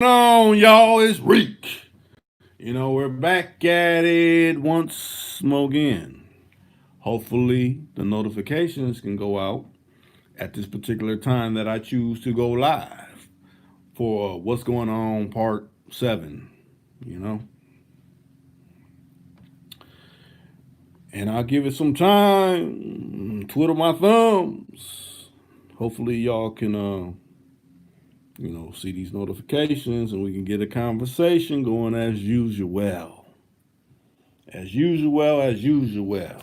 On, y'all, it's Reek. We're back at it once more again. Hopefully, the notifications can go out at this particular time that I choose to go live for what's going on part 7, you know. And I'll give it some time, twiddle my thumbs. Hopefully, y'all can see these notifications and we can get a conversation going as usual. As usual, as usual.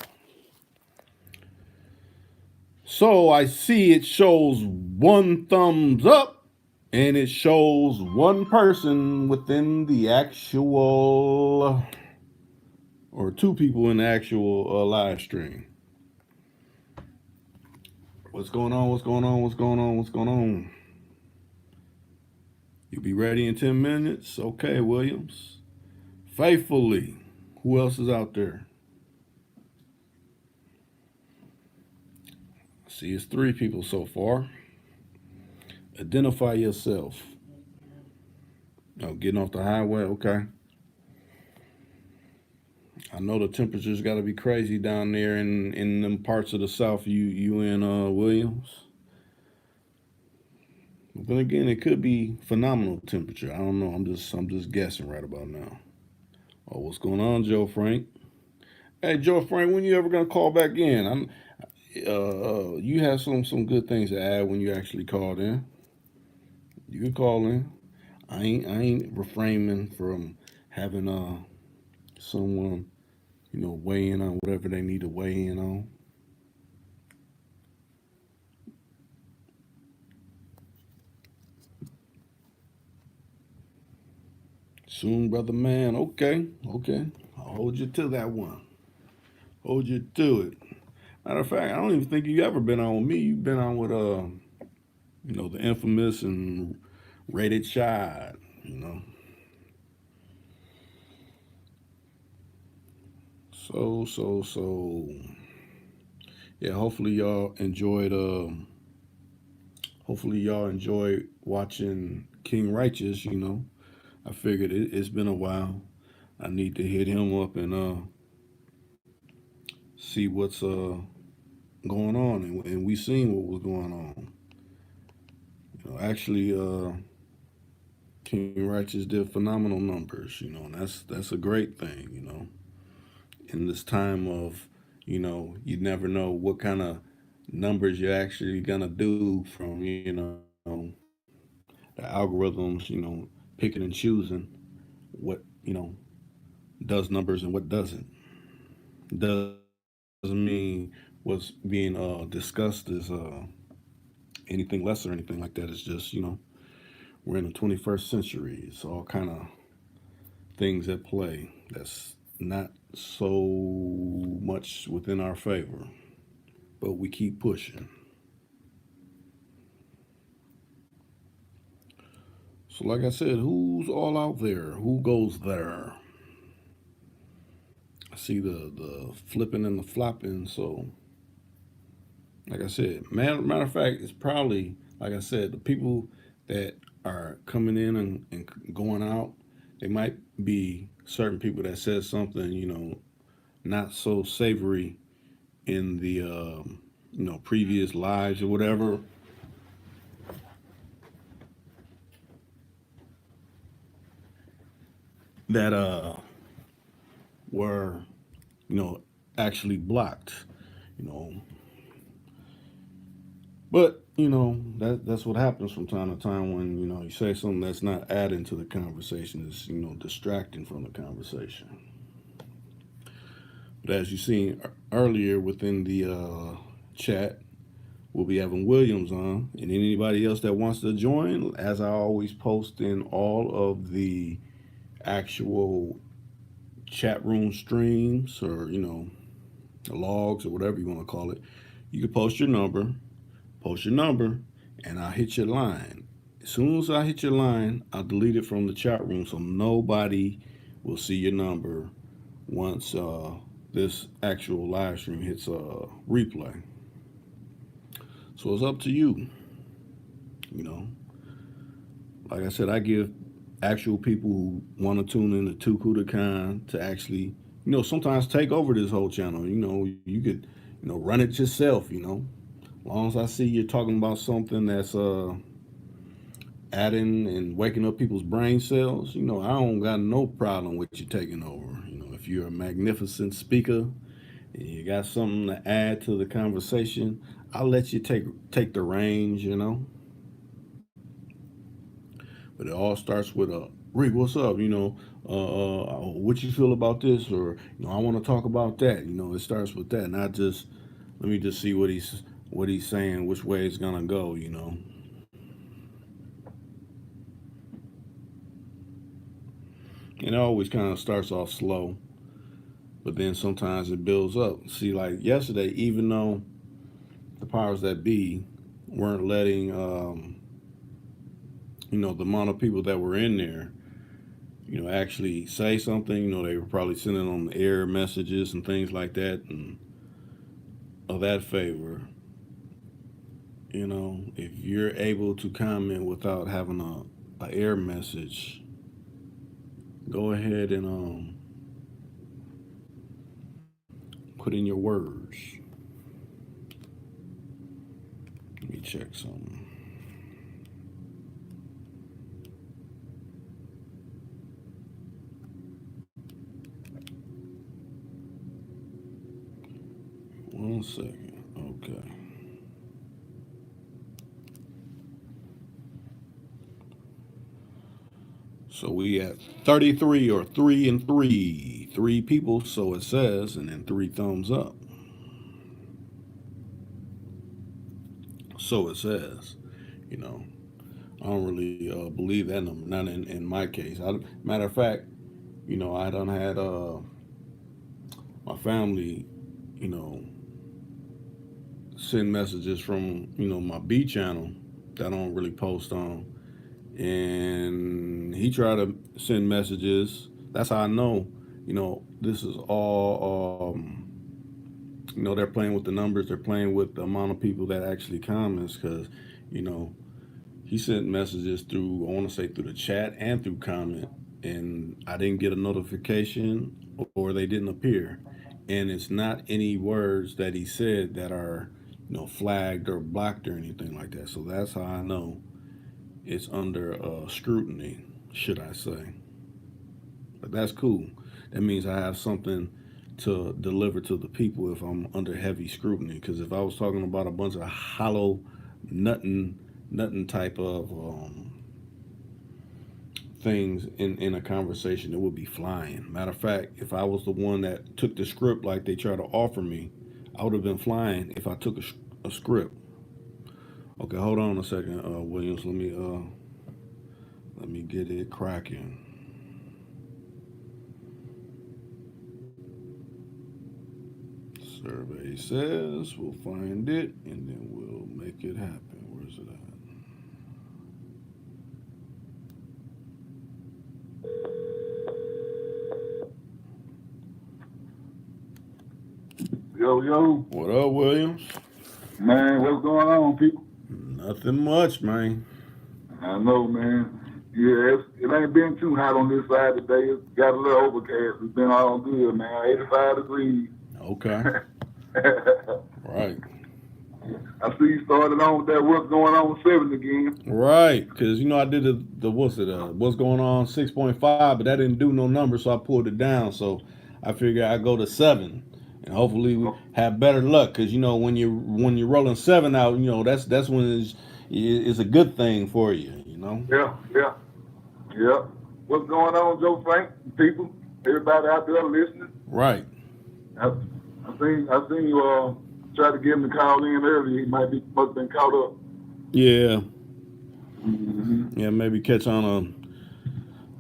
So I see it shows one thumbs up and it shows one person within the actual, or two people in the actual live stream. What's going on? What's going on? What's going on? What's going on? You'll be ready in 10 minutes? Okay, Williams. Faithfully. Who else is out there? See, it's 3 people so far. Identify yourself. Oh, getting off the highway? Okay. I know the temperature's got to be crazy down there in them parts of the South. You in Williams. But then again, it could be phenomenal temperature. I don't know. I'm just guessing right about now. Oh, what's going on, Joe Frank? Hey, Joe Frank, when you ever gonna call back in? You have some good things to add when you actually called in. You can call in. I ain't refraining from having someone weigh in on whatever they need to weigh in on. Soon, brother man. Okay, okay. I'll hold you to that one. Hold you to it. Matter of fact, I don't even think you ever been on with me. You've been on with the infamous and rated shot. You know. So. Yeah. Hopefully y'all enjoyed watching King Righteous. I figured it's been a while. I need to hit him up and see what's going on, and we seen what was going on. Actually, King Righteous did phenomenal numbers. And that's a great thing. In this time of, you never know what kind of numbers you're actually gonna do from the algorithms. Picking and choosing what does numbers and what doesn't. Doesn't mean what's being discussed is anything less or anything like that. It's just we're in the 21st century. It's all kind of things at play that's not so much within our favor, but we keep pushing. So, like I said, who's all out there? Who goes there? I see the flipping and the flopping. So, like I said, matter of fact, it's probably like I said, the people that are coming in and going out. They might be certain people that said something, not so savory in the previous lives or whatever. That were you know actually blocked. You know, but that's what happens from time to time when you say something that's not adding to the conversation. It's distracting from the conversation. But as you seen earlier within the chat, we'll be having Williams on, and anybody else that wants to join. As I always post in all of the actual chat room streams, or logs, or whatever you want to call it, you can post your number, and I'll hit your line. As soon as I hit your line, I'll delete it from the chat room so nobody will see your number once this actual live stream hits a replay. So it's up to you. You know, like I said, I give actual people who want to tune in to Tuku the Khan to actually, sometimes take over this whole channel. You could, run it yourself. As long as I see you're talking about something that's adding and waking up people's brain cells, I don't got no problem with you taking over. If you're a magnificent speaker and you got something to add to the conversation, I'll let you take the reins. But it all starts with Rick, what's up? What you feel about this, or I want to talk about that. It starts with that, not just let me just see what he's saying, which way it's gonna go. And it always kind of starts off slow, but then sometimes it builds up. See, like yesterday, even though the powers that be weren't letting, the amount of people that were in there, actually say something, they were probably sending on error messages and things like that, and of that favor, if you're able to comment without having a error message, go ahead and put in your words. Let me check something. One second. Okay. So we at 33 or 3 and 3. 3 people, so it says, and then 3 thumbs up. So it says. I don't really believe that number. Not in my case. Matter of fact, I done had my family, you know, send messages from my B channel that I don't really post on, and he tried to send messages. That's how I know. This is all. They're playing with the numbers. They're playing with the amount of people that actually comments because, you know, he sent messages through. I want to say through the chat and through comment, and I didn't get a notification or they didn't appear. And it's not any words that he said that are flagged or blocked or anything like that. So that's how I know it's under scrutiny, should I say. But that's cool. That means I have something to deliver to the people if I'm under heavy scrutiny. Because if I was talking about a bunch of hollow, nothing type of things in a conversation, it would be flying. Matter of fact, if I was the one that took the script like they try to offer me, I would have been flying if I took a script. Okay, hold on a second, Williams. Let me get it cracking. Survey says we'll find it and then we'll make it happen. Where's it at? Yo. What up, Williams? Man, what's going on, people? Nothing much, man. I know, man. Yeah, it ain't been too hot on this side today. It's got a little overcast. It's been all good, man. 85 degrees. Okay. Right. I see you started on with that what's going on 7 again. Right, because I did the what's going on 6.5, but that didn't do no number, so I pulled it down. So I figured I'd go to 7, and hopefully we have better luck. Because when you're rolling 7 out, that's when it's a good thing for you. Yeah. What's going on, Joe Frank? People, everybody out there listening. Right. I seen you try to get him to call in earlier. He must have been caught up. Yeah. Mm-hmm. Yeah, maybe catch on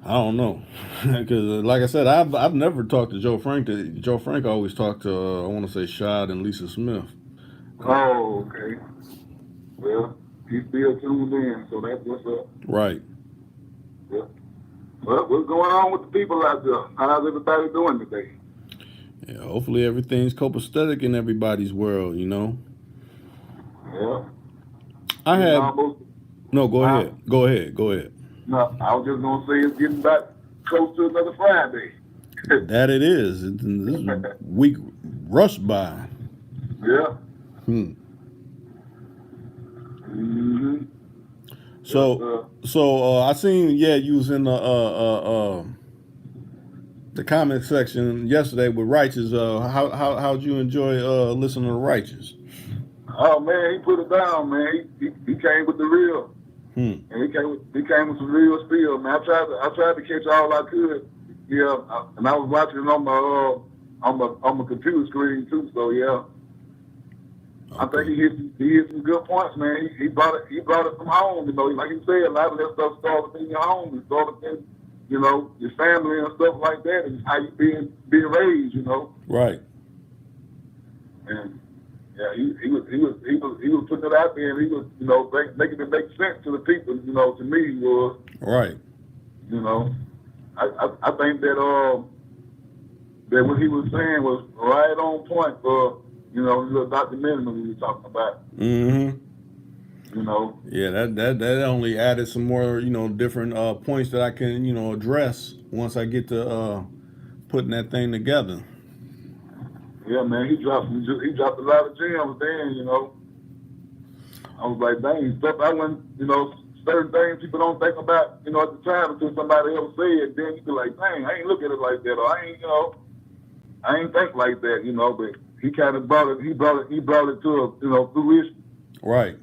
I don't know, because like I said, I've never talked to Joe Frank. Joe Frank always talked to I want to say Shad and Lisa Smith. Oh, okay. Well, he's still tuned in, so that's what's up. Right. Yeah. Well, what's going on with the people out there? How's everybody doing today? Yeah, hopefully everything's copacetic in everybody's world. Yeah. I had no. Go ahead. No, I was just gonna say it's getting back close to another Friday. That it is. This week rushed by. Yeah. Hmm. Mm-hmm. Yes, So, I seen, yeah, you was in the comment section yesterday with Righteous. How'd you enjoy listening to Righteous? oh man, he put it down, man. He came with the real, Hmm. and he came with some real spiel, man. I tried to catch all I could. Yeah, and I was watching it on my computer screen too. So yeah, I think Okay. he hit some good points, man. He brought it from home. You know, like you said, a lot of that stuff started in your home. It started in, you know, your family and stuff like that, and how you being raised. You know, Right. and yeah, he was putting it out there, and he was, you know, making it make sense to the people. You know, to me, he was, Right. you know, I think that what he was saying was right on point for, you know, the little documentary we were talking about. Mm-hmm. You know. Yeah, that only added some more, different points that I can, address once I get to putting that thing together. Yeah, man, he dropped a lot of gems then, you know. I was like, dang, stuff I wouldn't, you know, certain things people don't think about, you know, at the time until somebody else say it. Then you be like, dang, I ain't look at it like that, or I ain't, you know, I ain't think like that, you know. But he kind of brought it to a, you know, fruition. Right.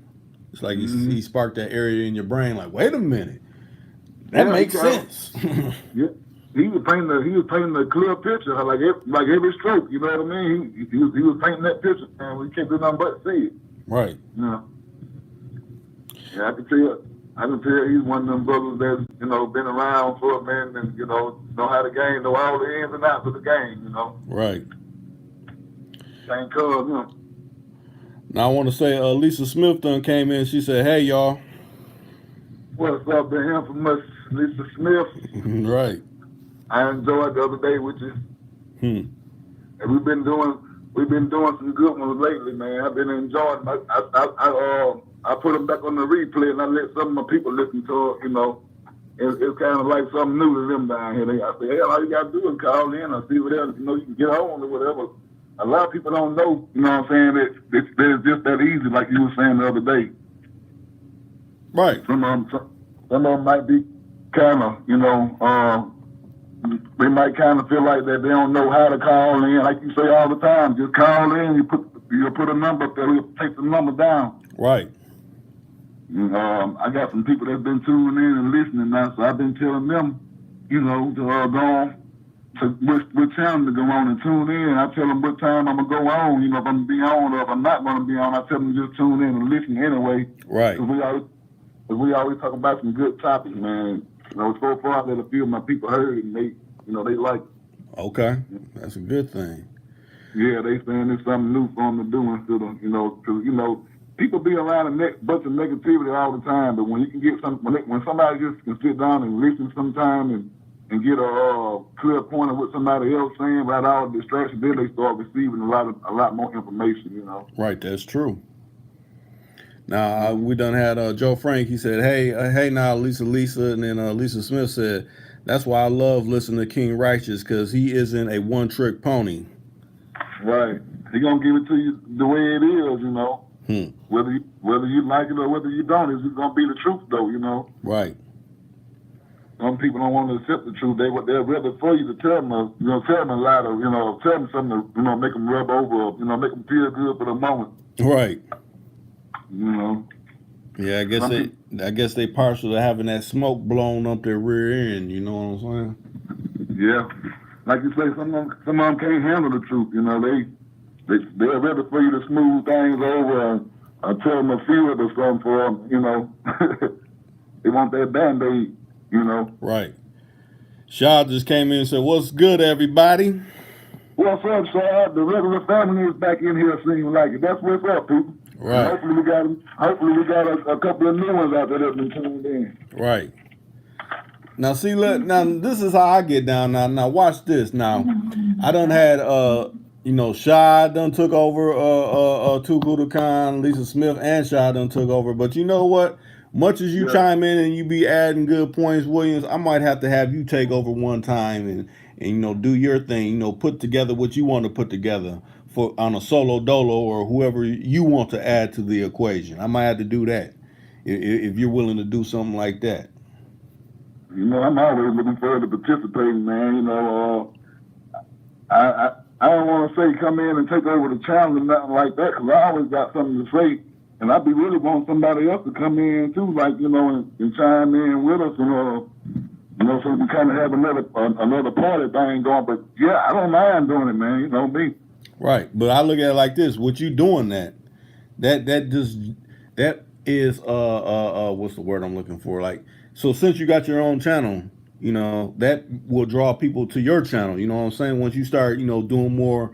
It's like Mm-hmm. he sparked that area in your brain. Like, wait a minute, that Yeah, he makes kind of, sense. yeah. He was painting a clear picture, like every stroke. You know what I mean? He was painting that picture, and we can't do nothing but see it. Right. You know. Yeah, I can tell he's one of them brothers that's, you know, been around for a minute and, you know how the game, know all the ins and outs of the game, you know. Right. Can't call him. Now I want to say Lisa Smith done came in. She said, "Hey y'all." What's up to him from us, Lisa Smith? Right. I enjoyed the other day with you. Hmm. And we've been doing some good ones lately, man. I've been enjoying them. I put them back on the replay and I let some of my people listen to it, you know. It's kind of like something new to them down here. I say, hey, all you got to do is call in or see what else, you know, you can get on or whatever. A lot of people don't know, you know what I'm saying, that it's just that easy, like you were saying the other day. Right. Some of them might be kind of, you know, they might kind of feel like that they don't know how to call in. Like you say all the time, just call in, you put a number up there, we'll take the number down. Right. I got some people that's been tuning in and listening now, so I've been telling them, you know, to go on, to which channel to go on and tune in. I tell them what time I'm gonna go on, you know, if I'm gonna be on or if I'm not gonna be on. I tell them just tune in and listen anyway. Right. Because we always talk about some good topics, man. You know, so far that a few of my people heard it and they, you know, they like it. Okay. That's a good thing. Yeah, they saying it's something new for them to do instead of, you know, because, you know, people be around a bunch of negativity all the time, but when you can get when somebody just can sit down and listen sometime and get a clear point of what somebody else saying without all the distractions, then they start receiving a lot more information, you know. Right. That's true. Now we done had Joe Frank. He said, "Hey, now Lisa," and then Lisa Smith said, "That's why I love listening to King Righteous because he isn't a one-trick pony." Right. He gonna give it to you the way it is, you know. Hmm. Whether you like it or whether you don't, it's gonna be the truth, though, you know. Right. Some people don't want to accept the truth. They're rather for you to tell them, tell them a lie, or, you know, tell them something to, you know, make them rub over, you know, make them feel good for the moment. Right. You know. Yeah, I guess they partial to having that smoke blown up their rear end. You know what I'm saying? Yeah. Like you say, some of them can't handle the truth. You know, they're ready for you to smooth things over and tell them a field or something for them. You know, they want that Band-Aid. You know. Right. Shaw just came in and said, "What's good, everybody?" What's up, Shaw? The regular family is back in here singing like it. That's what's up, people. Right. And hopefully we got a couple of new ones out there that been tuned in. Right. Now see, now this is how I get down. Now watch this. Now I done had Shad done took over Tukudu Khan, Lisa Smith and Shad done took over. But you know what? Much as you Yeah. chime in and you be adding good points, Williams, I might have to have you take over one time and do your thing. Put together what you want to put together for on a solo dolo or whoever you want to add to the equation. I might have to do that if you're willing to do something like that. I'm always looking forward to participating, man. I don't want to say come in and take over the channel or nothing like that, because I always got something to say, and I be really want somebody else to come in too, like and chime in with us, so we kind of have another party thing going. But yeah, I don't mind doing it, man. Me. Right, but I look at it like this: what you doing that is what's the word I'm looking for? Like, so since you got your own channel, that will draw people to your channel. You know what I'm saying? Once you start, doing more,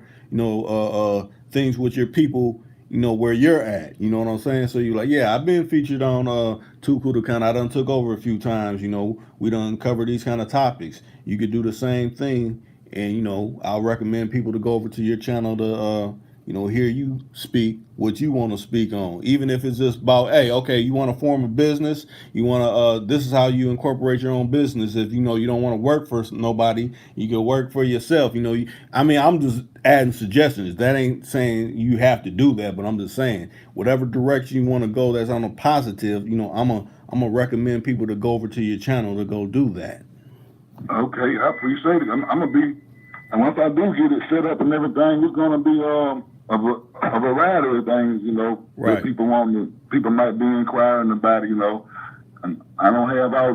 things with your people, where you're at. You know what I'm saying? So you're like, yeah, I've been featured on Too Cool to Kind. I done took over a few times. We done cover these kind of topics. You could do the same thing, and I'll recommend people to go over to your channel to hear you speak what you want to speak on, even if it's just about, hey, okay, you want to form a business, you want to this is how you incorporate your own business. If you don't want to work for nobody, you can work for yourself. I'm just adding suggestions. That ain't saying you have to do that, but I'm just saying whatever direction you want to go that's on a positive, I'm gonna recommend people to go over to your channel to go do that. Okay, I appreciate it. I'm gonna be, and once I do get it set up and everything, it's gonna be a variety of things, Right. that people might be inquiring about, and I don't have all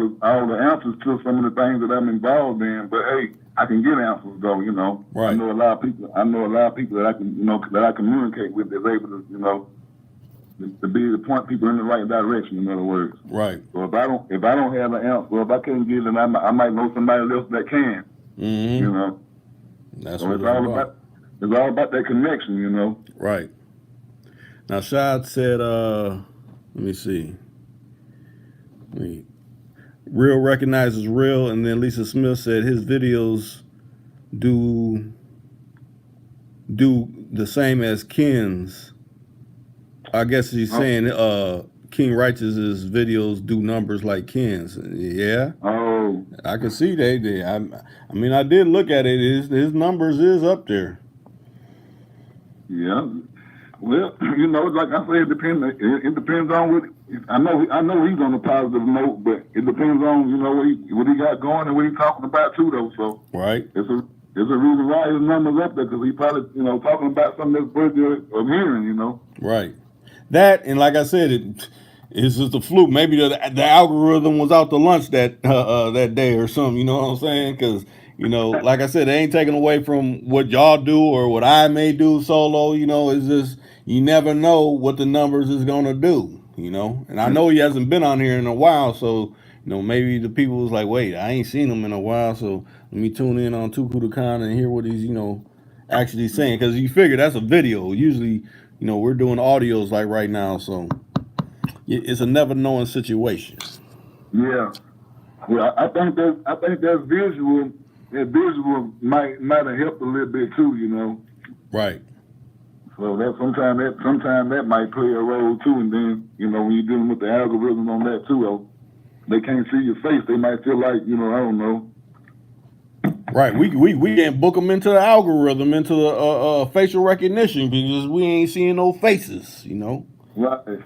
the answers to some of the things that I'm involved in, but hey, I can get answers though, Right. I know a lot of people that I can, that I communicate with that's able to, to be able to point people in the right direction, in other words. Right. So if I don't have an answer, if I can't get it, I might know somebody else that can. Mm-hmm. That's so what it's all about that connection, Right. Now Shad said, let me see. Real recognizes real, and then Lisa Smith said his videos do the same as Ken's. I guess he's saying King Righteous's videos do numbers like Ken's. Yeah. Oh. I can see they did. I did look at it. His numbers is up there. Yeah. Well, like I said, it depends. It depends on what. I know he's on a positive note, but it depends on what he got going and what he's talking about too, though. So right. It's a reason why his numbers up there, because he probably talking about something that's worthy of hearing. Right. That, and like I said, it's just a fluke. Maybe the algorithm was out to lunch that day or something. You know what I'm saying? Because like I said, it ain't taken away from what y'all do or what I may do solo. It's just you never know what the numbers is gonna do. And I know he hasn't been on here in a while, so maybe the people was like, wait, I ain't seen him in a while, so let me tune in on Too Cool to Kind and hear what he's actually saying, because you figure that's a video. Usually, we're doing audios like right now, so it's a never knowing situation. Yeah. Well, I think that visual might have helped a little bit too, Right. So that sometimes that might play a role too, and then when you're dealing with the algorithm on that too, they can't see your face. They might feel like I don't know. Right. We can't book them into the algorithm, into the facial recognition, because we ain't seeing no faces. Right.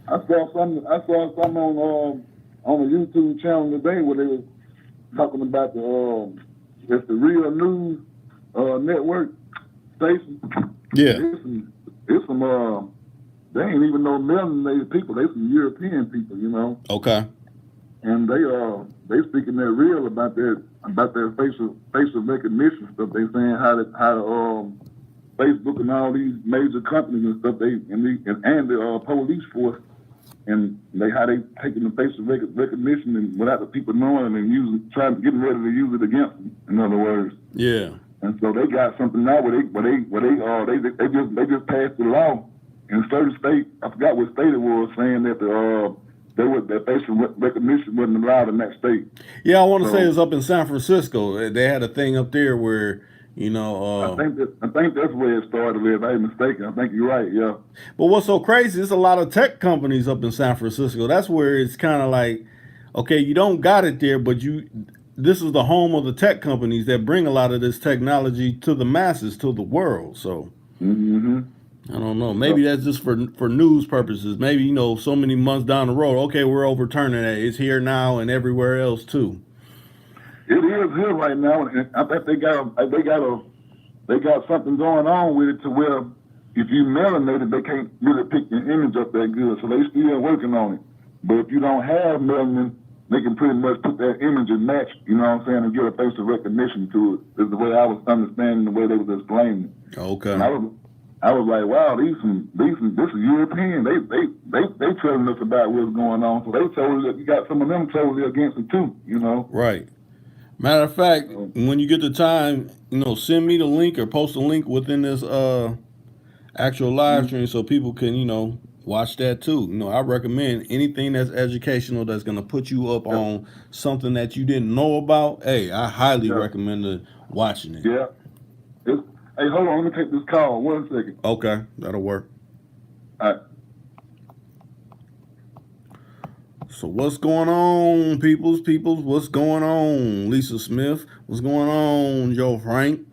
I saw some on a YouTube channel today where they was talking about it's the Real News network station. Yeah. It's some they ain't even no melanated people. They some European people, Okay. And they speaking that real about their facial recognition stuff. They saying how Facebook and all these major companies and stuff and the police force, and how they taking the facial recognition and without the people knowing and getting ready to use it against them. In other words. Yeah. And so they got something now where they just passed the law in a certain state. I forgot what state it was, saying that their facial recognition wasn't allowed in that state. Yeah, I want to say it's up in San Francisco. They had a thing up there where You know, I think that's where it started. If I ain't mistaken, I think you're right. Yeah. but what's so crazy is a lot of tech companies up in San Francisco. That's where it's kind of like, okay, you don't got it there, but this is the home of the tech companies that bring a lot of this technology to the masses, to the world. So Mm-hmm. I don't know. Yep. Maybe that's just for news purposes. Maybe so many months down the road, okay, we're overturning that. It's here now and everywhere else too. It is here right now, and I think they got something going on with it to where if you melanated, they can't really pick your image up that good. So they still working on it. But if you don't have melanin, they can pretty much put that image and match, you know what I'm saying, and get a facial recognition to it. Is the way I was understanding the way they was explaining it. Okay. And I was like, wow, this is European. They telling us about what's going on. So they totally, you got some of them totally against it too, you know. Right. Matter of fact, when you get the time, send me the link or post a link within this actual live stream so people can, watch that too. I recommend anything that's educational that's gonna put you up on something that you didn't know about. Hey, I highly recommend watching it. Yeah. Hey, hold on, let me take this call. 1 second. Okay, that'll work. All right. So what's going on, peoples? What's going on, Lisa Smith? What's going on, Joe Frank?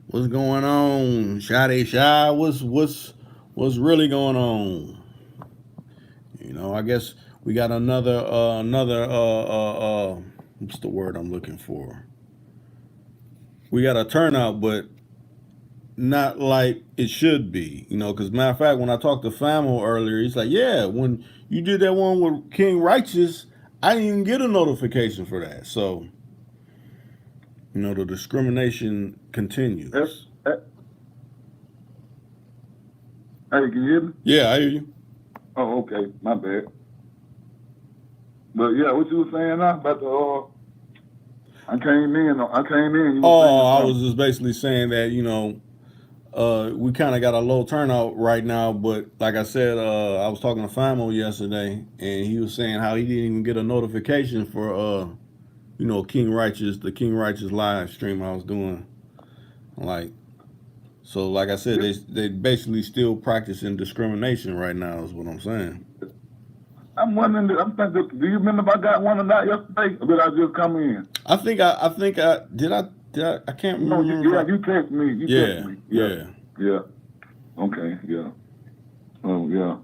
What's going on, Shadi Shy? What's really going on? I guess we got another what's the word I'm looking for? We got a turnout, but not like it should be, because matter of fact, when I talked to Famo earlier, he's like, yeah, when you did that one with King Righteous, I didn't even get a notification for that. So, the discrimination continues. Hey, can you hear me? Yeah, I hear you. Oh, okay, my bad. But yeah, what you were saying now about the I came in. You I was just basically saying that we kind of got a low turnout right now, but like I said, I was talking to Famo yesterday, and he was saying how he didn't even get a notification for the King Righteous live stream I was doing. Like I said, they basically still practicing discrimination right now, is what I'm saying. I'm wondering. Do you remember if I got one or not yesterday, or did I just come in? I think I did. I can't remember. No, you text me. Yeah. Okay. Yeah. Oh yeah.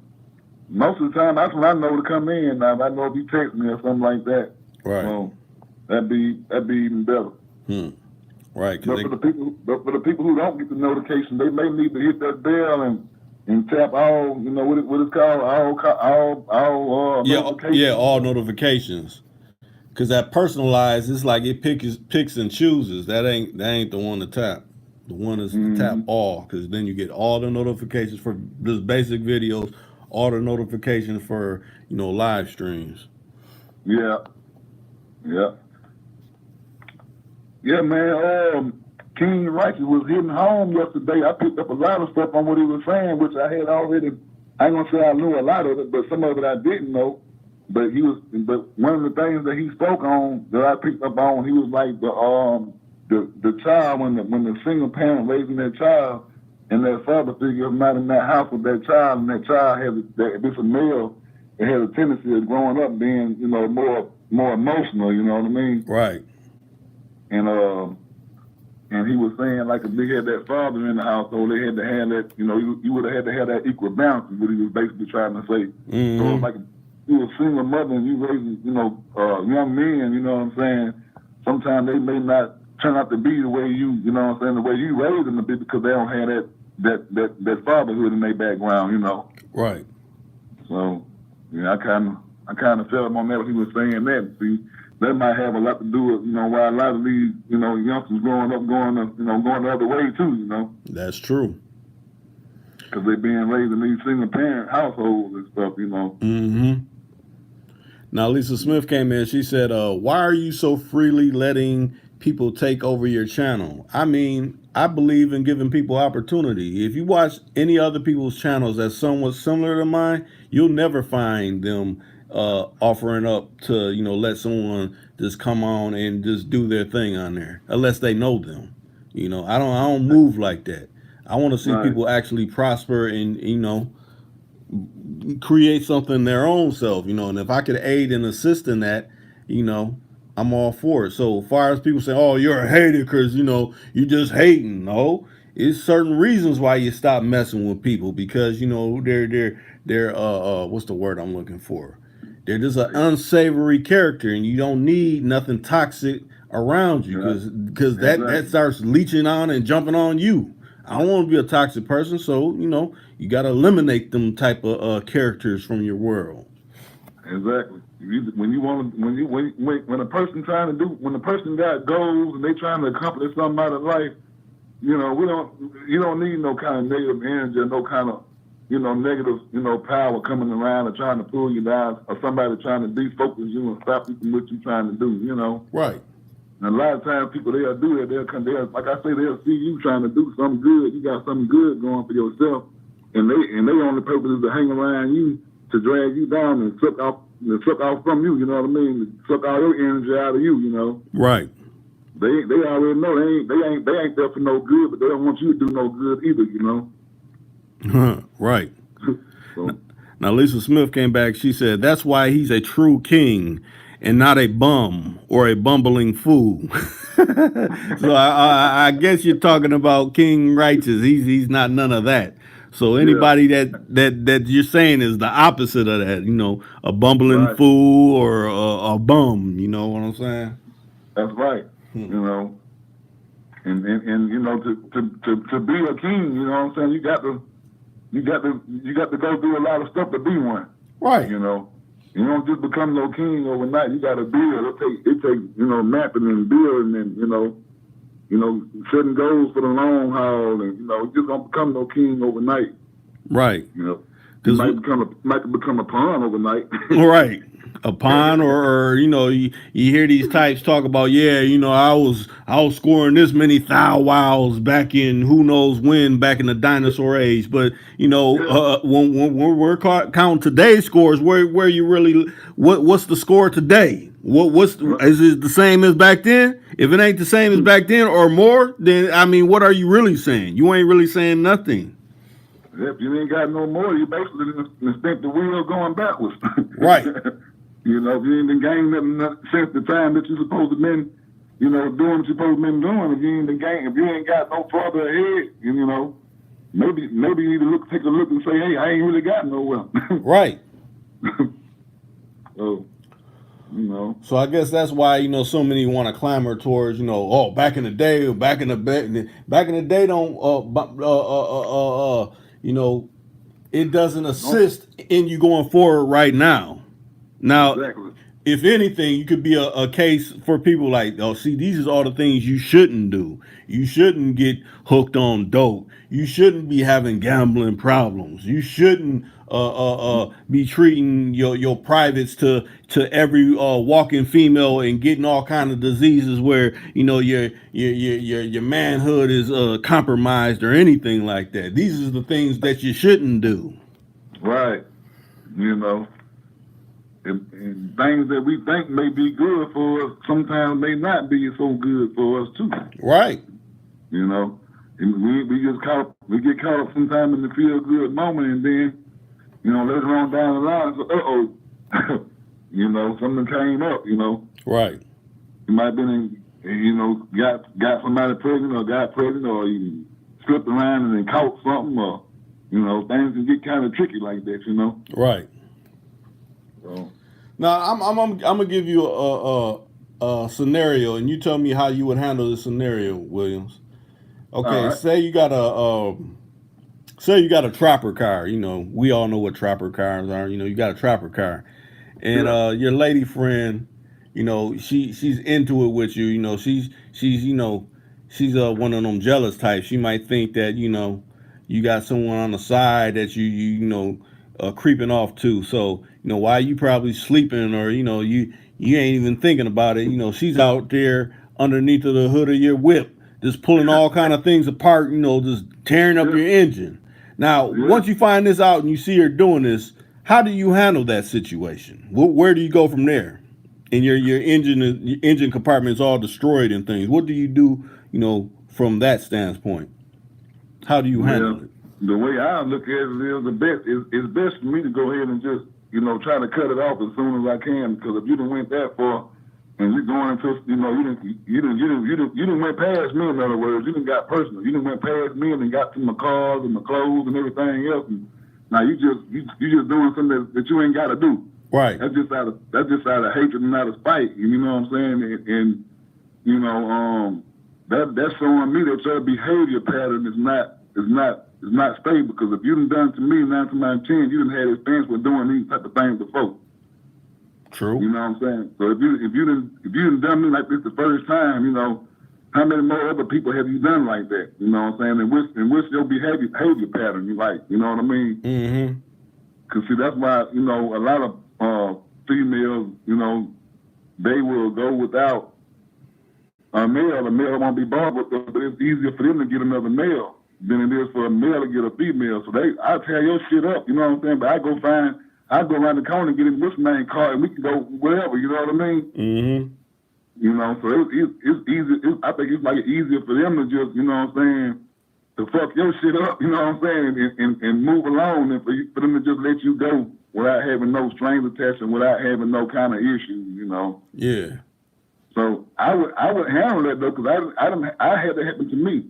Most of the time, that's when I know to come in. Now, if I know if you text me or something like that. Right. So that'd be even better. Right. But for the people who don't get the notification, they may need to hit that bell and tap all, what it's called, all notifications. Yeah, all notifications. Because that personalized, it's like it picks and chooses. That ain't the one to tap. The one is to tap all, because then you get all the notifications for just basic videos, all the notifications for live streams. Yeah, man. King Righteous was hitting home yesterday. I picked up a lot of stuff on what he was saying, which I had already. I ain't gonna say I knew a lot of it, but some of it I didn't know. But one of the things that he spoke on that I picked up on, he was like the child when the single parent raising their child and their father figure is not in that house with that child, and that child if it's a male, it has a tendency of growing up being more emotional. You know what I mean? Right. And he was saying, like, if they had that father in the household, they had to have that, you would have had to have that equal balance, is what he was basically trying to say. Mm-hmm. So, like, if you were a single mother and you raising, young men, you know what I'm saying, sometimes they may not turn out to be the way the way you raised them to be, because they don't have that fatherhood in their background, Right. So, I kind of felt him on that when he was saying that. See, that might have a lot to do with, why a lot of these, youngsters growing up going the other way too, That's true. Because they're being raised in these single parent households and stuff, Mm-hmm. Now, Lisa Smith came in. She said, why are you so freely letting people take over your channel? I mean, I believe in giving people opportunity. If you watch any other people's channels that's somewhat similar to mine, you'll never find them offering up to, let someone just come on and just do their thing on there, unless they know them. I don't move like that. I want to see Right. people actually prosper and create something their own self, and if I could aid and assist in that, you know, I'm all for it. So far as people say, "Oh, you're a hater because you just hating," no, it's certain reasons why you stop messing with people because they're what's the word I'm looking for? They're just an unsavory character, and you don't need nothing toxic around you Yeah. because that Exactly. starts leeching on and jumping on you. I don't want to be a toxic person, so you got to eliminate them type of characters from your world. Exactly. When you want to, when a person trying to do, when a person got goals and they trying to accomplish something out of life, you don't need no kind of negative energy or no kind of, negative, power coming around and trying to pull you down or somebody trying to defocus you and stop you from what you're trying to do. Right. And a lot of times people, they'll do it. They'll, like I say, they'll see you trying to do something good. You got something good going for yourself. And they only purpose is to hang around you to drag you down and suck off from you, you know what I mean? To suck all your energy out of you. Right. They already know they ain't there for no good, but they don't want you to do no good either. Right. So Now, Lisa Smith came back. She said, that's why he's a true king and not a bum or a bumbling fool. So I guess you're talking about King Righteous. He's not none of that. So yeah, anybody that you're saying is the opposite of that, a bumbling right. fool or a bum. You know what I'm saying? That's right. You know, and to be a king, you know what I'm saying, you got to go through a lot of stuff to be one. Right. You know, you don't just become no king overnight. You got to build. It take mapping and building and setting goals for the long haul, and you just don't become no king overnight. Right. You might become a pawn overnight. Right. Upon or you hear these types talk about, yeah, I was scoring this many thou wows back in who knows when, back in the dinosaur age, but Yeah. when we're counting today's scores, where you really what's the score today? Is it the same as back then? If it ain't the same as back then or more, then I mean, what are you really saying? You ain't really saying nothing. If you ain't got no more, you basically just think the wheel going backwards. Right. If you ain't been gaining nothing since the time that you're supposed to been, doing what you're supposed to been doing. If you ain't got no further ahead, maybe you need to take a look and say, hey, I ain't really got nowhere. Right. So, So I guess that's why so many want to clamor towards oh, back in the day or back in the day don't it doesn't assist in you going forward right now. Now, exactly. if anything, you could be a case for people like, oh, see, these are all the things you shouldn't do. You shouldn't get hooked on dope. You shouldn't be having gambling problems. You shouldn't be treating your privates to every walking female and getting all kind of diseases where your manhood is compromised or anything like that. These are the things that you shouldn't do. Right. And things that we think may be good for us sometimes may not be so good for us too. Right. And we get caught up sometime in the feel good moment, and then later on down the line, something came up. Right. You might have been got somebody pregnant or got pregnant, or you slipped around and then caught something, or things can get kind of tricky like that. Right. So. Now I'm gonna give you a scenario, and you tell me how you would handle this scenario, Williams. Okay, Right. say you got a trapper car. We all know what trapper cars are. You got a trapper car, and Yeah. your lady friend, she's into it with you. She's one of them jealous types. She might think that you got someone on the side that creeping off to. So while you probably sleeping or you ain't even thinking about it. She's out there underneath of the hood of your whip, just pulling all kind of things apart. Just tearing up Yeah. your engine. Now, Yeah. once you find this out and you see her doing this, how do you handle that situation? Where do you go from there? And your engine compartment's all destroyed and things. What do you do? From that standpoint, how do you handle Well, it? the way I look at it is the best. It's best for me to go ahead and just try to cut it off as soon as I can. Because if you done went that far, and you're going into you didn't went past me. In other words, you didn't got personal. You didn't went past me and then got to my cars and my clothes and everything else. And now you just doing something that you ain't got to do. Right. That's just out of hatred and out of spite. You know what I'm saying? And that's showing me that your behavior pattern is not stable. Because if you done to me 9 to 10, you done had experience with doing these type of things before. True. You know what I'm saying? So if you done me like this the first time, how many more other people have you done like that? You know what I'm saying? And what's your behavior pattern you like? You know what I mean? Mm-hmm. Cause see, that's why a lot of females, they will go without a male. The male won't be bothered with them, but it's easier for them to get another male than it is for a male to get a female. So I tear your shit up. You know what I'm saying? But I go around the corner and get in this man's car and we can go wherever. You know what I mean? Mm-hmm. So it's easy. I think it's like easier for them to just, to fuck your shit up, you know what I'm saying, and move along, and for them to just let you go without having no strings attached and without having no kind of issues, Yeah. So I would handle that though, because I had that happen to me,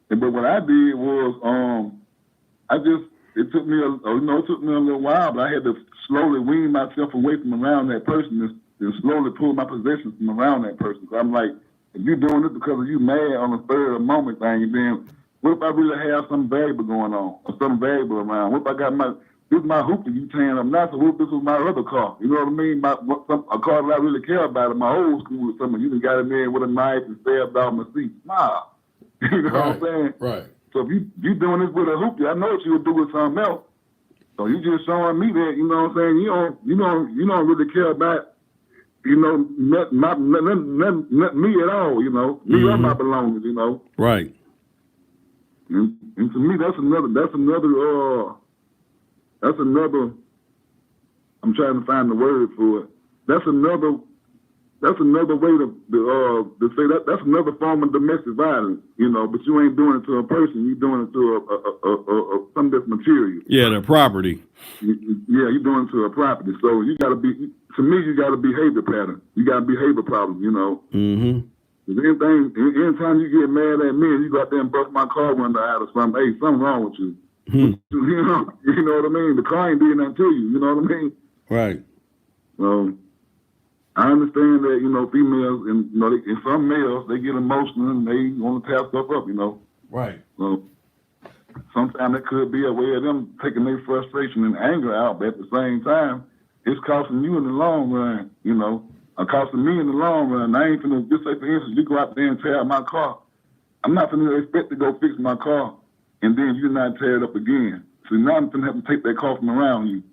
but what I did was it took me a little while, but I had to slowly wean myself away from around that person and slowly pull my possessions from around that person. So I'm like, if you're doing this because of you mad on the spur of the moment thing, then what if I really have something valuable going on or something valuable around? What if I got this is my hoop that you tearing up now, so what if this was my other car? You know what I mean? A car that I really care about in my old school or something. You done got in there with a knife and stabbed out my seat. Nah. You know what I'm saying? Right. So if you doing this with a hoopty, I know what you would do with something else. So you just showing me that, you know what I'm saying? You don't really care about, not me at all, me or my belongings, Right. And to me, that's another. I'm trying to find the word for it. That's another way to say that. That's another form of domestic violence, But you ain't doing it to a person. You're doing it to something that's material. Yeah, their property. Yeah, you're doing it to a property. So you got to be. To me, you got a behavior pattern. You got a behavior problem. Mm-hmm. Anytime you get mad at me and you go out there and bust my car window out or something, hey, something wrong with you. You know what I mean? The car ain't doing nothing to you. You know what I mean? Right. So I understand that females and and some males, they get emotional and they want to tear stuff up. Right. So sometimes it could be a way of them taking their frustration and anger out, but at the same time, it's costing you in the long run. Or costing me in the long run. I ain't finna, just say for instance, you go out there and tear up my car. I'm not finna expect to go fix my car and then you not tear it up again. So now I'm finna have to take that car from around you.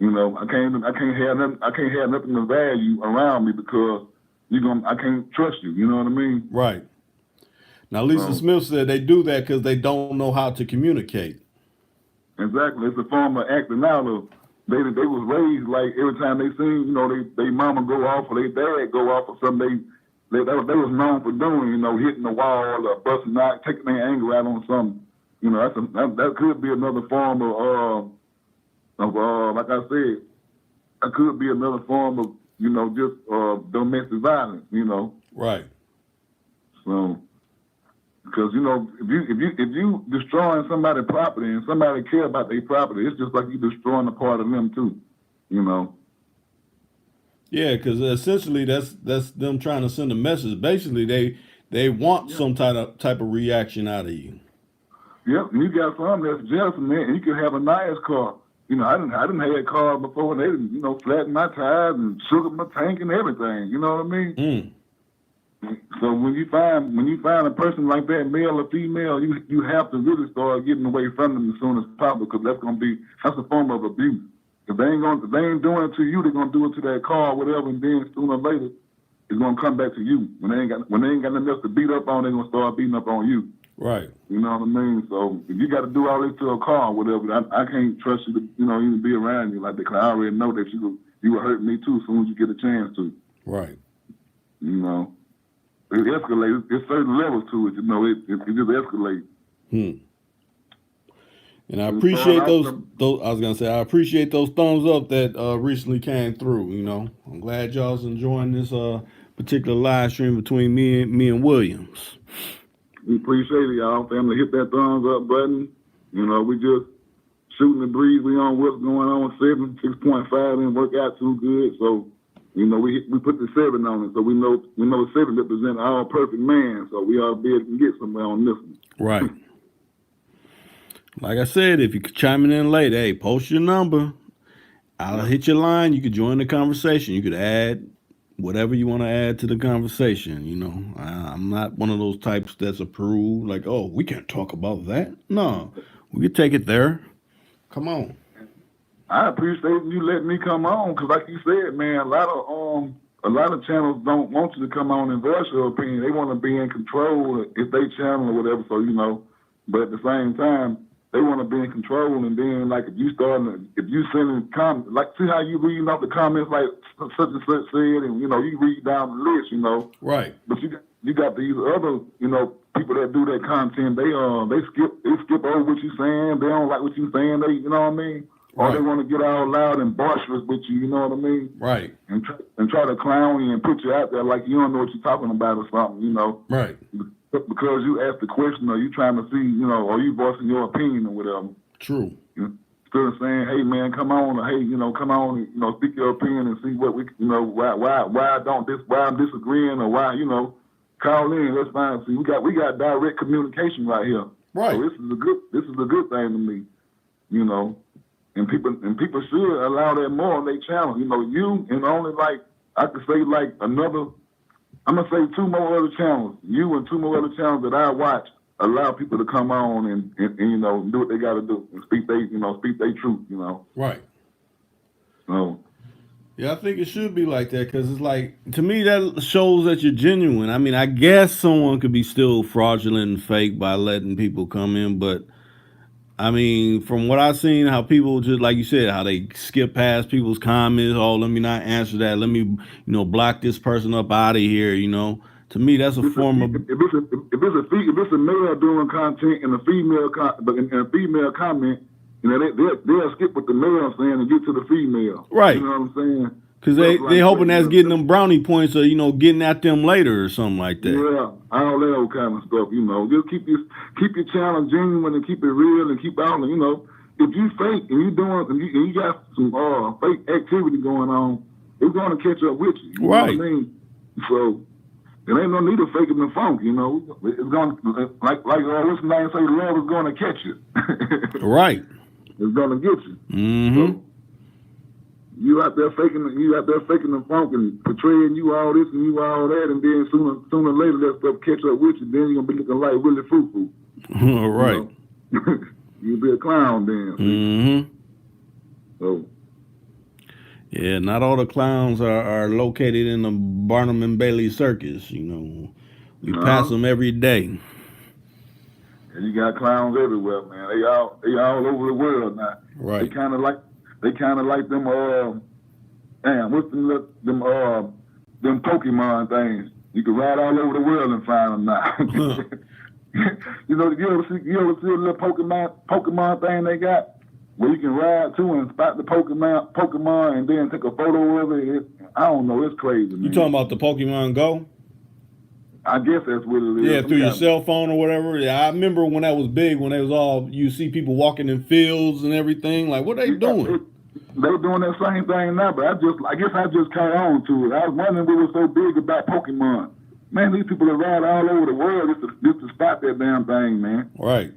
I can't have nothing of value around me because I can't trust you. You know what I mean? Right. Now, Lisa Smith said they do that because they don't know how to communicate. Exactly. It's a form of acting out of. They was raised like every time they seen, they mama go off or they dad go off or something, they was known for doing, hitting the wall or busting out, taking their anger out on something. That could be another form of like I said, that could be another form of, just domestic violence, Right. So, because if you destroying somebody's property and somebody care about their property, it's just like you destroying a part of them too, Yeah, because essentially that's them trying to send a message. Basically, they want some type of reaction out of you. Yep, and you got some that's jealous, man. And you can have a nice car. I didn't have cars before, and they didn't, flatten my tires and sugar my tank and everything. You know what I mean? So when you find a person like that, male or female, you have to really start getting away from them as soon as possible, because that's a form of abuse. If they ain't doing it to you, they're gonna do it to that car or whatever, and then sooner or later it's gonna come back to you. When they ain't got nothing else to beat up on, they're gonna start beating up on you. Right. You know what I mean? So if you got to do all this to a car or whatever, I can't trust you to even be around you like that, because I already know that you will hurt me too as soon as you get a chance to. Right. You know, it escalates. There's certain levels to it. You know, it just escalates. And I So it started appreciate out those. I was gonna say I appreciate those thumbs up that recently came through. You know, I'm glad y'all's enjoying this particular live stream between me and Williams. we appreciate it, y'all. Family, hit that thumbs up button. You know, we just shooting the breeze. We on what's going on. 6.5 didn't work out too good. So, you know, we put the 7 on it. So we know 7 represents our perfect man. So we ought to be able to get somewhere on this one. Right. Like I said, if you're chiming in late, hey, post your number. I'll hit your line. You could join the conversation. You could add whatever you want to add to the conversation. You know, I'm not one of those types that's approved. Like, oh, we can't talk about that. No, we could take it there. Come on. I appreciate you letting me come on because, like you said, man, a lot of channels don't want you to come on and voice your opinion. They want to be in control if they channel or whatever. So you know, but at the same time, they want to be in control. And then, like, if you sending comments, like, see how you reading off the comments, like such and such said, and you know, you read down the list, you know. Right. But you got these other, you know, people that do that content. They skip over what you saying. They don't like what you saying. They, you know what I mean. Or they want to get all loud and boisterous with you, you know what I mean? Right. And try to clown you and put you out there like you don't know what you're talking about or something, you know? Right. Because you asked the question or you trying to see, you know, or you voicing your opinion or whatever. True. You know, instead of saying, hey, man, come on, or hey, you know, come on, you know, speak your opinion and see what we, you know, why I'm disagreeing or why, you know, call in, let's find, see, we got direct communication right here. Right. So this is a good thing to me, you know. And people should allow that more on their channel. You know, you and only like I could say like I'm gonna say 2 more other channels. You and 2 more other channels that I watch allow people to come on and you know do what they got to do and speak their truth. You know. Right. So. Yeah, I think it should be like that because it's like, to me, that shows that you're genuine. I mean, I guess someone could be still fraudulent and fake by letting people come in, but I mean, from what I've seen, how people just, like you said, how they skip past people's comments. Oh, let me not answer that. Let me, you know, block this person up out of here. You know, to me, that's a form of. If it's a male doing content and a female comment, you know, they'll skip what the male saying and get to the female. Right. You know what I'm saying? Because they hoping that's getting them brownie points or, you know, getting at them later or something like that. Yeah, all that old kind of stuff, you know. Just keep your channel genuine and keep it real and keep out, you know. If you fake and you got some fake activity going on, it's going to catch up with you. You right. know what I mean? So there ain't no need to fake it and funk, you know. It's going to, like what's the name say, love is going to catch you. Right. It's going to get you. Mm-hmm. So, you out there faking the funk and portraying you all this and you all that, and then sooner or later that stuff catch up with you. Then you're gonna be looking like Willie Foo. All right. You know? You'll be a clown then. Mm-hmm. So. Yeah, not all the clowns are located in the Barnum and Bailey circus. You know, we pass them every day. And you got clowns everywhere, man. They all over the world now. Right. They kind of like them what's them Pokemon things. You can ride all over the world and find them now. You know, you ever see a little Pokemon thing they got where you can ride to and spot the Pokemon and then take a photo of it. I don't know, it's crazy, man. You talking about the Pokemon Go? I guess that's what it is. Yeah, through your cell phone or whatever. Yeah, I remember when that was big, when they was all, you see people walking in fields and everything. Like, what are they doing? They're doing that same thing now, but I guess I just caught on to it. I was wondering what was so big about Pokemon. Man, these people that ride all over the world just to spot that damn thing, man. Right.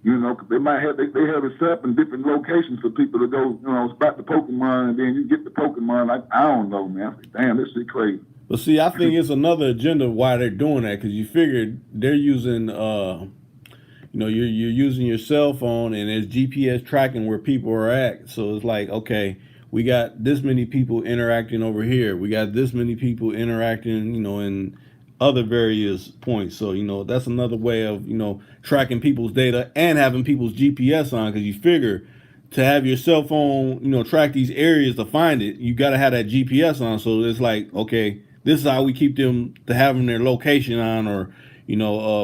You know, cause they have it set up in different locations for people to go, you know, spot the Pokemon, and then you get the Pokemon. Like, I don't know, man. I say, damn, this shit crazy. But see, I think it's another agenda why they're doing that, because you figured they're using, you know, you're using your cell phone and there's GPS tracking where people are at. So it's like, okay, we got this many people interacting over here. We got this many people interacting, you know, in other various points. So, you know, that's another way of, you know, tracking people's data and having people's GPS on, because you figure to have your cell phone, track these areas to find it, you got to have that GPS on. So it's like, okay, this is how we keep them to having their location on, or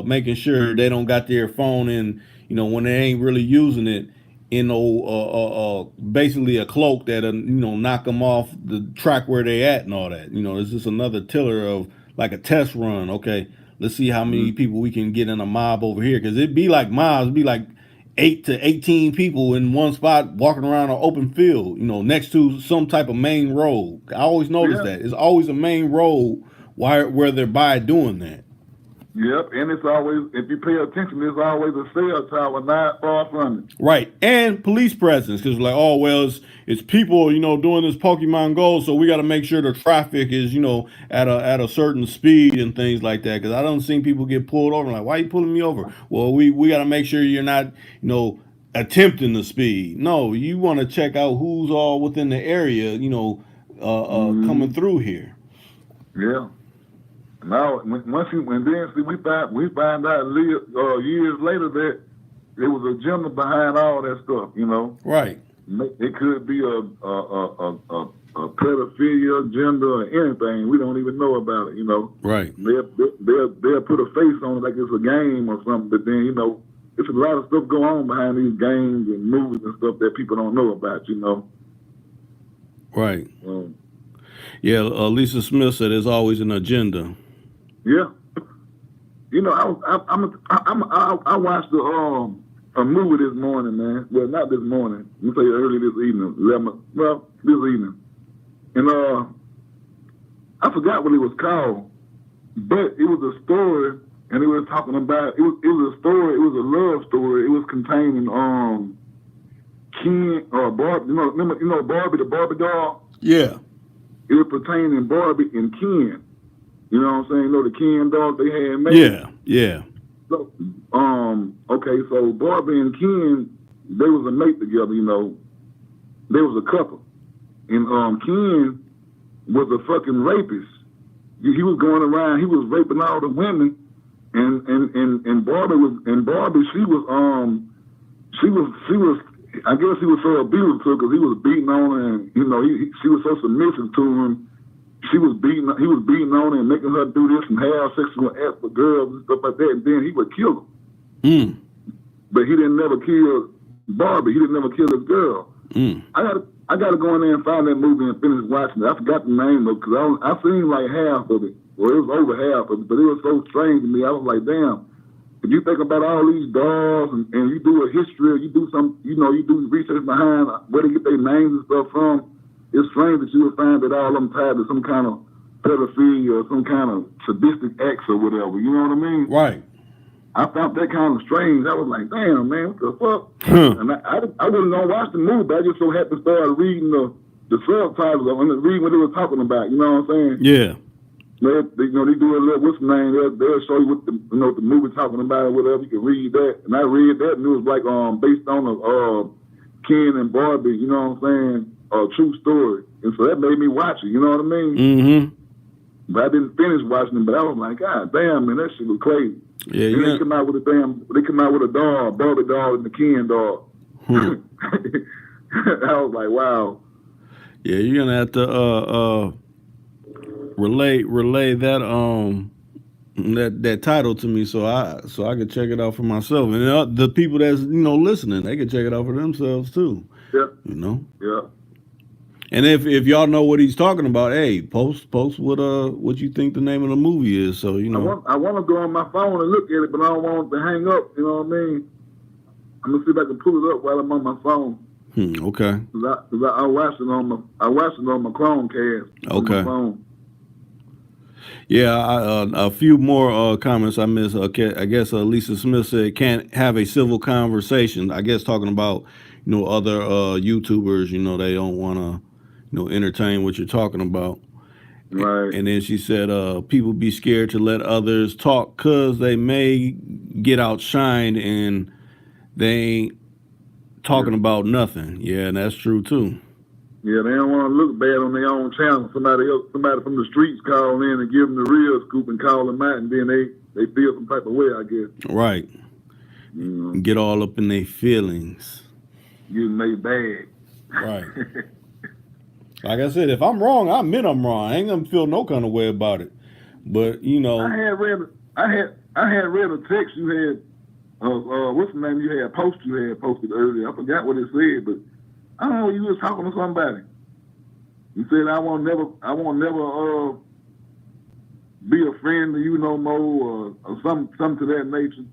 making sure they don't got their phone in, when they ain't really using it, basically a cloak that knock them off the track where they at and all that. It's just another tiller of like a test run. Okay, let's see how many people we can get in a mob over here, because it'd be like mobs, it'd be like 8 to 18 people in one spot walking around an open field, next to some type of main road. I always notice that. It's always a main road where they're by doing that. Yep, and it's always, if you pay attention, there's always a cell tower not far from it. Right, and police presence, because like, oh, well, it's people, doing this Pokemon Go, so we got to make sure the traffic is, at a certain speed and things like that. Because I don't see people get pulled over. Like, why are you pulling me over? Well, we got to make sure you're not, attempting the speed. No, you want to check out who's all within the area, coming through here. Yeah. Now, we find out years later that there was an agenda behind all that stuff. Right. It could be a pedophilia agenda or anything. We don't even know about it. Right. They'll put a face on it like it's a game or something. But then it's a lot of stuff going on behind these games and movies and stuff that people don't know about. Right. Yeah. Lisa Smith said there's always an agenda. Yeah, I watched a movie this morning, man. Well, not this morning. Let me say early this evening, this evening, and I forgot what it was called, but it was a story, and it was talking about it was a story. It was a love story. It was containing Ken or Barbie. Remember Barbie, the Barbie doll. Yeah. It was pertaining Barbie and Ken. You know what I'm saying? The Ken dog they had made. Yeah. So, okay, so Barbie and Ken, they was a mate together, They was a couple. And Ken was a fucking rapist. He was going around, he was raping all the women, and Barbie she was I guess he was so abusive to her because he was beating on her, and she was so submissive to him. He was beating on her and making her do this and have sexual acts with girls and stuff like that, and then he would kill them. But he didn't never kill Barbie. He didn't never kill his girl. I gotta go in there and find that movie and finish watching it. I forgot the name of it because I seen like half of it. Well, it was over half of it, but it was so strange to me. I was like, damn. If you think about all these dolls and you do a history, you do some, you do research behind where they get their names and stuff from. It's strange that you would find that all of them tied to some kind of pedophilia or some kind of sadistic acts or whatever. You know what I mean? Right. I found that kind of strange. I was like, damn, man, what the fuck? And I wasn't going to watch the movie, but I just so happened to start reading the subtitles and reading what they were talking about. You know what I'm saying? Yeah. They do a little, what's the name? They'll show you what the movie talking about or whatever. You can read that. And I read that, and it was like based on Ken and Barbie, you know what I'm saying? A true story. And so that made me watch it, you know what I mean? Mm-hmm. But I didn't finish watching it, but I was like, God damn, man, that shit was crazy. Yeah, and they come out with a doll, Barbie doll and the Ken doll. I was like, wow. Yeah, you're gonna have to relay that that title to me so I can check it out for myself, and the people that's listening, they can check it out for themselves too. Yeah. Yeah. And if y'all know what he's talking about, hey, post what you think the name of the movie is. So I want to go on my phone and look at it, but I don't want it to hang up. You know what I mean? I'm gonna see if I can pull it up while I'm on my phone. Okay. Cause I watched it on my Chromecast. Okay. On my phone. Yeah, a few more comments I missed. Okay, I guess Lisa Smith said can't have a civil conversation. I guess talking about other YouTubers. They don't want to entertain what you're talking about. Right. And then she said people be scared to let others talk because they may get outshined and they ain't talking about nothing. Yeah, and that's true too. Yeah, they don't want to look bad on their own channel. Somebody from the streets call in and give them the real scoop and call them out, and then they feel some type of way, I guess. Right. Get all up in their feelings. getting made bad. Right. Like I said, if I'm wrong, I admit I'm wrong. I ain't gonna feel no kind of way about it. But you I know, had read I had read a text you had what's the name you had posted earlier. I forgot what it said, but I don't know, you was talking to somebody. You said I won't never be a friend to you no more, or something to that nature.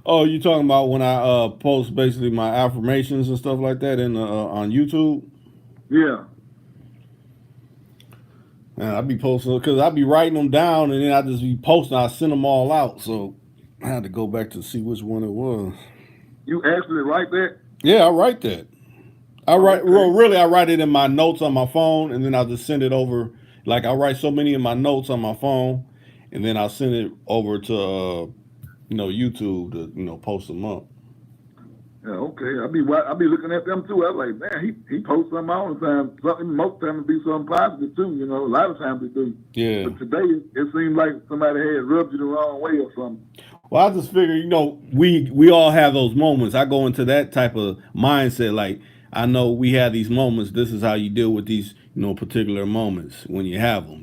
oh, you talking about when I post basically my affirmations and stuff like that in on YouTube? Yeah. Man, I be posting because I be writing them down and then I just be posting. I send them all out, so I had to go back to see which one it was. You actually write that? Yeah, I write that. I Oh, write okay. well, really. I write it in my notes on my phone, and then I'll just send it over. Like I write so many in my notes on my phone, and then I'll send it over to YouTube to post them up. Yeah, okay. I be looking at them too. I was like, man, he posts something all the time. Something most times it be something positive too. You know, a lot of times it do. Yeah. But today it seemed like somebody had rubbed you the wrong way or something. Well, I just figure, we all have those moments. I go into that type of mindset. Like I know we have these moments. This is how you deal with these, particular moments when you have them.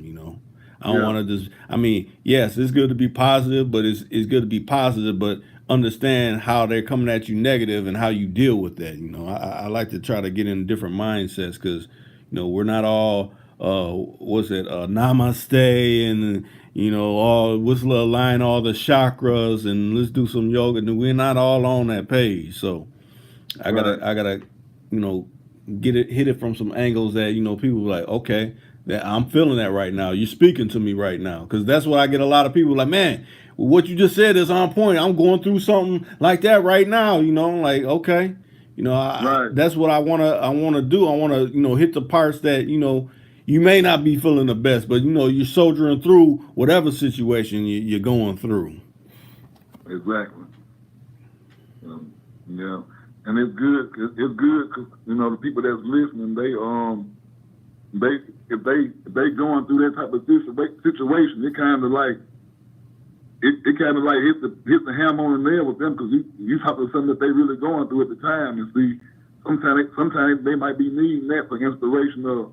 I don't Yeah. want to just. I mean, yes, it's good to be positive, but it's good to be positive, but understand how they're coming at you negative and how you deal with that. I like to try to get in different mindsets because, we're not all what's it namaste and all let's align all the chakras and let's do some yoga. And we're not all on that page, so Right. I gotta you know hit it from some angles that people are like, okay, that I'm feeling that right now, you're speaking to me right now, because that's what I get a lot of people like, man, what you just said is on point, I'm going through something like that right now, like, okay, Right. that's what I want to do. I want to hit the parts that you may not be feeling the best, but you're soldiering through whatever situation you're going through. Exactly. Yeah. And it's good. It's good because the people that's listening, they if they going through that type of situation, it kind of like it kind of like hit the hammer on the nail with them, because you talk to something that they really going through at the time, and see sometimes they might be needing that for inspiration to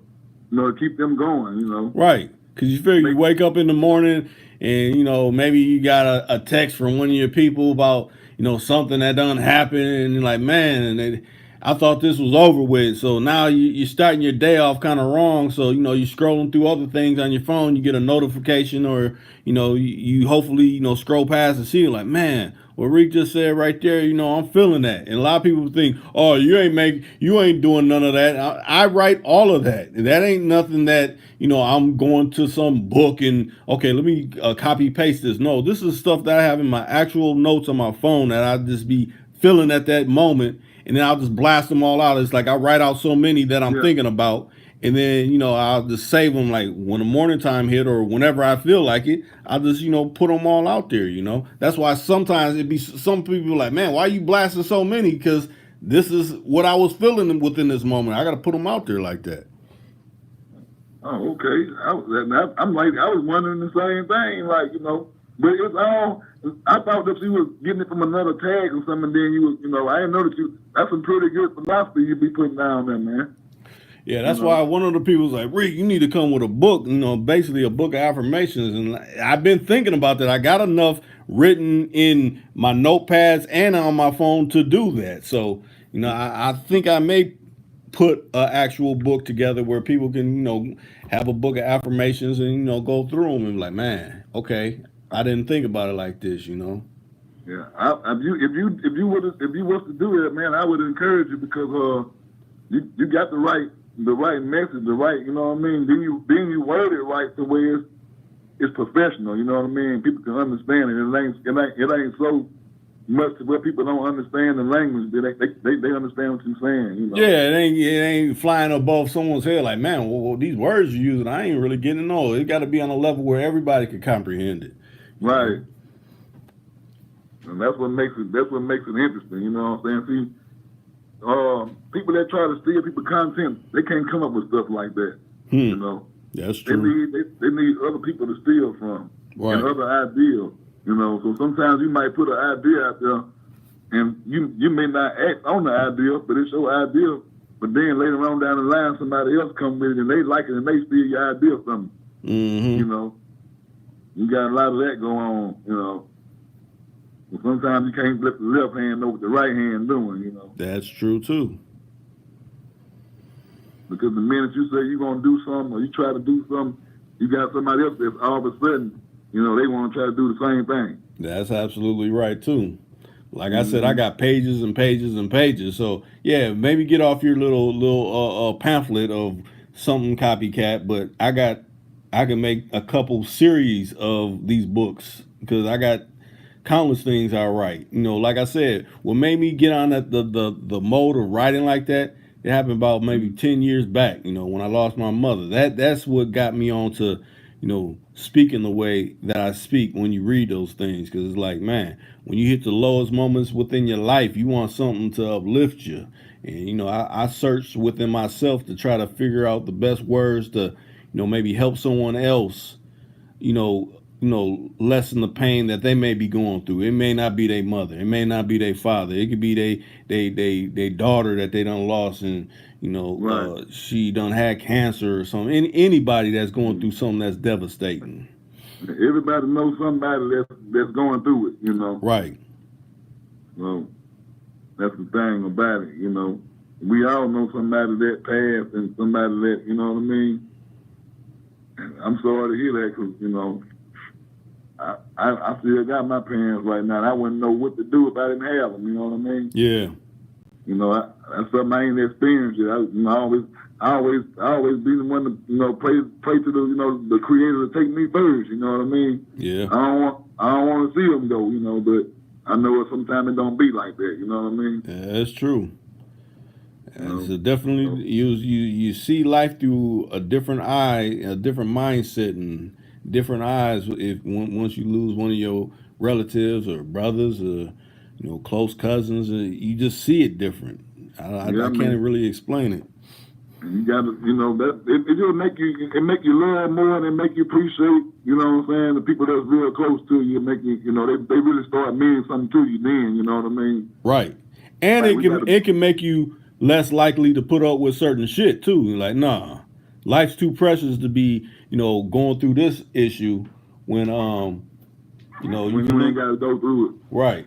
keep them going. Right. Because you figure you wake up in the morning and, maybe you got a text from one of your people about, something that done happened. And you're like, man, I thought this was over with. So now you're starting your day off kind of wrong. So, you're scrolling through other things on your phone. You get a notification or, you hopefully, scroll past and see it like, man, what Rick just said right there, I'm feeling that. And a lot of people think, oh, you ain't doing none of that. I write all of that. That ain't nothing that, I'm going to some book and, okay, let me copy paste this. No, this is stuff that I have in my actual notes on my phone that I just be feeling at that moment. And then I'll just blast them all out. It's like I write out so many that I'm Yeah. thinking about. And then, I'll just save them like when the morning time hit or whenever I feel like it. I'll just, put them all out there, That's why sometimes it be some people like, man, why are you blasting so many? Because this is what I was feeling within this moment. I got to put them out there like that. Oh, okay. I'm like, I was wondering the same thing, like, but it's all. I thought that you was getting it from another tag or something. Then you was, I didn't know that you. That's some pretty good philosophy you be putting down there, man. Yeah, that's why one of the people's like, Rick, you need to come with a book, basically a book of affirmations. And I've been thinking about that. I got enough written in my notepads and on my phone to do that. So, I think I may put an actual book together where people can, have a book of affirmations and, go through them and be like, man, okay, I didn't think about it like this. Yeah, if you was to do that, man, I would encourage you, because you got the right message, the right, you know what I mean. Then you word it right to where it's professional, you know what I mean. People can understand it. It ain't so much to where people don't understand the language. They understand what you're saying. Yeah, it ain't flying above someone's head like, man, well, these words you're using, I ain't really getting to know. It got to be on a level where everybody can comprehend it. Right. And that's what makes it interesting. You know what I'm saying? See, people that try to steal people's content, they can't come up with stuff like that. That's true. They need other people to steal from, right, and other ideas. So sometimes you might put an idea out there, and you may not act on the idea, but it's your idea. But then later on down the line, somebody else come with it and they like it and they steal your idea from you. Mm-hmm. You know, you got a lot of that going on. You know, and sometimes you can't flip the left hand over the right hand doing. You know, That's true too. because the minute you say you're gonna do something or you try to do something, you got somebody else that's all of a sudden, you know, they want to try to do the same thing. That's absolutely right too. Like I said, I got pages and pages and pages. So yeah, maybe get off your little pamphlet of something copycat. But I can make a couple series of these books because I got countless things I write. You know, like I said, what made me get on the mode of writing like that, it happened about maybe 10 years back. You know, when I lost my mother, that's what got me on to, you know, speaking the way that I speak when you read those things. Because it's like, man, when you hit the lowest moments within your life, you want something to uplift you. And you know, I searched within myself to try to figure out the best words to, you know, maybe help someone else, lessen the pain that they may be going through. It may not be their mother, it may not be their father, it could be they daughter that they done lost, and Right. she done had cancer or something. Anybody that's going through something that's devastating. Everybody knows somebody that's going through it. You know, Right. so that's the thing about it. You know, we all know somebody that passed and somebody that, you know what I mean. And I'm sorry to hear that because you know. I still got my parents right now. And I wouldn't know what to do if I didn't have them. You know what I mean? Yeah. You know, that's something I ain't experienced yet. I always be the one to, you know, pray to the, you know, the Creator to take me first. You know what I mean? Yeah. I don't want to see them go. You know, but I know it sometimes it don't be like that. You know what I mean? Yeah, that's true. You So definitely, you see life through a different eye, a different mindset, and different eyes. If once you lose one of your relatives or brothers or close cousins, you just see it different. yeah, I can't really explain it. you gotta, you know, that it just make you love more and it make you appreciate, you know what I'm saying, the people that's real close to you, make you, you know, they really start meaning something to you then, you know what I mean? Right, and Like we gotta, it can make you less likely to put up with certain shit too. Like, nah, life's too precious to be going through this issue when you when can you ain't gotta go through it. right.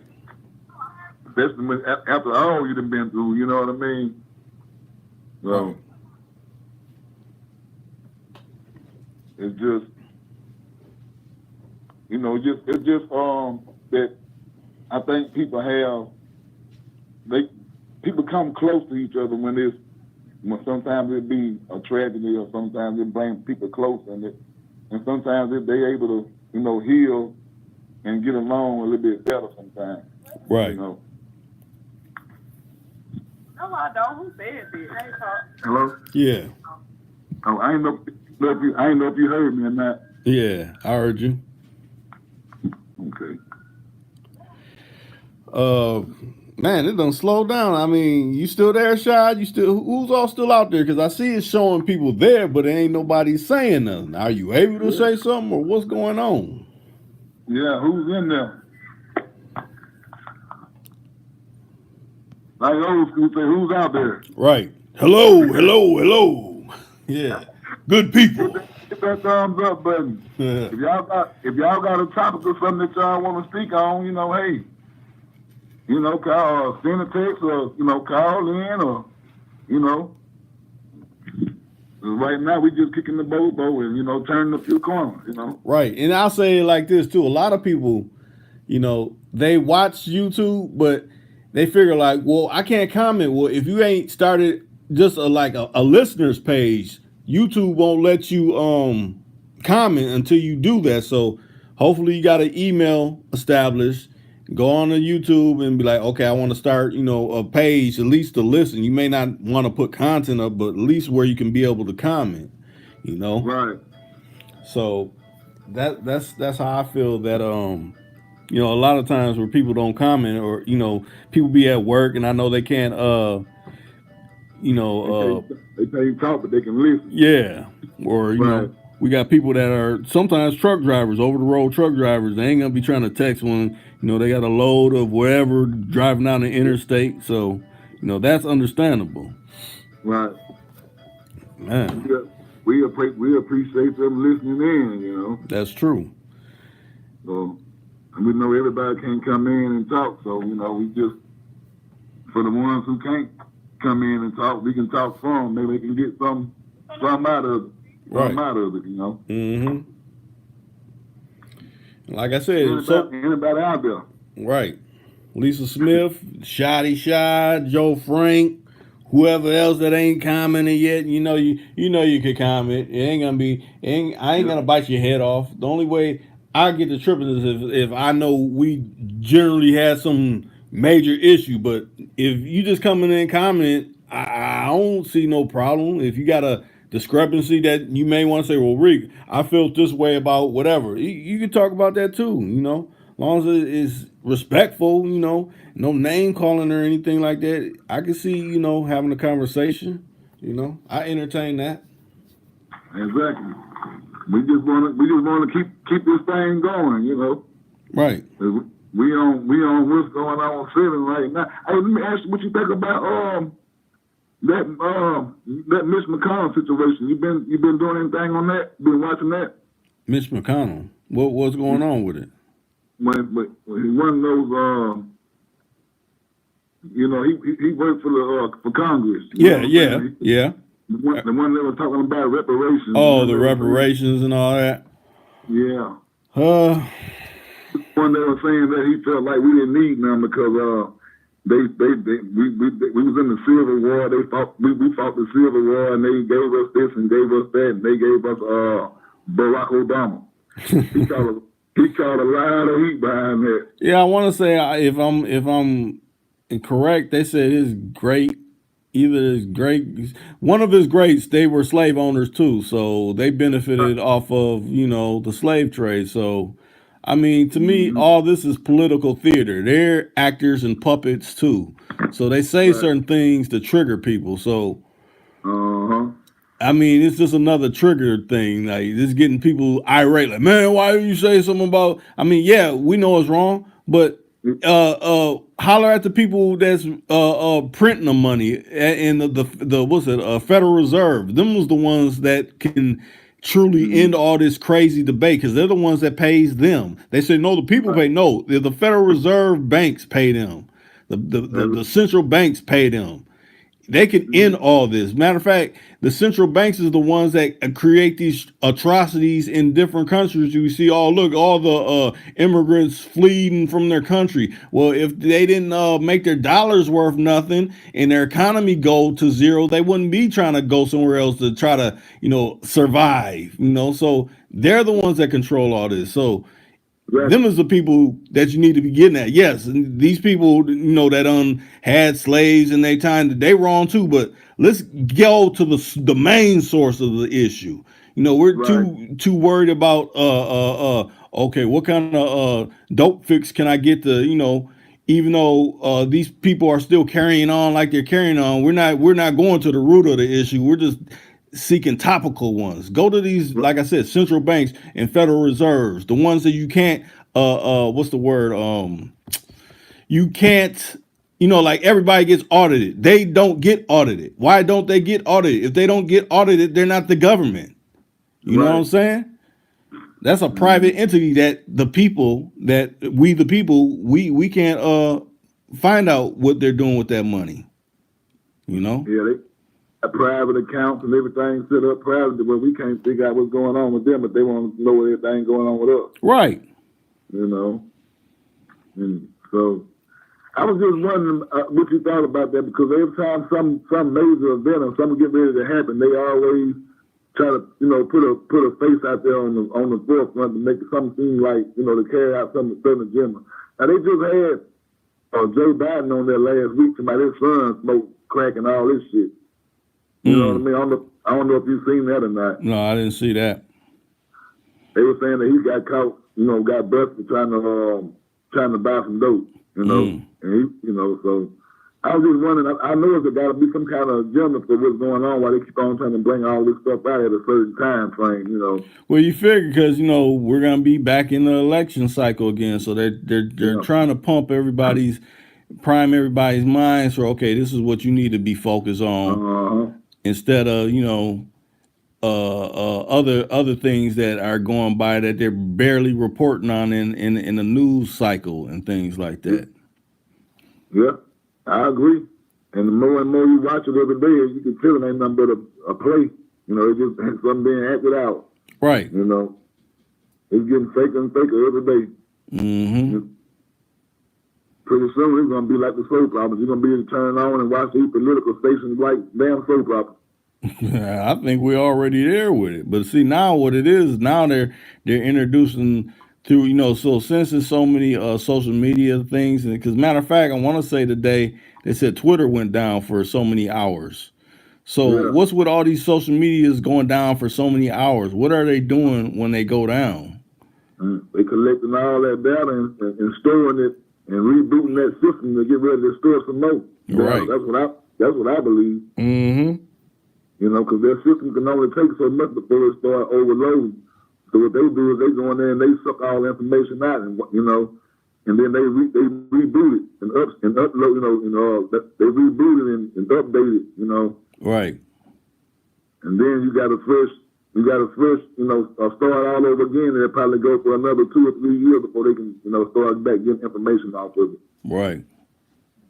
Especially when, after all you done been through, you know what I mean? So, Right. it's just, you know, it's just that I think people come close to each other when sometimes it be a tragedy or sometimes it brings people close and sometimes they able to, you know, heal and get along a little bit better sometimes. Right. You know. No, I don't. Who said that? Hey, talk. Hello? Yeah. Oh, I ain't know if you heard me or not. Yeah, I heard you. Okay. Man, it done slow down. I mean, you still there, Shad? Who's all still out there? Because I see it showing people there, but there ain't nobody saying nothing. Are you able to say something, or what's going on? Yeah, who's in there? Like old school say, who's out there? Right. Hello, hello, hello. Yeah. Good people. Hit that thumbs up button. If y'all got a topic or something that y'all want to speak on, you know, hey, you know, call, send a text, or you know, call in, or you know. Right now, we just kicking the bobo and you know, turning a few corners, you know. Right. And I'll say it like this too. A lot of people, they watch YouTube, but they figure like, well, I can't comment. Well, if you ain't started just a listeners page, YouTube won't let you comment until you do that. So hopefully you got an email established. Go on to YouTube and be like, okay, I want to start, a page at least to listen. You may not want to put content up, but at least where you can be able to comment, Right. So that's how I feel that a lot of times where people don't comment, or people be at work and I know they can't they can't talk, but they can listen. yeah, or Right. we got people that are sometimes truck drivers, over the road truck drivers. They ain't gonna be trying to text when they got a load of wherever driving down the interstate. So that's understandable, Right. man. We appreciate them listening in, That's true. So and we know everybody can't come in and talk, so we just for the ones who can't come in and talk, we can talk for them. Maybe they can get some out of it. Right. Out of it, Mm-hmm. Like I said, anybody out there. Right. Lisa Smith, Shotty Shad, Joe Frank, whoever else that ain't commented yet, you can comment. It ain't gonna be. I ain't gonna bite your head off. The only way I get the tripping is if I know we generally had some major issue. But if you just come in and comment, I don't see no problem. If you got a discrepancy that you may want to say, well, Rick, I felt this way about whatever. You can talk about that too. As long as it is respectful, no name calling or anything like that. I can see, having a conversation. I entertain that. Exactly. We just want to keep this thing going, Right. We on what's going on feeling right now. Hey, let me ask you what you think about that Mitch McConnell situation. You been doing anything on that? Been watching that? Mitch McConnell. What's going on with it? When he one of those he worked for Congress. Yeah. The one that was talking about reparations. Oh, the reparations and all that. Yeah. One that was saying that he felt like we didn't need them because we was in the Civil War. We fought the Civil War, and they gave us this and gave us that, and they gave us Barack Obama. He caught a lot of heat behind that. Yeah, I want to say if I'm correct, they said his great. One of his greats, they were slave owners too, so they benefited off of the slave trade. So, I mean, to me, all this is political theater. They're actors and puppets too, so they say certain things to trigger people. So, I mean, it's just another trigger thing. Like, it's getting people irate. Like, man, why did you say something about? I mean, yeah, we know it's wrong, but holler at the people that's printing the money and the what's it, Federal Reserve. Them was the ones that can truly end all this crazy debate because they're the ones that pays them. They say no, the people pay. No, the Federal Reserve banks pay them. The central banks pay them. They can end all this. Matter of fact, the central banks is the ones that create these atrocities in different countries. You see, all the immigrants fleeing from their country. Well, if they didn't make their dollars worth nothing and their economy go to zero, they wouldn't be trying to go somewhere else to try to, survive. So they're the ones that control all this. So them is the people that you need to be getting at. Yes, and these people, that had slaves in their time, they wrong too. But let's go to the main source of the issue. We're too worried about okay, what kind of dope fix can I get to, even though these people are still carrying on like they're carrying on, we're not going to the root of the issue. We're just seeking topical ones. Go to these, like I said, central banks and Federal Reserves, the ones that you can't what's the word? You can't, like everybody gets audited. They don't get audited. Why don't they get audited? If they don't get audited, they're not the government. You know what I'm saying? That's a private entity that the people we can't find out what they're doing with that money. Yeah, they private accounts and everything set up privately where we can't figure out what's going on with them, but they want to know everything going on with us. Right. And so I was just wondering what you thought about that, because every time some major event or something get ready to happen, they always try to put a face out there on the forefront to make something seem like to carry out some certain agenda. Now they just had Joe Biden on there last week. Somebody, his son smoked crack and all this shit. You know what I mean? I don't know if you've seen that or not. No, I didn't see that. They were saying that he got caught, got busted trying to buy some dope, and he, so I was just wondering. I know there's got to be some kind of agenda for what's going on. Why they keep on trying to bring all this stuff out at a certain time frame, you know? Well, you figure because we're gonna be back in the election cycle again, so they're Yeah. trying to prime everybody's minds for, okay, this is what you need to be focused on instead of other things that are going by that they're barely reporting on in the news cycle and things like that. Yeah, I agree. And the more and more you watch it every day, you can tell it ain't nothing but a play. You know, it's just something being acted out. Right. You know, it's getting faker and faker every day. Mm-hmm. Pretty soon it's gonna be like the soap operas. You're gonna be able to turn on and watch these political stations like damn soap operas. I think we're already there with it. But see, now what it is, now they're introducing through, so since there's so many social media things, and because matter of fact, I want to say today they said Twitter went down for so many hours. So Yeah. what's with all these social medias going down for so many hours? What are they doing when they go down? They collecting all that data and storing it and rebooting that system to get ready to store some more. Right. That's what I believe. Mm-hmm. You know, because their system can only take so much before it start overloading. So what they do is they go in there and they suck all the information out, and and then they reboot it and upload. They reboot it and update it. Right. And then you got to fresh, start all over again, and it'll probably go for another 2 or 3 years before they can, start back getting information off of it. Right.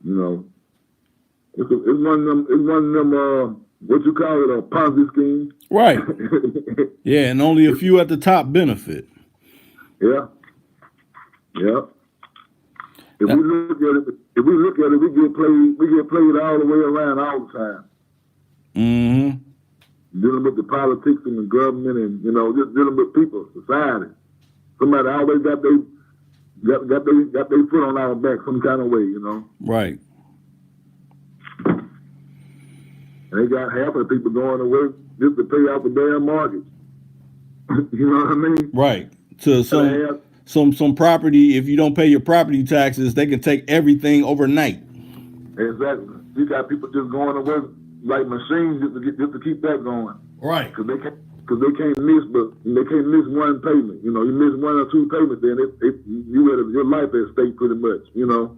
It's one of them. What you call it, a Ponzi scheme? Right. Yeah, and only a few at the top benefit. Yeah. Yeah. If we look at it, we get played all the way around all the time. Mm-hmm. Dealing with the politics and the government, and just dealing with people, society. Somebody always got their foot on our back some kind of way, Right. And they got half of the people going to work just to pay off the damn mortgage. You know what I mean? Right. To some property, if you don't pay your property taxes, they can take everything overnight. Exactly. You got people just going to work like machines just to keep that going. Right. Because they can't miss one payment. You miss 1 or 2 payments, then your life at stake pretty much.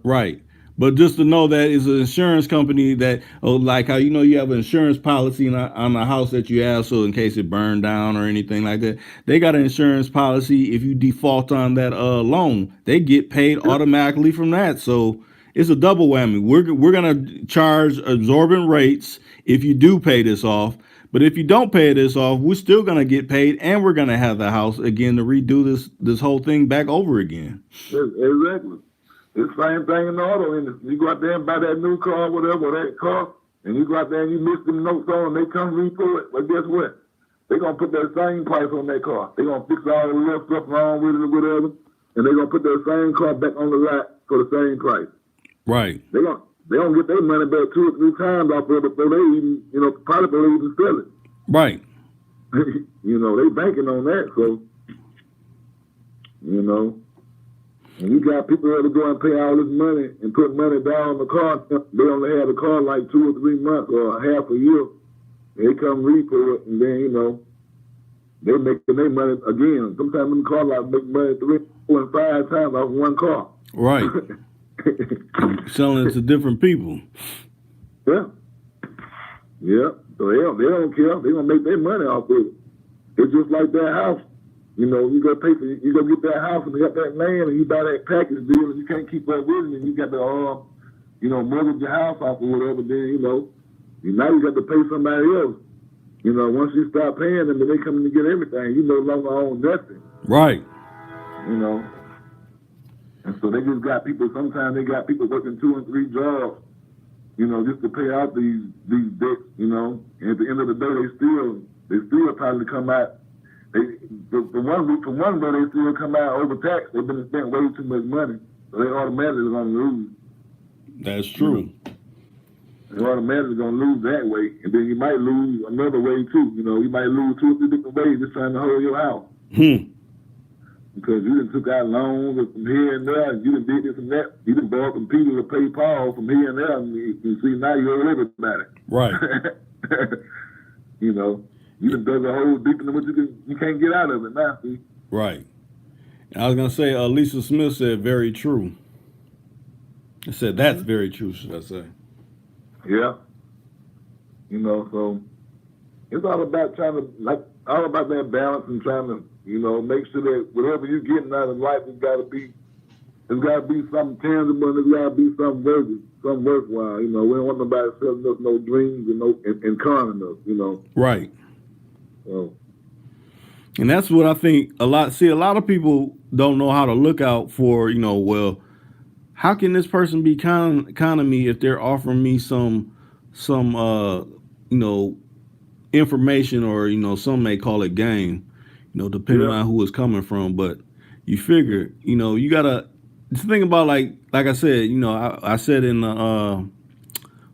Right. But just to know that it's an insurance company that, like how you have an insurance policy on the house that you have, so in case it burned down or anything like that, they got an insurance policy. If you default on that loan, they get paid automatically from that. So it's a double whammy. We're gonna charge absorbent rates if you do pay this off, but if you don't pay this off, we're still gonna get paid, and we're gonna have the house again to redo this whole thing back over again. Exactly. It's the same thing in the auto industry. You go out there and buy that new car, whatever, that car, and you go out there and you miss them notes on, and they come repo it. But guess what? They're going to put that same price on that car. They're going to fix all the little stuff wrong with it or whatever, and they're going to put that same car back on the lot for the same price. Right. They're going to get their money back 2 or 3 times off of it before they even, probably even sell it. Right. They banking on that, so, And you got people that are going to pay all this money and put money down on the car. They only have the car like 2 or 3 months or half a year. They come repo it, and then, they're making their money again. Sometimes in the car lot make money 3, 4, and 5 times off one car. Right. Selling it to different people. Yeah. Yeah. So they don't care. They're going to make their money off of it. It's just like that house. You go get that house and you got that land and you buy that package deal and you can't keep up with it and you got to, mortgage your house off or whatever, then, now you got to pay somebody else. Once you start paying them and they come in to get everything, you no longer own nothing. Right. And so they just got people, sometimes they got people working 2 and 3 jobs, just to pay out these debts, and at the end of the day, they still probably come out. For one way, they still come out overtaxed. They've been spent way too much money, so they automatically going to lose. That's true. They automatically going to lose that way, and then you might lose another way too. You might lose 2 or 3 different ways just trying to hold your house. because you done took out loans from here and there, and you done did this and that. You done borrowed from Peter to pay Paul from here and there, and you see now you owe everybody. Right. You know, you done dug a hole deep into what you can't get out of it now. See? Right. And I was gonna say, Lisa Smith said very true. I said that's very true, should I say? Yeah. You know, so it's all about all about that balance and trying to, you know, make sure that whatever you're getting out of life, it's got to be something tangible, and it's got to be something worthwhile. You know, we don't want nobody selling us no dreams and conning us. You know. Right. So. And that's what I think a lot of people don't know how to look out for, you know, well, how can this person be kind of me if they're offering me some you know, information, or, you know, some may call it game, you know, depending on who it's coming from. But you figure, you know, you gotta think about like I said, you know, I said in the I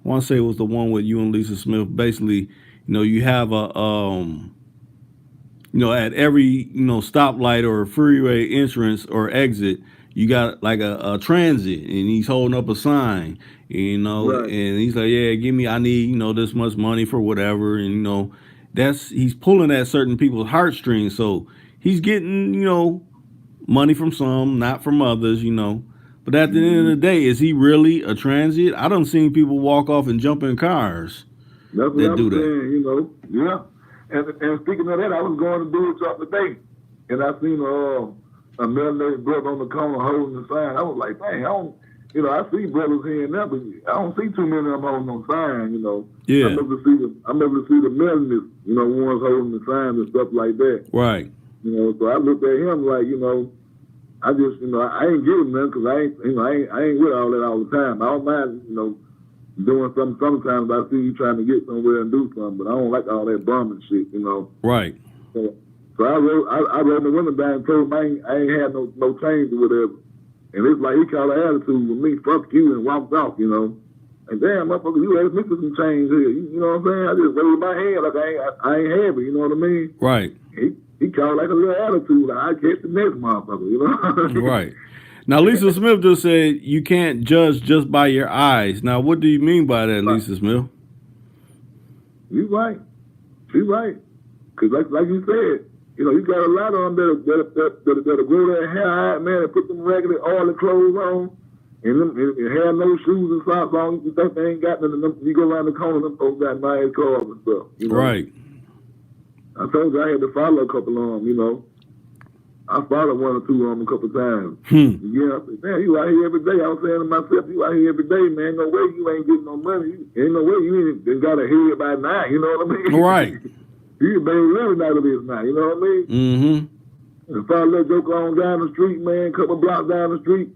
want to say it was the one with you and Lisa Smith. Basically, you know, you have a you know, at every, you know, stoplight or freeway entrance or exit, you got like a transit, and he's holding up a sign, you know, and he's like, yeah, I need, you know, this much money for whatever. And, you know, he's pulling at certain people's heartstrings. So he's getting, you know, money from some, not from others, you know. But at the end of the day, is he really a transit? I done seen people walk off and jump in cars. That's what I'm saying, you know. Yeah. And speaking of that, I was going to do it the other day, and I seen a melanated brother on the corner holding the sign. I was like, dang, I see brothers here and there, but I don't see too many of them holding no sign, you know. Yeah. I'm able to see the melanated, you know, ones holding the signs and stuff like that. Right. You know, so I looked at him like, you know, I just, you know, I ain't giving them because I ain't with all that all the time. I don't mind, you know, doing something sometimes. I see you trying to get somewhere and do something, but I don't like all that bumming shit, you know. Right. So I wrote the window down and told him I ain't had no change or whatever. And it's like he called an attitude with me, fuck you, and walked off, you know. And damn, motherfucker, you asked me for some change here. You know what I'm saying? I just waved my hand like I ain't have it, you know what I mean? Right. He called like a little attitude, like I catch the next motherfucker, you know? Right. Now, Lisa Smith just said you can't judge just by your eyes. Now, what do you mean by that, Lisa Smith? You right. She's right. Because like you said, you know, you got a lot of them that'll grow their hair out, man, and put them raggedy oily clothes on, and have no shoes and socks on. You think they ain't got nothing. You go around the corner, them folks got nice cars and stuff. You know? Right. I told you I had to follow a couple of them, you know. I followed one or two of them a couple of times. Yeah, I said, man, you out here every day. I was saying to myself, you out here every day, man. No way you ain't getting no money. Ain't no way you ain't got a head by now. You know what I mean? Right. You barely living out of this now. You know what I mean? Mm-hmm. If I let Joker on down the street, man, couple blocks down the street,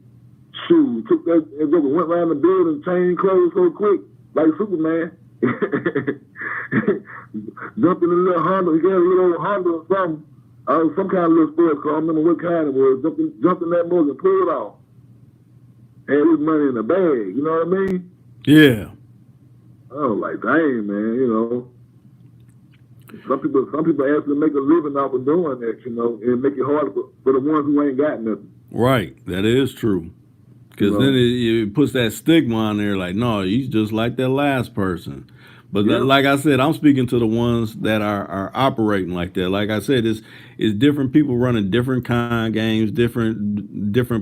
shoot, took that Joker, went around the building, changed clothes so quick, like Superman. Jumped in a little Honda. He got a little Honda or something. Some kind of little sports car. I don't remember what kind it was. Jumped in that motor and pulled off. Had his money in the bag. You know what I mean? Yeah. I was like, dang, man. You know, some people actually make a living off of doing that. You know, and make it harder for the ones who ain't got nothing. Right. That is true. Because then it puts that stigma on there, like, no, he's just like that last person. But like I said, I'm speaking to the ones that are operating like that. Like I said, it's different people running different kind of games, different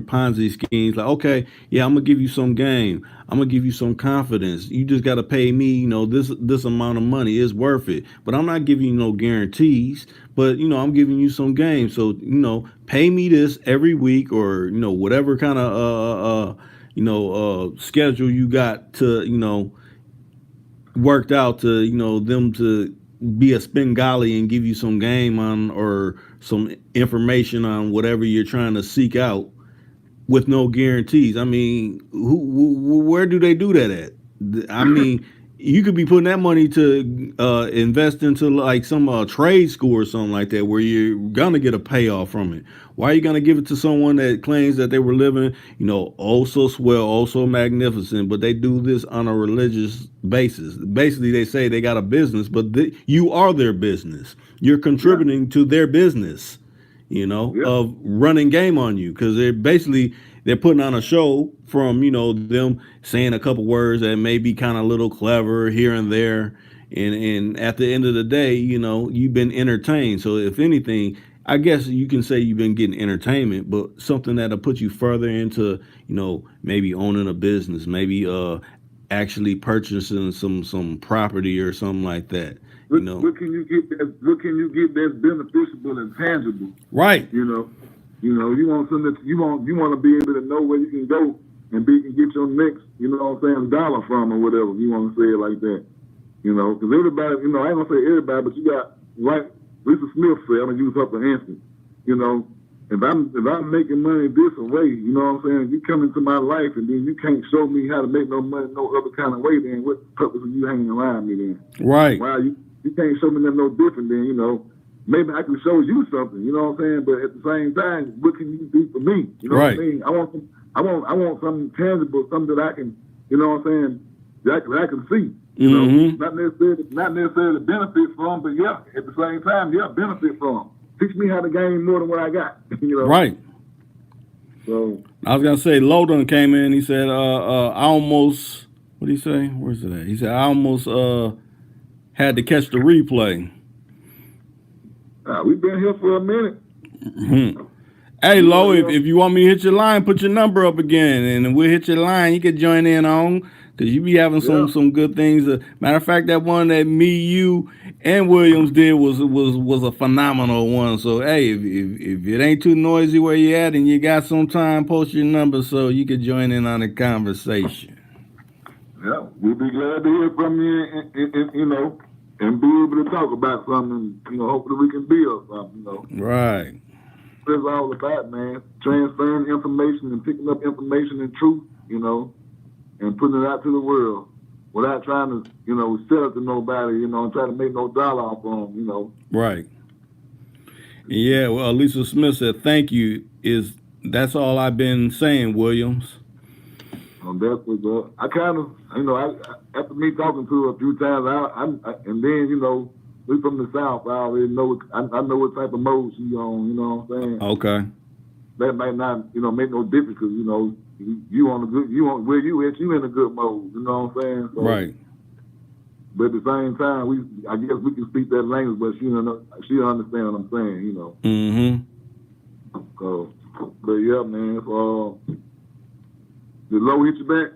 Ponzi schemes. Like, okay, yeah, I'm gonna give you some game. I'm gonna give you some confidence. You just gotta pay me, you know, this amount of money is worth it. But I'm not giving you no guarantees. But, you know, I'm giving you some game. So, you know, pay me this every week, or, you know, whatever kind of schedule you got to, you know, worked out to, you know, them to be a Spengali and give you some game on, or some information on whatever you're trying to seek out, with no guarantees. I mean, where do they do that at? I mean, you could be putting that money to invest into like some trade school or something like that, where you're gonna get a payoff from it. Why are you gonna give it to someone that claims that they were living, you know, oh so swell, oh so magnificent, but they do this on a religious basis? Basically, they say they got a business, but you are their business. You're contributing to their business. Yeah. of running game on you, because they're putting on a show from them saying a couple words that may be kind of a little clever here and there, and at the end of the day, you've been entertained. So if anything, I guess you can say you've been getting entertainment, but something that'll put you further into maybe owning a business, maybe actually purchasing some property or something like that. What can you get that? What can you get that's beneficial and tangible? Right. You want something that you want to be able to know where you can go and get your next, dollar from or whatever. You want to say it like that, because everybody, I ain't gonna say everybody, but you got like Lisa Smith said. I'm gonna use her for instance. If I'm making money this way, you come into my life and then you can't show me how to make no money no other kind of way, then what purpose are you hanging around me then? Right. Wow, you can't show me nothing no different then, maybe I can show you something, but at the same time, what can you do for me? You know right. what I mean? I want something tangible, something that I can, that I can see. Not necessarily benefit from, but yeah, at the same time, benefit from. Teach me how to gain more than what I got. Right. So I was gonna say, Loden came in. He said, I almost. What did he say? Where's it at? He said, I almost had to catch the replay. We've been here for a minute. Hey, Lo, if you want me to hit your line, put your number up again, and we'll hit your line. You can join in on, because you be having some good things. Matter of fact, that one that me, you, and Williams did was a phenomenal one. So, hey, if it ain't too noisy where you at and you got some time, post your number so you can join in on the conversation. Yeah, we'll be glad to hear from you, and be able to talk about something. Hopefully we can build something. Right. That's all about, man. Transferring information and picking up information and truth, and putting it out to the world without trying to, sell it to nobody, and try to make no dollar off of them, Right. Yeah, well, Lisa Smith said, thank you. That's all I've been saying, Williams. That's what I kind of, after me talking to her a few times, and then, we from the South, I already know, I know what type of mode she on, you know what I'm saying? Okay. That might not, make no difference, because, you on a good, where you at, you in a good mode, you know what I'm saying? So, right. But at the same time, I guess we can speak that language, but she don't understand what I'm saying, So, but yeah, man, did Lo hit you back?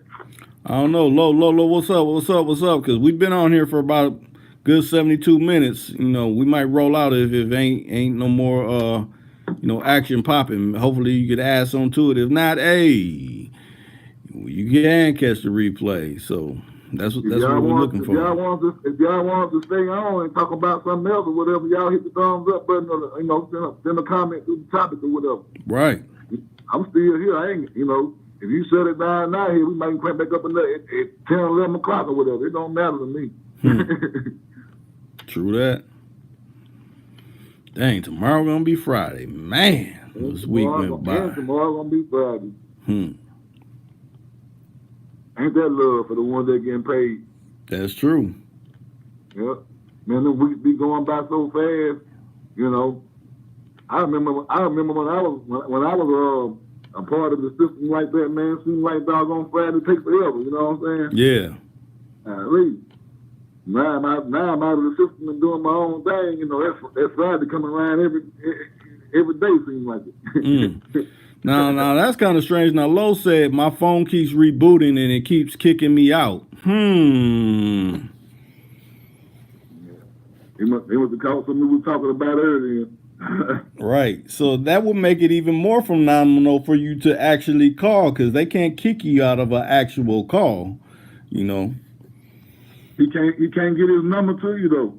I don't know. Lo, what's up? Because we've been on here for about good 72 minutes. We might roll out if ain't no more action popping. Hopefully you could add some to it. If not, hey, you can catch the replay. So that's what we're looking for. If y'all want to stay on and talk about something else or whatever, y'all hit the thumbs up button or send a comment to the topic or whatever. Right. I'm still here. I ain't, if you shut it down now here, we might crank back up at 10 or 11 o'clock or whatever. It don't matter to me. True that. Dang, tomorrow gonna be Friday. Man, this week went by. Tomorrow gonna be Friday. Ain't that love for the ones that getting paid? That's true. Yep. Man, the weeks be going by so fast. I remember when I was a part of the system like that, man. It seemed like doggone Friday takes forever. You know what I'm saying? Yeah. At least. Now I'm out of the system and doing my own thing. That's Friday coming around every day. Seems like it. Now that's kind of strange. Now Lo said my phone keeps rebooting and it keeps kicking me out. It must have caught something we were talking about earlier. Right. So that would make it even more phenomenal for you to actually call, because they can't kick you out of an actual call. He can't get his number to you though.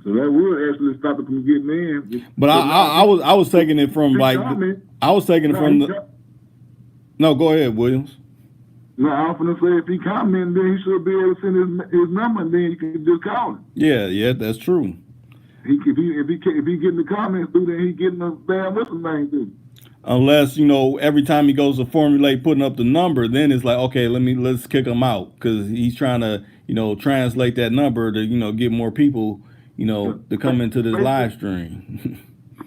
So that would actually stop it from getting in. But I was taking it from No, go ahead, Williams. No, I'm gonna say if he commented, then he should be able to send his number, and then you can just call him. Yeah, that's true. If he getting the comments through, then he getting the damn what's his name through. Unless every time he goes to formulate putting up the number, then it's like, okay, let's kick him out, because he's trying to translate that number to get more people to come into this live stream.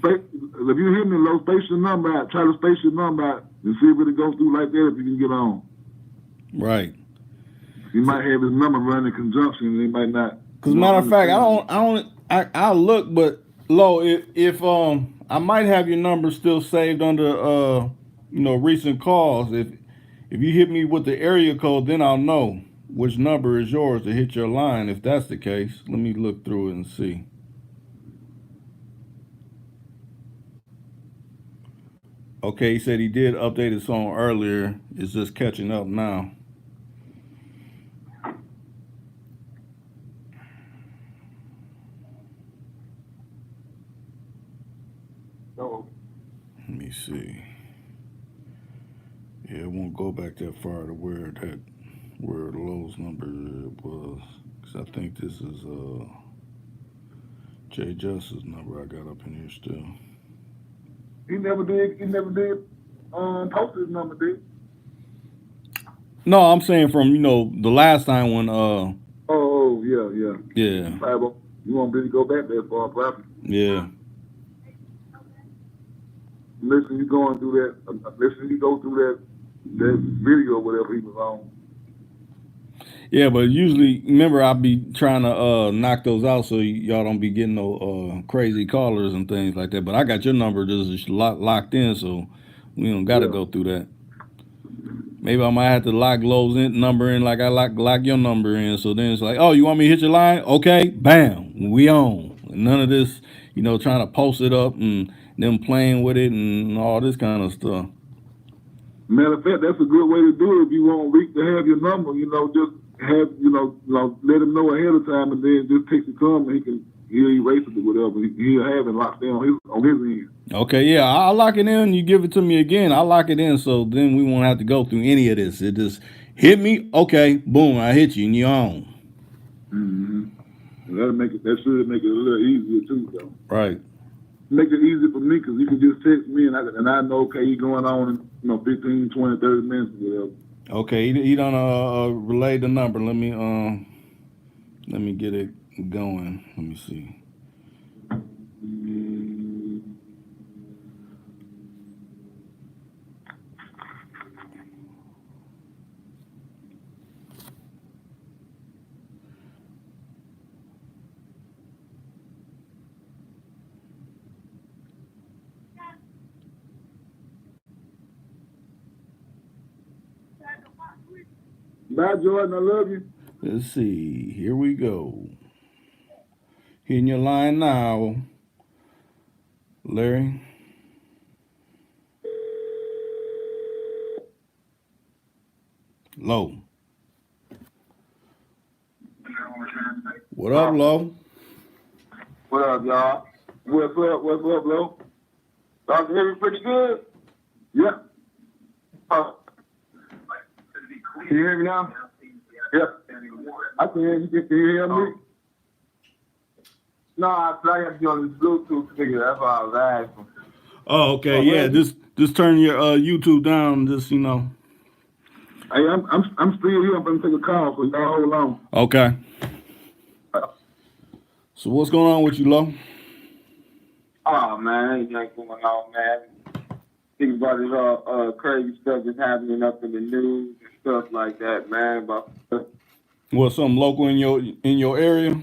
If you hear me low, space your number out. Try to space your number out and see if it goes through like that if you can get on. Right. You might have his number running in conjunction and it might not. Because matter of fact, I'll look, but Lo, if I might have your number still saved under recent calls. If you hit me with the area code, then I'll know which number is yours to hit your line. If that's the case, let me look through it and see. Okay, he said he did update his song earlier. It's just catching up now. Oh. Let me see. Yeah, it won't go back that far to where Lowe's number was. Because I think this is Jay Justice's number I got up in here still. He never did post his number, did he? No, I'm saying from, the last time when Oh, yeah. Yeah. You won't really go back that far, probably. Yeah. Unless you go through that video or whatever he was on. Yeah, but usually, remember, I'll be trying to knock those out so y'all don't be getting no crazy callers and things like that. But I got your number just locked in, so we don't got to go through that. Maybe I might have to lock Lowe's number in like I lock your number in. So then it's like, oh, you want me to hit your line? Okay, bam, we on. None of this, trying to post it up and them playing with it and all this kind of stuff. Matter of fact, that's a good way to do it. If you want Rick to have your number, just have, let him know ahead of time, and then just text the come and he'll erase it or whatever. He'll have it locked down on his end. Okay, yeah, I'll lock it in. You give it to me again, I'll lock it in, so then we won't have to go through any of this. It just hit me, okay, boom, I hit you, and you're on. Mm-hmm. That should make it a little easier too, though. Right. Make it easier for me because you can just text me and I know, okay, you're going on in 15, 20, 30 minutes or whatever. Okay, he done relay the number. Let me get it going. Let me see. Bye, Jordan. I love you. Let's see. Here we go. Hitting your line now, Larry. Low. What up, Low? What up, y'all? What's up, Lo? Y'all can hear me pretty good? Yeah. Can you hear me now? Yeah. I can hear you. Can you hear me? No, I have to be on this Bluetooth speaker. That's why I was asking. Oh, okay. Yeah, just turn your YouTube down. Just Hey, I'm still here. I'm gonna take a call, so y'all hold on. Okay. So what's going on with you, Lo? Oh man, ain't nothing going on, man. Think about this crazy stuff that's happening up in the news and stuff like that, man. But What, something local in your area?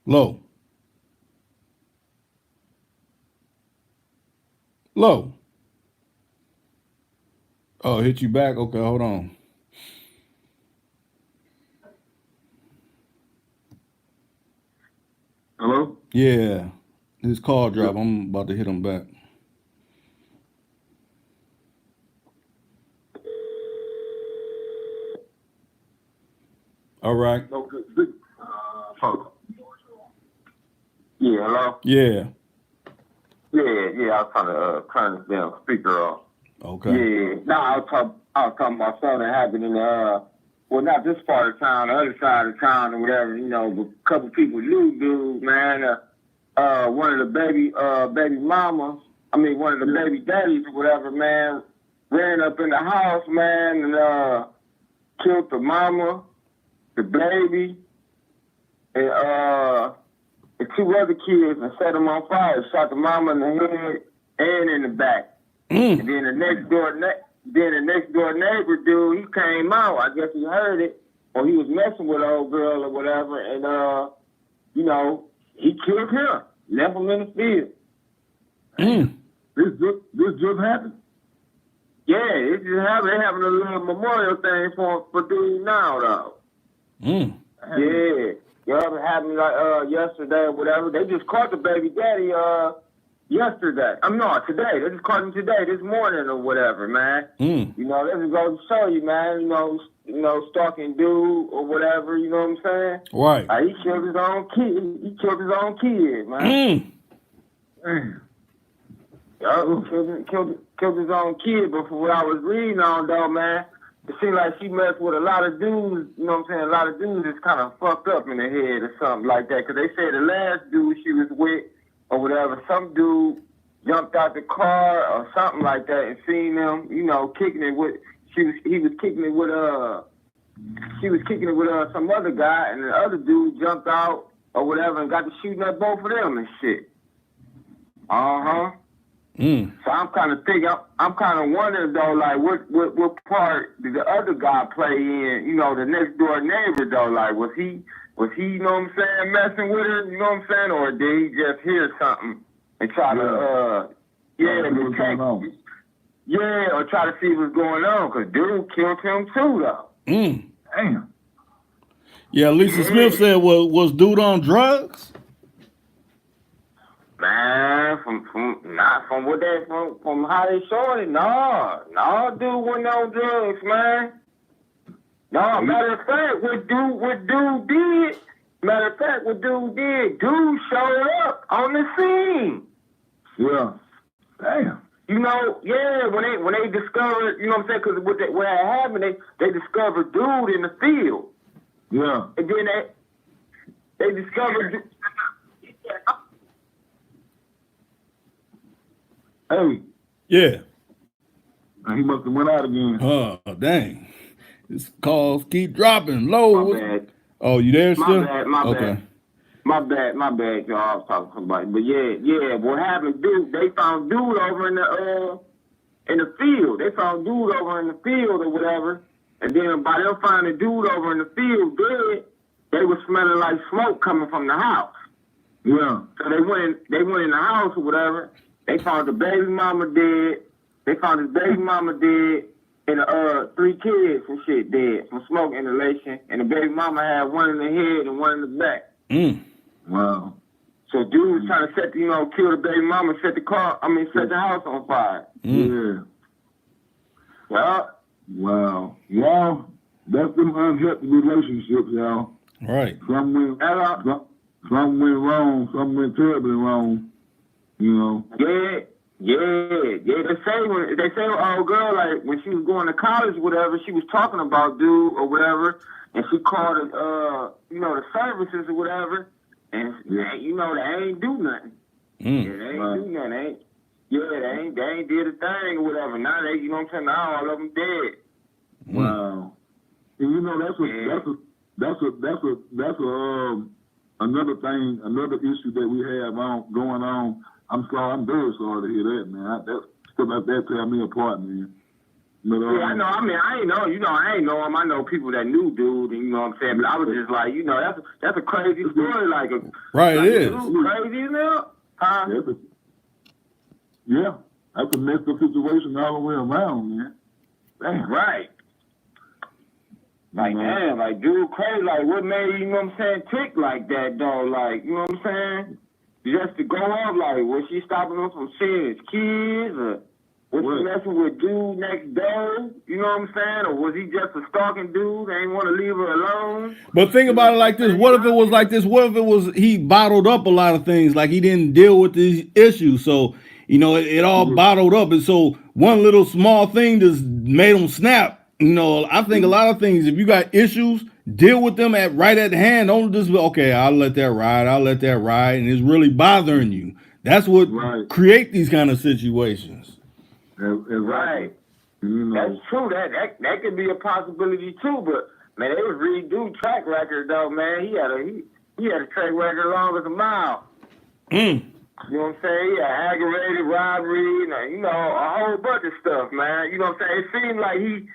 Low. Oh, hit you back? Okay, hold on. hello? Yeah. His call drop. I'm about to hit him back. All right. No good. Yeah, hello? Yeah. Yeah, I was trying to turn this damn speaker off. Okay. Yeah, no, I was talking about something that happened in well, not this part of town, the other side of town or whatever. A couple people knew dude, man. One of the baby mamas, one of the baby daddies or whatever, man, ran up in the house, man, and killed the mama the baby, and the two other kids and set them on fire. Shot the mama in the head and in the back. And then the next door neighbor dude, he came out. I guess he heard it, or he was messing with an old girl or whatever, and he killed him, left him in the field. This just happened. Yeah, it just happened. They having a little memorial thing for dude now though. Yeah. Yeah, it happened like yesterday or whatever. They just caught the baby daddy yesterday. Today. They just caught him today, this morning or whatever, man. That just goes to show you, man, stalking dude or whatever, you know what I'm saying? Right. He killed his own kid. He killed his own kid, man. Killed his own kid, but for what I was reading on though, man, it seemed like she messed with a lot of dudes, you know what I'm saying? A lot of dudes is kind of fucked up in the head or something like that. Because they say the last dude she was with or whatever, some dude jumped out the car or something like that and seen them, kicking it with, she was kicking it with some other guy, and the other dude jumped out or whatever and got to shooting at both of them and shit. So I'm kind of thinking, I'm kind of wondering though, like what part did the other guy play in? The next door neighbor though, like was he, you know what I'm saying, messing with her, you know what I'm saying, or did he just hear something and try to detect, or try to see what's going on? Cause dude killed him too though. Damn. Yeah, Lisa Smith said, was dude on drugs? Man, from how they showed it, no, dude wasn't on drugs, man. No, matter of fact, what dude did, dude showed up on the scene. Yeah. Damn. When they discovered, you know what I'm saying, because what had happened, they discovered dude in the field. Yeah. And then they discovered. Hey. Yeah. He must have went out again. Oh, dang. This calls keep dropping low. My bad. Oh, you there still? My bad, y'all. I was talking to somebody. But yeah. What happened, dude, they found dude over in the field. They found dude over in the field or whatever. And then by them finding dude over in the field dead, they were smelling like smoke coming from the house. Yeah. So they went in the house or whatever. They found the baby mama dead. They found his baby mama dead, and 3 kids and shit dead from smoke inhalation. And the baby mama had one in the head and one in the back. Wow. So dude was trying to kill the baby mama, set the house on fire. Yeah. Yeah. Wow. Y'all, that's them unhealthy relationships, y'all. Right. Some went wrong, some went terribly wrong. Yeah. They say old girl, like when she was going to college, whatever, she was talking about dude or whatever, and she called it, the services or whatever, and they ain't do nothing. They ain't do nothing. They ain't did a thing or whatever. Now they, you know what I'm saying? Now all of them dead. Wow. And another thing, another issue that we have going on. I'm very sorry to hear that, man. Stuff like that tear me apart, man. I know. I mean, I ain't know. I ain't know him. I know people that knew dude, and you know what I'm saying. But I was just like, that's a crazy story. Right, it is. Crazy, now. Huh? Yeah, that's a messed up situation all the way around, man. Damn. Right. Damn, dude, crazy. What made you know what I'm saying tick like that, though? You know what I'm saying? Just to go off, was she stopping him from seeing his kids, or was she messing with dude next door? You know what I'm saying? Or was he just a stalking dude and ain't want to leave her alone? But think about it like this. What if it was like this? What if it was he bottled up a lot of things? Like he didn't deal with these issues. So, it all bottled up. And so one little small thing just made him snap. I think a lot of things, if you got issues, deal with them right at hand. Don't just, okay, I'll let that ride. And it's really bothering you. That's what create these kind of situations. Right. That's true. That could be a possibility too. But Man, they was redo track record though, man. He had a track record long as a mile. Mm. You know what I'm saying? He had aggravated robbery, a whole bunch of stuff, man. You know what I'm saying? It seemed like he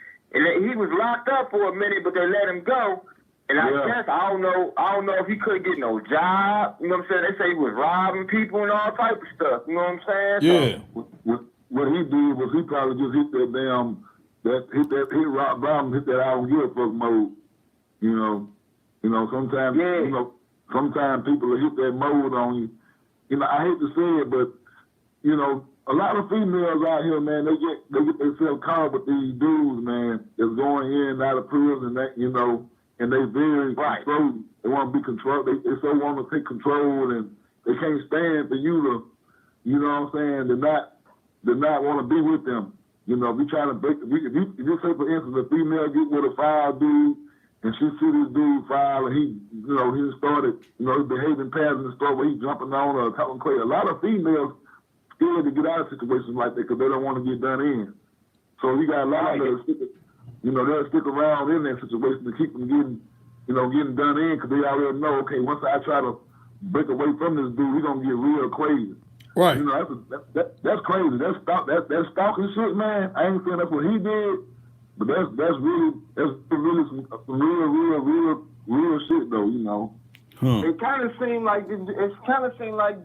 was locked up for a minute, but they let him go. And I guess I don't know if he couldn't get no job. You know what I'm saying? They say he was robbing people and all type of stuff. You know what I'm saying? Yeah. So, what he did was he probably just hit that damn hit rock bottom, hit that I don't give a fuck mode. Sometimes sometimes people will hit that mode on you. I hate to say it, but a lot of females out here, man, they get themselves caught with these dudes, man, that's going in and out of prison, and they very controlled. They want to be controlled. They so want to take control, and they can't stand for you to, you know what I'm saying, to not want to be with them. If you try to break, if you say, for instance, a female get with a foul dude, and she see this dude foul, and he started, his behaving patterns and stuff where he's jumping on her, talking crazy. A lot of females scared to get out of situations like that because they don't want to get done in. So you got a lot of them they'll stick around in that situation to keep them getting done in because they already know, okay, once I try to break away from this dude, he's gonna get real crazy. Right. That's crazy. That's stalking shit, man. I ain't saying that's what he did, but that's really some real shit though. Huh. It kind of seemed like dude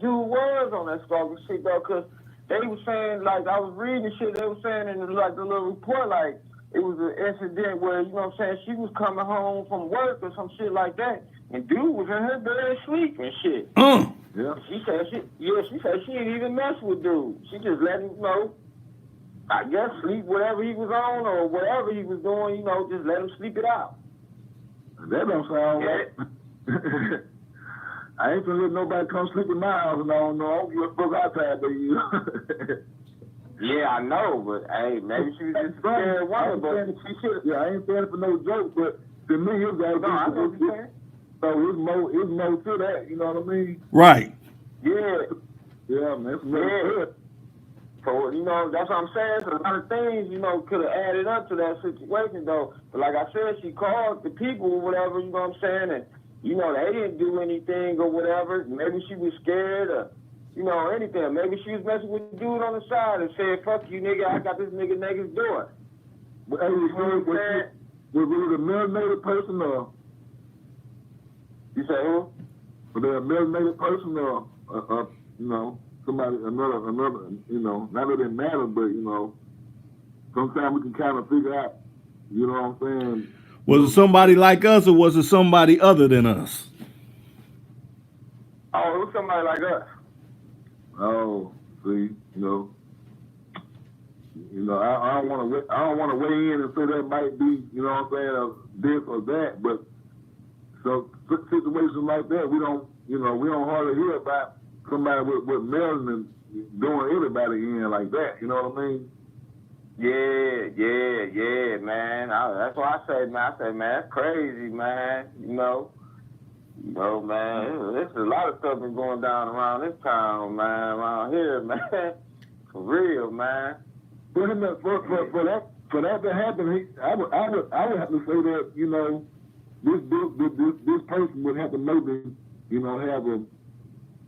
was on that stalking shit though, because they were saying, like, I was reading the shit, they were saying in the little report, like, it was an incident where, she was coming home from work or some shit like that, and dude was in her bed asleep and shit. Yeah. She said she didn't even mess with dude. She just let him, I guess sleep whatever he was on or whatever he was doing, just let him sleep it out. That don't sound right. I ain't gonna let nobody come sleep in my house and I don't give a fuck outside of you. Yeah, I know, but hey, maybe she was just scared one, but she should. Yeah, I ain't saying it for no joke, but to me, it's got to be. No, I know what you're saying. So it's more to that, you know what I mean? Right. Yeah. Yeah, man, it's more. So, that's what I'm saying. So a lot of things, could have added up to that situation, though. But like I said, she called the people or whatever, you know what I'm saying? And, they didn't do anything or whatever. Maybe she was scared or, anything. Maybe she was messing with the dude on the side and said, fuck you, nigga, I got this nigga next door. But, hey, was it a melanated person or? You say who? Was there a melanated person or, somebody, another, not that it matters, but, sometimes we can kind of figure out, you know what I'm saying? Was it somebody like us or was it somebody other than us? Oh, it was somebody like us. Oh, see, I don't want to weigh in and say that might be, this or that, but so situations like that, we don't hardly hear about somebody with melanin doing anybody in like that. You know what I mean? Yeah, man. That's what I say, man. That's crazy, man. Man, there's a lot of stuff been going down around this town, man, around here, man. For real, man. For that to happen, I would have to say that, this person would have to maybe, have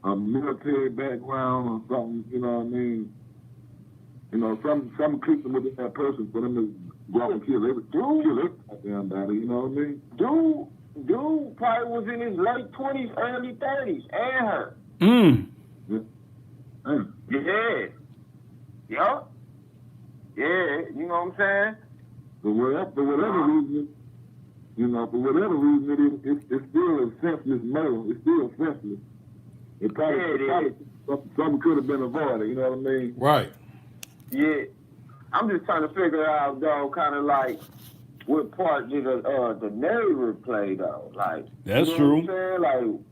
a military background or something, you know what I mean? Some keep them with that person for them to go out and kill every goddamn body, you know what I mean? Dude probably was in his late 20s, early 30s, and her. Yeah. Yeah, you know what I'm saying? For whatever reason, it's still a senseless murder. It's still senseless. It probably something could have been avoided, you know what I mean? Right. Yeah. I'm just trying to figure out, though, kind of like what part did the neighbor play, though? Like, that's true. What I'm saying?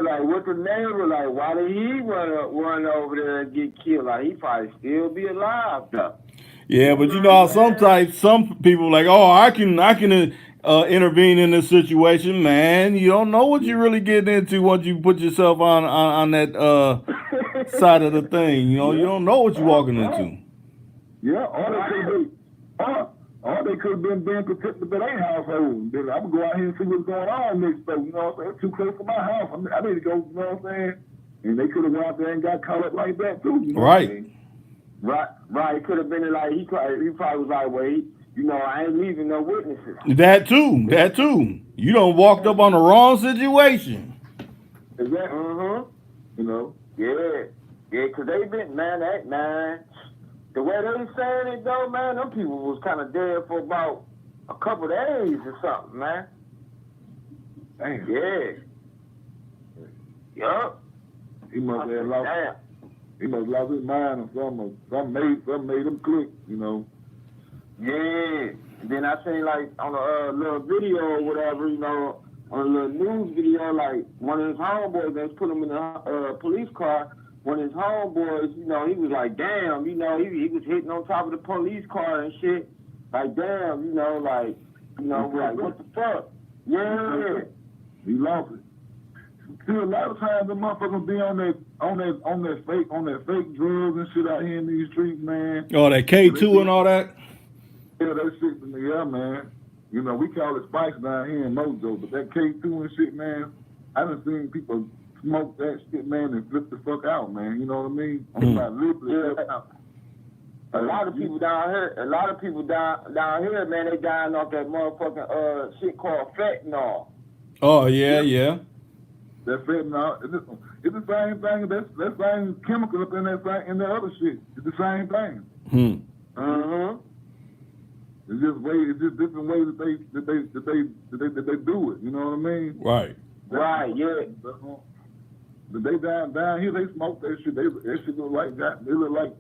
Like what the neighbor, like, why did he run over there and get killed? Like, he probably still be alive, though. Yeah, but sometimes some people like, oh, I can intervene in this situation, man. You don't know what you're really getting into once you put yourself on that side of the thing. You don't know what you're walking into. Yeah, Or they could have been being protected by their household. Then I'm gonna go out here and see what's going on next door. You know what I'm saying? It's too close to my house. I need to go. You know what I'm saying? And they could have went out there and got caught up like that too. You know Right. What I mean? Right. It could have been like he probably was like, well, I ain't leaving no witnesses. That too. You done walked up on the wrong situation. Exactly. You know. Yeah, cause they been man. The way they saying it though, man, them people was kind of dead for about a couple of days or something, man. Damn. Yeah. Yup. He must have lost. Damn. He must have lost his mind or something made him click. You know. Yeah. And then I seen like on a little video or whatever, on a little news video, like one of his homeboys that put him in a police car. One of his homeboys, he was like, damn, he was hitting on top of the police car and shit. Like, damn, like, what the fuck? Yeah. He lost it. See, a lot of times the motherfuckers be on that fake drugs and shit out here in these streets, man. Oh, that K2 and all that? Yeah, that shit, yeah, man. We call it spice down here in Mojo, but that K2 and shit, man, I done seen people smoke that shit, man, and flip the fuck out, man. You know what I mean? I'm about literally flip out. A lot of people down here, man, they dying off that motherfucking shit called fentanyl. Oh, yeah. That fentanyl, it's the same thing. That same chemical up in that other shit. It's the same thing. It's just different ways that they do it. You know what I mean? Right. Yeah. But they down here, they smoke that shit. That shit look like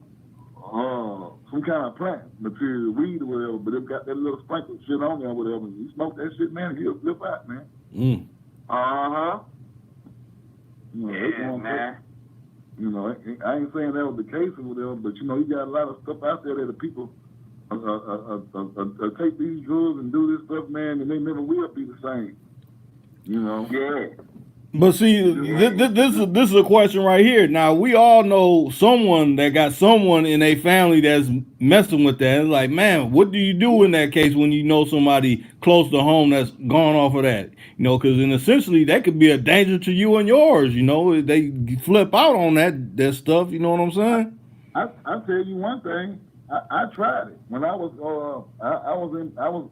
some kind of plant material, weed or whatever. But it got that little sprinkle shit on there or whatever. You smoke that shit, man, you'll flip out, man. Yeah, man. I ain't saying that was the case or whatever, but you got a lot of stuff out there that the people take these drugs and do this stuff, man, and they never will be the same. Yeah. But see, this is a question right here. Now, we all know someone that got someone in a family that's messing with that. It's like, man, what do you do in that case when you know somebody close to home that's gone off of that? Because essentially that could be a danger to you and yours. They flip out on that stuff. You know what I'm saying? I'll tell you one thing. I tried it when I was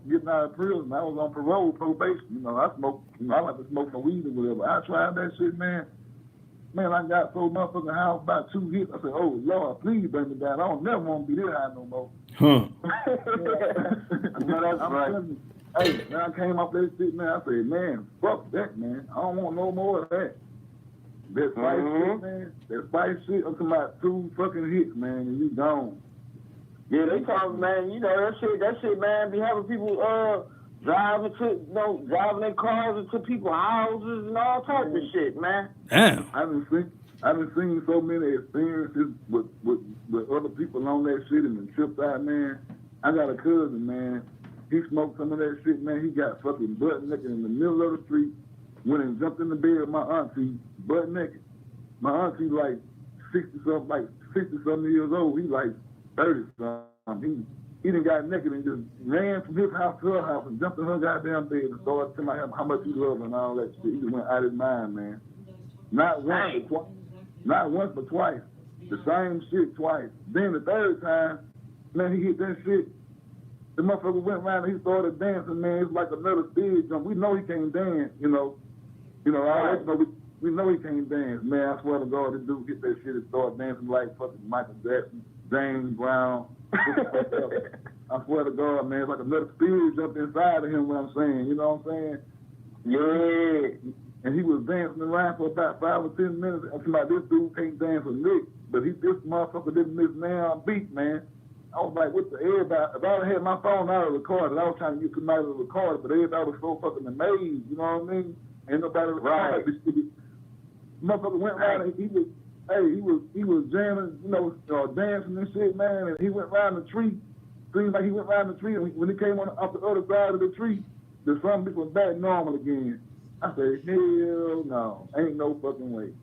getting out of prison. I was on probation. I smoked. I like to smoke my weed or whatever. I tried that shit, man. Man, I got so motherfucking high about 2 hits. I said, "Oh Lord, please bring me down. I don't never want to be this high no more." That's right. Hey, when I came off that shit, man, I said, "Man, fuck that, man. I don't want no more of that." That spice shit, man. That spice shit. I'm talking about 2 fucking hits, man, and you gone. Yeah, they talking, man, that shit, man, be having people driving their cars into people's houses and all types of shit, man. Damn. I've been seeing so many experiences with other people on that shit and the tripped out, man. I got a cousin, man. He smoked some of that shit, man. He got fucking butt naked in the middle of the street, went and jumped in the bed with my auntie, butt naked. My auntie like 60-something years old. He like 30-something. He done got naked and just ran from his house to her house and jumped in her goddamn bed and started telling him how much he loved her and all that shit. He just went out of his mind, man. Not once, but twice. The same shit twice. Then the third time, man, he hit that shit. The motherfucker went around and he started dancing, man. It's like another stage jump. We know he can't dance, we know he can't dance, man. I swear to God, this dude hit that shit and started dancing like fucking Michael Jackson, James Brown. I swear to God, man, it's like another spirit jumped inside of him, what I'm saying. You know what I'm saying? Yeah. And he was dancing around for about 5 or 10 minutes. I'm talking about this dude can't dance a lick, but this motherfucker didn't miss now beat, man. I was like, what the everybody? If I had my phone out of recorded, I was trying to get somebody to record it, but everybody was so fucking amazed, you know what I mean? Ain't nobody recorded this shit. Motherfucker went around and he was jamming, dancing and shit, man, and he went around the tree. Seems like he went around the tree, and when he came off the other side of the tree, the sun was back normal again. I said, hell no, ain't no fucking way.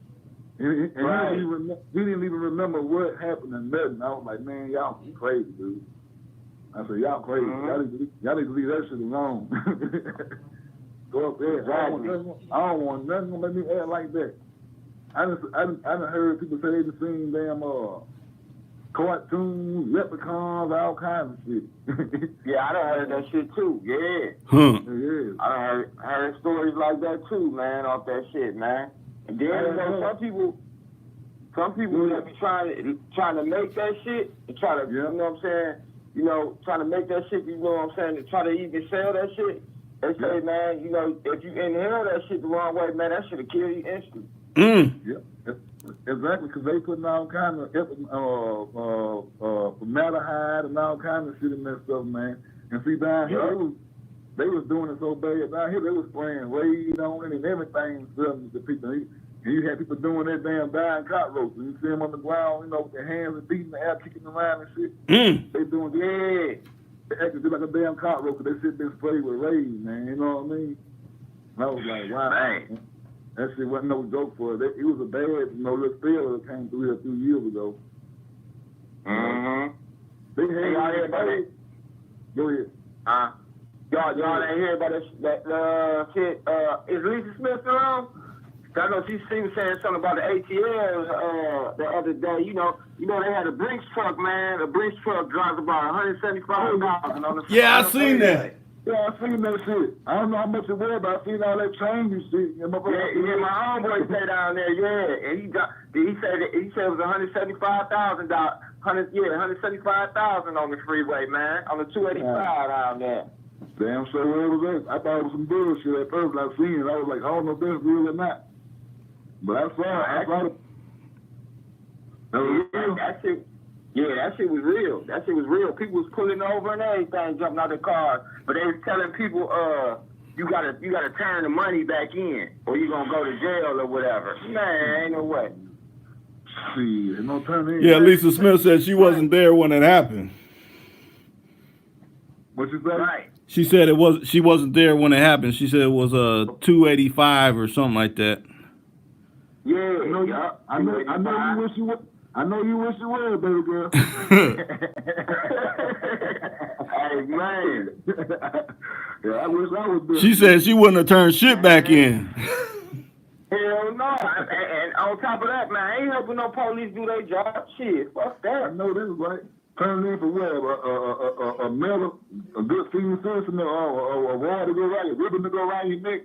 And he didn't even remember what happened and nothing. I was like, man, y'all crazy, dude. I said, y'all crazy. Y'all need to leave that shit alone. Go up there. Exactly. I don't want nothing to let me act like that. I done heard people say they just seen damn cartoons, leprechauns, all kinds of shit. Yeah, I done heard that shit too. Yeah. Huh. Yeah. I heard stories like that too, man, off that shit, man. And then you know, some people that be trying to make that shit and try to, you know what I'm saying? You know, trying to make that shit, you know what I'm saying? To try to even sell that shit. They say, man, you know, if you inhale that shit the wrong way, man, that shit'll kill you instantly. Yep. Exactly, because they putting all kind of formaldehyde and all kinds of shit in that stuff, man. And see, down here, they was doing it so bad. Down here, they was spraying Raid on it and everything, selling to people. And you had people doing that damn dying cockroaches. You see them on the ground, you know, with their hands and beating the air, kicking around and shit. They doing They acting just like a damn cockroach because they shit been sprayed with Raid, man. You know what I mean? And I was like, wow. Man. That shit wasn't no joke for it. It was a bad, little spell that came through here a few years ago. They had y'all hear about it? Go ahead. Y'all ain't hear about that shit? Is Lisa Smith around? I know she was saying something about the ATL the other day. You know they had a Brinks truck, man. A Brinks truck drives about $175,000 on the. Yeah, I seen that. Yeah, I seen that shit. I don't know how much it was, but I seen all that change and shit. Yeah, my homeboy stay down there, yeah, and he said it was $175,000. $175,000 on the freeway, man, on the 285 down there. Damn sure it was that. I thought it was some bullshit at first when I seen it. I was like, I don't know if that's real or not. But I saw it. That shit was real. That shit was real. People was pulling over and everything, jumping out of the cars. But they was telling people, you gotta turn the money back in, or you gonna go to jail or whatever. Man, ain't no way. See, no turn in. Yeah, Lisa Smith said she wasn't there when it happened. What you say? Right. She said she wasn't there when it happened. She said it was 285 or something like that. Yeah, I know you wish you would. I know you wish you were, baby girl. Hey, man. Yeah, I wish I was there. She said she wouldn't have turned shit back in. Hell no. And on top of that, man, I ain't helping no police do their job. Shit, fuck that. I know this, right? Turn in for what? A medal, a good senior citizen, or a wire to go around your ribbon to go around your neck.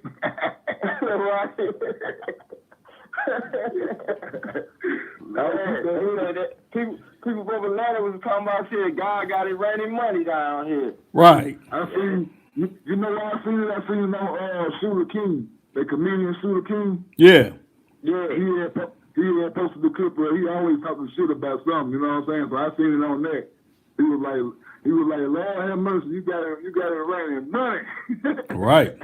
People from Atlanta was talking about shit. God got it raining money down here. Right. I seen. You know why I seen it? I seen it on Shooter King, the comedian Shooter King. Yeah. Yeah. He had posted the clip where he always talking shit about something. You know what I'm saying? So I seen it on that. He was like, Lord have mercy, you got it raining money. Right.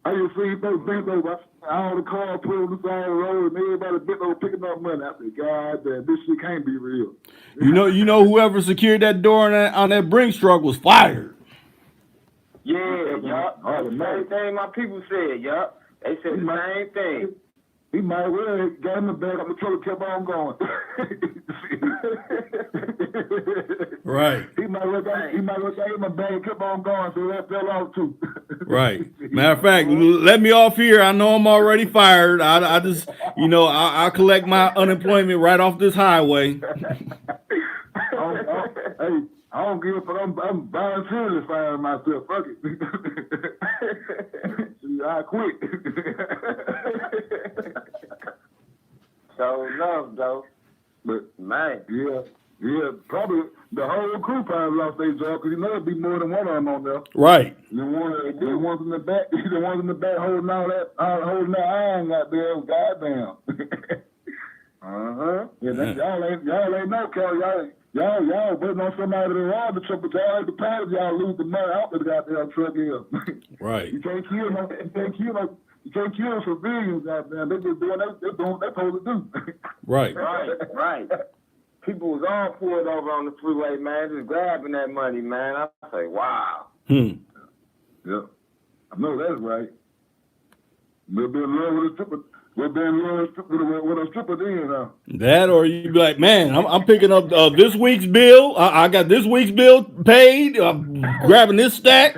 I just see folks bent over, all the cars pulled on the side of the road, and everybody bent over picking up money. I said, God damn, this shit can't be real. You know, whoever secured that door on that Brinks truck was fired. Yeah, yup. The same thing my people said, yup. They said the same thing. He might well have got in the bag up the truck and kept on going. Right. He might well got in my bag and kept on going, so that fell off too. Right. Matter of fact, let me off here. I know I'm already fired. I just, I'll collect my unemployment right off this highway. I don't give a fuck. I'm voluntarily firing myself. Fuck it. I quit. So love though. But man, yeah, probably the whole crew probably lost their job because there'd be more than one of them on there. Right. The ones in the back, holding all that iron out there. Goddamn. Yeah, y'all ain't no Kelly. Y'all waiting on somebody to rob the truck, but y'all ain't the pilot. Y'all lose the money out the goddamn truck here. Right. You can't kill civilians out there. They just doing what they're supposed to do. Right. Right. People was all pulled over on the freeway, man, just grabbing that money, man. I say, wow. Yeah, I know that's right. Maybe in love with a stripper. We've been with a stripper then, huh? That, or you be like, man, I'm picking up this week's bill. I got this week's bill paid. I'm grabbing this stack.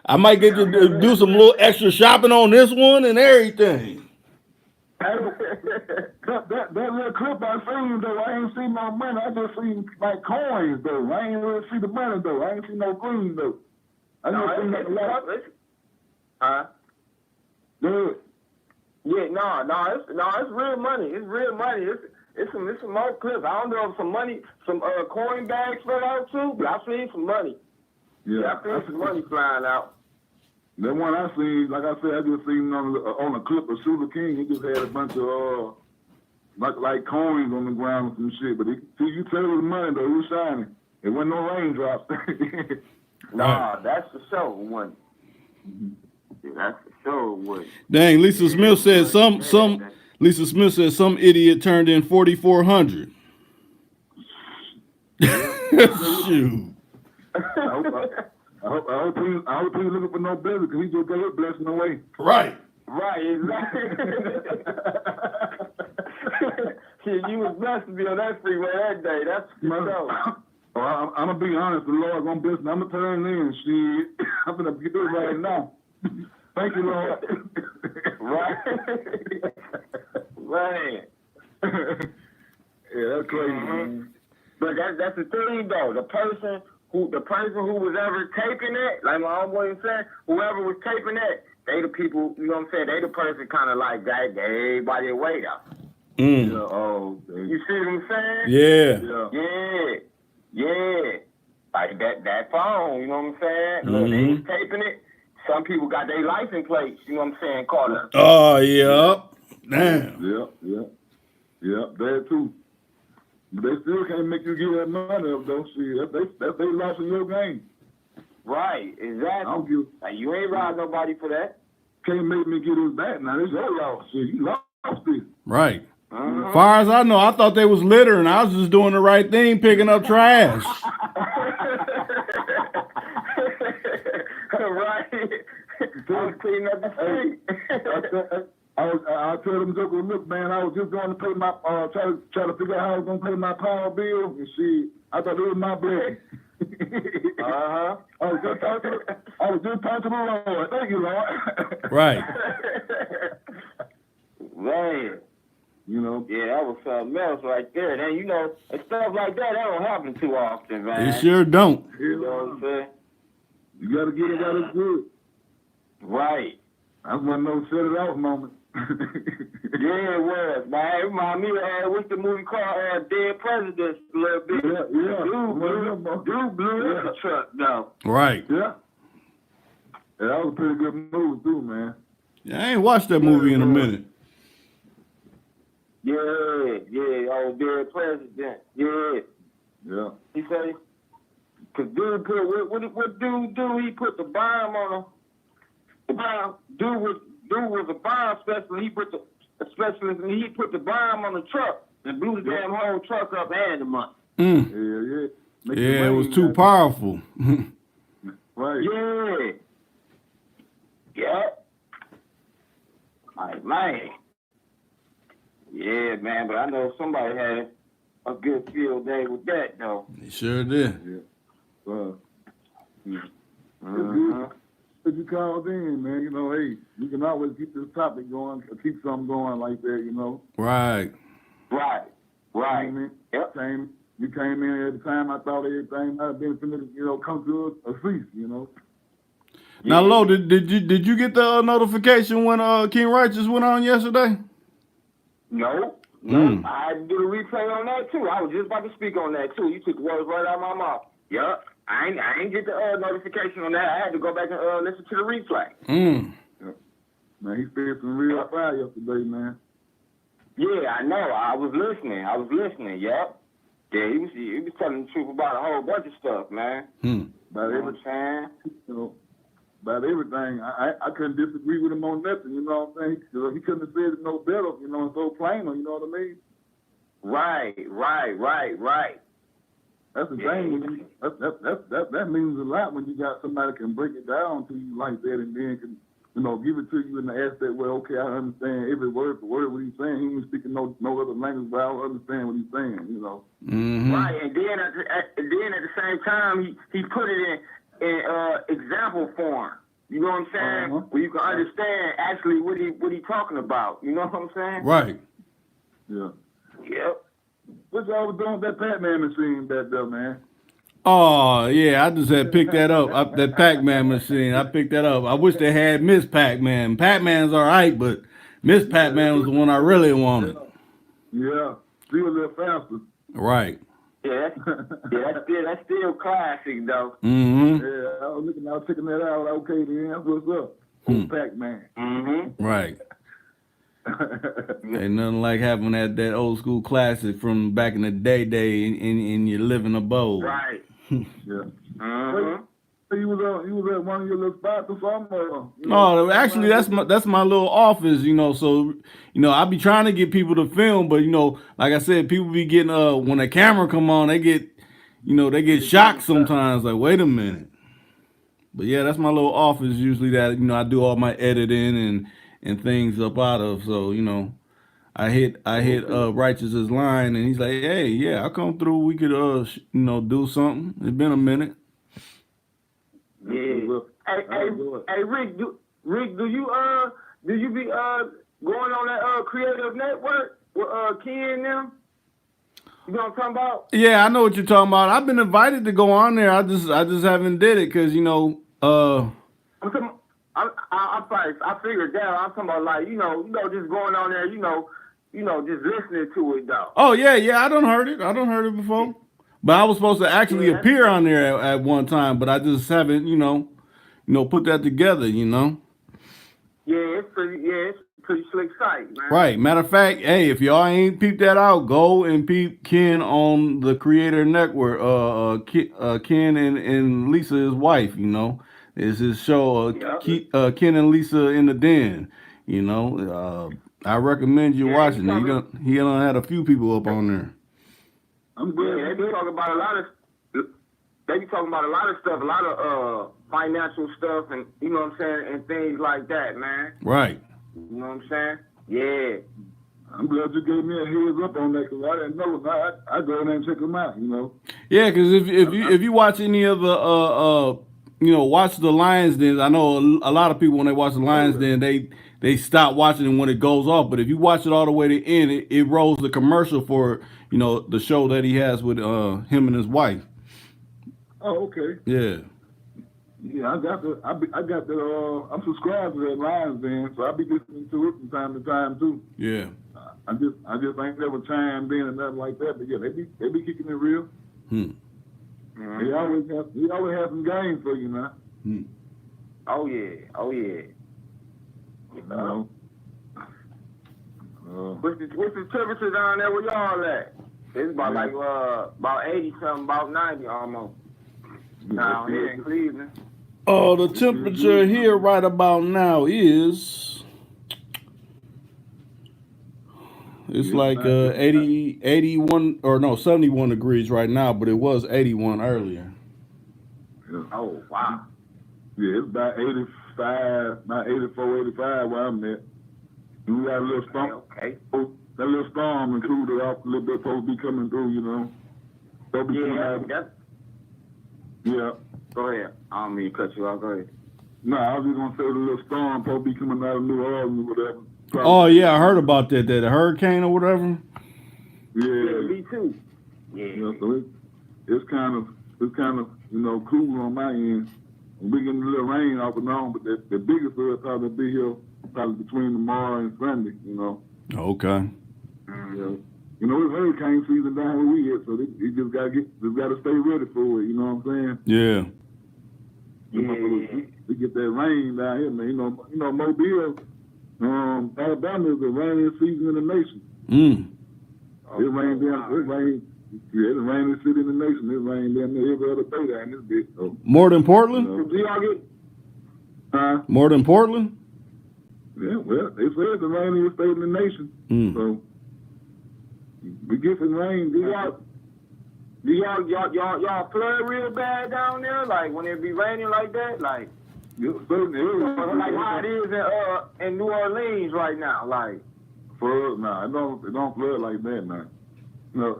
I might get to do some little extra shopping on this one and everything. That little clip I seen though, I ain't seen no money. I just seen like coins though. I ain't really see the money though. I ain't seen no green though. I just seen that lot. Good. Yeah, it's real money. It's real money. It's some more clips. I don't know if some money, some coin bags fell out too, but I seen some money. Yeah, I seen some money flying out. The one I seen, like I said, I just seen on a clip of Sugar King. He just had a bunch of like coins on the ground and some shit. But you tell it was money though. It was shining. It wasn't no raindrops. Nah, that's the show one. Yeah, that's the show one. Dang, Lisa Smith said Lisa Smith said some idiot turned in 4,400. Shoot. I hope he's looking for no business because he just got his blessing away. Right. Right, exactly. Shit, you was blessed to be on that freeway that day. That's the show. I'm gonna be honest, the Lord gonna bless me. I'm gonna turn in. Shit, I'm gonna get this right now. Thank you, Lord. Right. Man. Yeah, that's crazy. Man. But that's the thing though. The person who was ever taping it, like my homeboy said, whoever was taping that, they the people, you know what I'm saying? They the person kind of like that gave everybody away though. Mm. Yeah, oh, you see what I'm saying? Yeah. Yeah. Like that phone, you know what I'm saying? Look, they was taping it. Some people got their license plates, you know what I'm saying, caught up. Oh, yeah. Damn. Yeah, that too. But they still can't make you give that money up, though. See, that's they lost in your game. Right, exactly. I don't give. Like, you ain't robbed nobody for that. Can't make me get his back now. This your loss. Shit, you lost this. Right. As far as I know, I thought they was littering. I was just doing the right thing, picking up trash. Right. I was cleaning up the street. I tell them, look, man, I was just going to pay my, try to figure out how I was going to pay my power bill, and shit, I thought it was my blessing. I was just talking to the Lord. Thank you, Lord. Right. Man. You know? Yeah, that was something else right there. And, you know, and stuff like that don't happen too often, man. It sure don't. You know what I'm saying? You got to get it while it's good. Right. That's one of those set it off moments. Yeah, it was, man. It reminded me of what's the movie called Dead Presidents a little bit. Yeah. Dude blew up the truck, though. Right. Yeah, that was a pretty good movie, too, man. Yeah, I ain't watched that movie in a minute. Yeah, Dead President. Yeah. He said, because dude put, what dude do? He put the bomb on him. The bomb, dude was a bomb specialist. He put the specialist, and he put the bomb on the truck and blew the damn whole truck up and the money. Yeah. Yeah, it was too powerful. Right. Yeah. Like, man. Yeah, man, but I know somebody had a good field day with that, though. They sure did. If you called in, man, you know, hey, you can always keep this topic going, or keep something going like that, you know. Right. Right. You know what I mean? Yep. You came in at the time I thought everything might have been finished, you know, come to a cease, you know. Now, Lo, did you get the notification when King Righteous went on yesterday? No. I had to do the replay on that, too. I was just about to speak on that, too. You took the words right out of my mouth. Yep. I ain't get the notification on that. I had to go back and listen to the replay. Yeah. Man, he spit some real fire yesterday, man. Yeah, I know. I was listening. Yep. Yeah, he was telling the truth about a whole bunch of stuff, man. About everything. You know, about everything. I couldn't disagree with him on nothing, you know what I'm saying? He couldn't have said it no better, you know, so plainer, you know what I mean? Right. That's the thing. That means a lot when you got somebody can break it down to you like that and then can give it to you in the aspect where, okay, I understand every word for word what he's saying. He ain't speaking no other language, but I don't understand what he's saying, Mm-hmm. Right, and then at the same time, he put it in example form. You know what I'm saying? Uh-huh. Where you can understand actually what he talking about. You know what I'm saying? Right. Yeah. Yep. What y'all was doing with that Pac-Man machine back there, man? Oh, yeah, I just had picked that up. That Pac-Man machine, I picked that up. I wish they had Miss Pac-Man. Pac-Man's all right, but Miss Pac-Man was the one I really wanted. Yeah. She was a little faster. Right. Yeah, that's still classic though. Mm-hmm. Yeah, I was checking that out. Okay, then, what's up? Old Pac-Man. Mm-hmm. Right. Ain't nothing like having that old school classic from back in the day in your living abode. Right. Yeah. Mm-hmm. You was at one of your little spots or something? No, actually, that's my little office, So, I be trying to get people to film, but like I said, people be getting when the camera come on, they get shocked sometimes. Like, wait a minute. But yeah, that's my little office usually that I do all my editing and things up out of. So I hit Righteous's line, and he's like, hey, yeah, I'll come through. We could do something. It's been a minute. Yeah. Hey, Rick, do you be going on that creative network with Ken and them? You know what I'm talking about? Yeah, I know what you're talking about. I've been invited to go on there. I just haven't did it because I'm talking. I figured that. I'm talking about like just going on there. Just listening to it though. Oh yeah, I done heard it before. But I was supposed to actually appear on there at one time, but I just haven't put that together. Yeah, it's pretty slick site, man. Right. Matter of fact, hey, if y'all ain't peeped that out, go and peep Ken on the Creator Network. Ken and Lisa, his wife. It's his show. Ken and Lisa in the Den. I recommend you watching it. He done had a few people up on there. I'm good. Yeah, they be talking about a lot of stuff, a lot of financial stuff, and you know what I'm saying, and things like that, man. Right. You know what I'm saying? Yeah. I'm glad you gave me a heads up on that because I didn't know. I go in there and check them out. Yeah, because if you watch any of the watch the Lions Den, I know a lot of people when they watch the Lions Den they stop watching it when it goes off. But if you watch it all the way to the end, it rolls the commercial for the show that he has with him and his wife. Oh, okay. Yeah. Yeah, I'm subscribed to that Lions Den, so I'll be listening to it from time to time too. Yeah. I just ain't never chimed in and nothing like that, but yeah, they be kicking it real. Mm-hmm. He always have some games for you now. Oh yeah. What's the temperature down there where y'all at? It's about about 80 something, about 90 almost. Down here in Cleveland. Oh, the temperature here right about now is like 81 or no 71 degrees right now, but it was 81 earlier. Yeah. Oh wow. Yeah, it's about 85, about 84, 85 where I'm at. We got a little storm. Okay. That little storm included off a little bit supposed to be coming through, Don't be coming out. Yeah. Go ahead. I don't mean to cut you off. Go ahead. No, I was just gonna say the little storm supposed to be coming out of New Orleans or whatever. Probably. Oh yeah, I heard about that. That hurricane or whatever. Yeah. Me too. Yeah. So it's kind of cool on my end. We getting a little rain off and on, but the biggest will probably be here probably between tomorrow and Sunday. Okay. Yeah. It's hurricane season down where we at, so they just gotta stay ready for it. You know what I'm saying? Yeah. We get that rain down here, man. Mobile, Alabama is the rainiest season in the nation. It rained down. It's the rainiest city in the nation. It rained down there every other day down this bitch. So, more than Portland? More than Portland? Yeah, well, they said it's the rainiest state in the nation. So we get some rain. Do y'all flood real bad down there? Like when it be raining like that? Like certain areas. Like how it is in New Orleans right now, like. Flood, nah, it don't flood like that, man. No,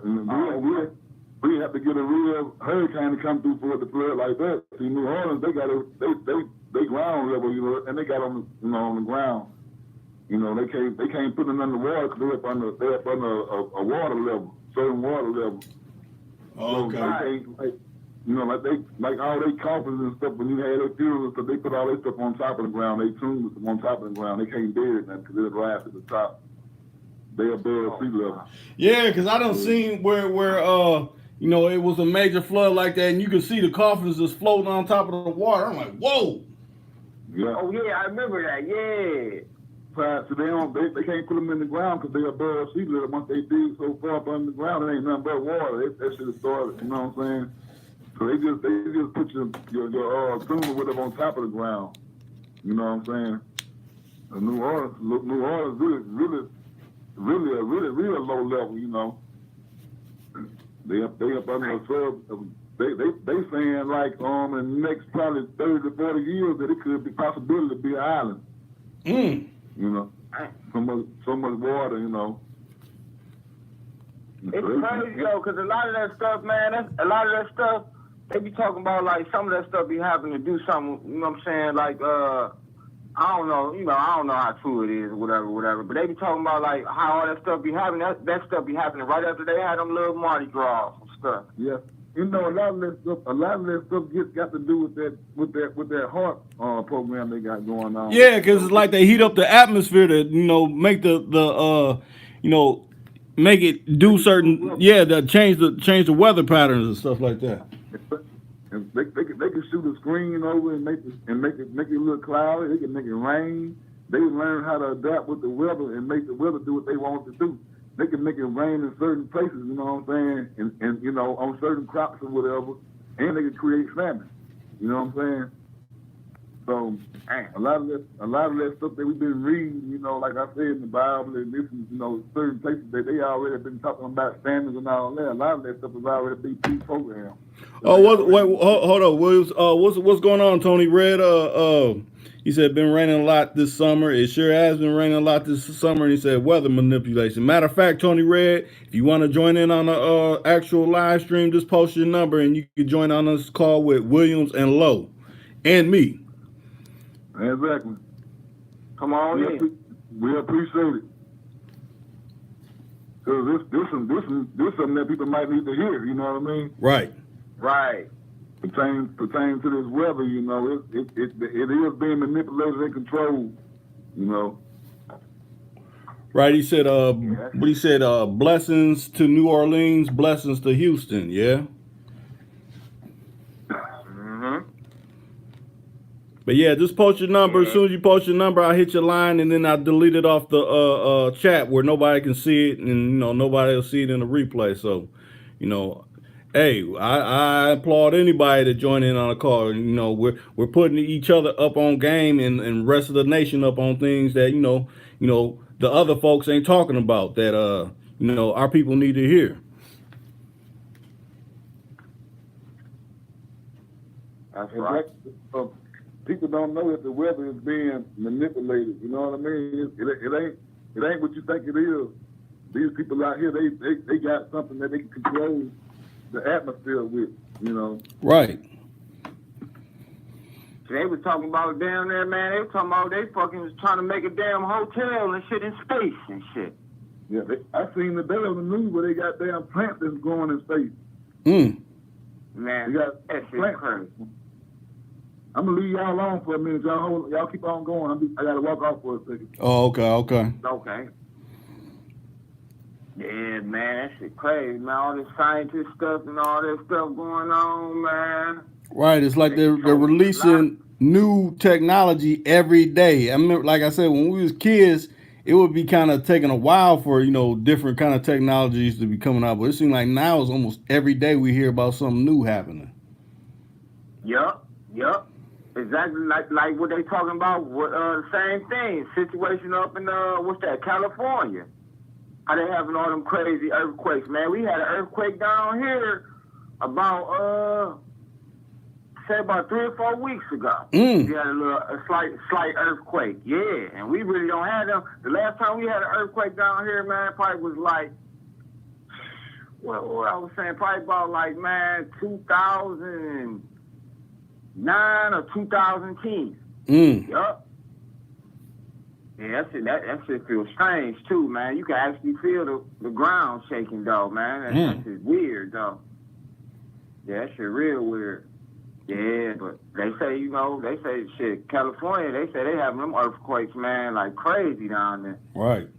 we have to get a real hurricane to come through for it to flood like that. See, New Orleans, they ground level, you know, and they got on the ground. You know, they can't put them underwater because they're up under a water level, certain water level. Oh, okay. So they can't, like all they coffins and stuff. When you had their funerals, so they put all their stuff on top of the ground. They tombs on top of the ground. They can't bury it because it'll rise to the top. They above sea level. Yeah, because I done seen where you know, it was a major flood like that, and you could see the coffins just floating on top of the water. I'm like, whoa. Yeah. Oh yeah, I remember that. Yeah. So they can't put them in the ground because they're above sea level. Once they dig so far up under the ground, it ain't nothing but water. That shit is started. You know what I'm saying? So they just put your tomb with them on top of the ground. You know what I'm saying? New Orleans really a real low level, you know. They up under the sub. They saying like in the next probably 30 to 40 years that it could be possibility to be an island. Mm. You know, so much water, you know. It's crazy though, cause a lot of that stuff, they be talking about like some of that stuff be having to do something. You know what I'm saying? Like I don't know, I don't know how true it is, whatever. But they be talking about like how all that stuff be happening. That stuff be happening right after they had them little Mardi Gras and stuff. Yeah, a lot of that stuff got to do with that heart program they got going on. Yeah, because it's like they heat up the atmosphere to make make it do certain to change the weather patterns and stuff like that. And they can shoot a screen over and make it look cloudy. They can make it rain. They learn how to adapt with the weather and make the weather do what they want it to do. They can make it rain in certain places, you know what I'm saying, and on certain crops or whatever, and they can create famine. You know what I'm saying? So a lot of that stuff that we've been reading, like I said in the Bible, and this is, certain places that they already been talking about famines and all that. A lot of that stuff is already been pre-programmed. Oh, hold on, Williams. What's going on, Tony Red? He said been raining a lot this summer. It sure has been raining a lot this summer. And he said weather manipulation. Matter of fact, Tony Red, if you want to join in on the actual live stream, just post your number and you can join on this call with Williams and Lowe and me. Exactly. Come on in. We appreciate it. Because this something that people might need to hear. You know what I mean? Right. Pertaining to this weather, it is being manipulated and controlled, Right, he said, what he said, blessings to New Orleans, blessings to Houston, yeah? Mm-hmm. But yeah, just post your number. As soon as you post your number, I'll hit your line, and then I'll delete it off the chat where nobody can see it, and, nobody will see it in the replay. So, hey, I applaud anybody to join in on a call. We're putting each other up on game and rest of the nation up on things that the other folks ain't talking about that our people need to hear. That's right. People don't know that the weather is being manipulated. You know what I mean? It ain't what you think it is. These people out here, they got something that they can control the atmosphere with, Right. They was talking about down there, man. They were talking about they fucking was trying to make a damn hotel and shit in space and shit. Yeah, I seen the day on the news where they got damn plants that's growing in space. Man, they got that shit plants. crazy. I'm gonna leave y'all alone for a minute. Y'all keep on going. I gotta walk off for a second. Oh, okay. Okay. Yeah, man, that shit crazy, man. All this scientist stuff and all that stuff going on, man. Right, it's like they're releasing new technology every day. I remember, like I said, when we was kids, it would be kind of taking a while for different kind of technologies to be coming out. But it seems like now it's almost every day we hear about something new happening. Yup. Exactly like what they talking about. Same thing. Situation up in California. How they having all them crazy earthquakes, man. We had an earthquake down here about say about 3 or 4 weeks ago. Mm. We had a slight earthquake. Yeah, and we really don't have them. The last time we had an earthquake down here, man, probably was like, what I was saying, probably about like, man, 2009 or 2010. Yup. Yeah, that shit feels strange too, man. You can actually feel the ground shaking though, man. That shit's weird though. Yeah, that shit real weird. Yeah, but they say, shit, California, they say they having them earthquakes, man, like crazy down there. Right.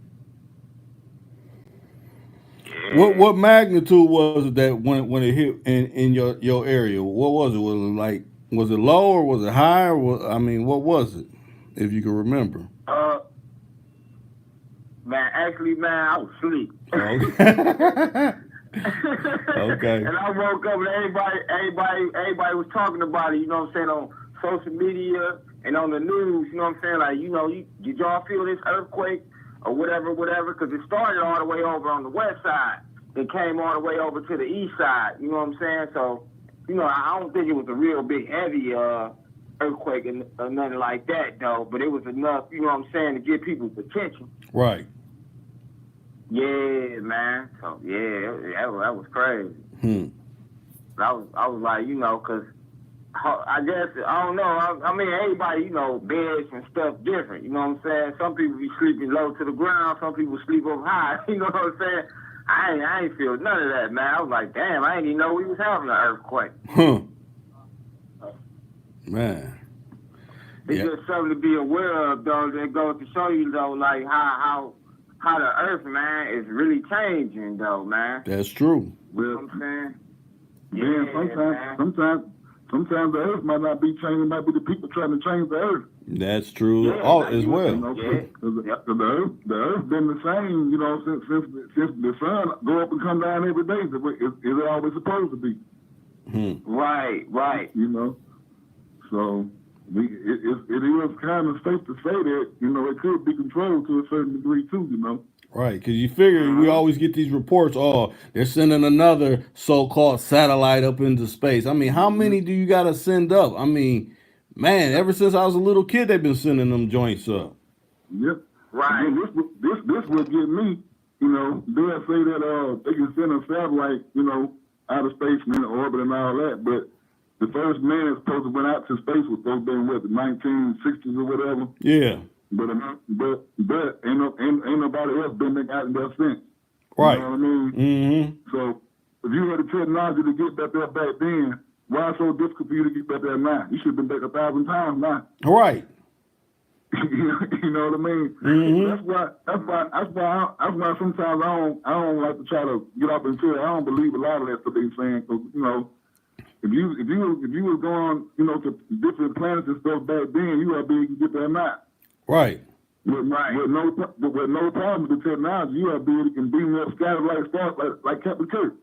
Yeah. What magnitude was it that when it hit in your area? What was it? Was it low or was it high or what was it? If you can remember. Man, actually, man, I was asleep. Okay. Okay. And I woke up and everybody was talking about it, you know what I'm saying, on social media and on the news, you know what I'm saying, like, did y'all feel this earthquake or whatever, because it started all the way over on the west side. It came all the way over to the east side, you know what I'm saying? So, I don't think it was a real big, heavy earthquake or nothing like that, though, but it was enough, you know what I'm saying, to get people's attention. Right. Yeah, man. So yeah, that was crazy. I was like, because I guess I don't know. I mean, everybody, beds and stuff different. You know what I'm saying? Some people be sleeping low to the ground. Some people sleep up high. You know what I'm saying? I ain't feel none of that, man. I was like, damn, I didn't even know we was having an earthquake. Man. It's just something to be aware of, though. That goes to show you, though, like how the earth, man, is really changing, though, man. That's true. You know what I'm saying? Yeah, sometimes the earth might not be changing. It might be the people trying to change the earth. That's true. As well. The earth been the same, since the sun go up and come down every day. Is it always supposed to be? Right. So it is kind of safe to say that, it could be controlled to a certain degree too, Right, because you figure we always get these reports, they're sending another so-called satellite up into space. I mean, how many do you got to send up? I mean, man, ever since I was a little kid, they've been sending them joints up. Yep. Right. This would get me, they'll say that they can send a satellite, out of space and in orbit and all that, but the first man is supposed to went out to space was supposed to be in the 1960s or whatever. Yeah. But ain't nobody else been out there since. Right. You know what I mean? Mm-hmm. So if you had the technology to get back there back then, why it's so difficult for you to get back there now? You should have been back 1,000 times now. Right. You know what I mean? Mm-hmm. That's why sometimes I don't like to try to get up into it. I don't believe a lot of that stuff they're saying, because if you was going to different planets and stuff back then, you would be able to get there now. Right. With no problem with the technology, you would be able to beam up scattered stars like Captain Kirk.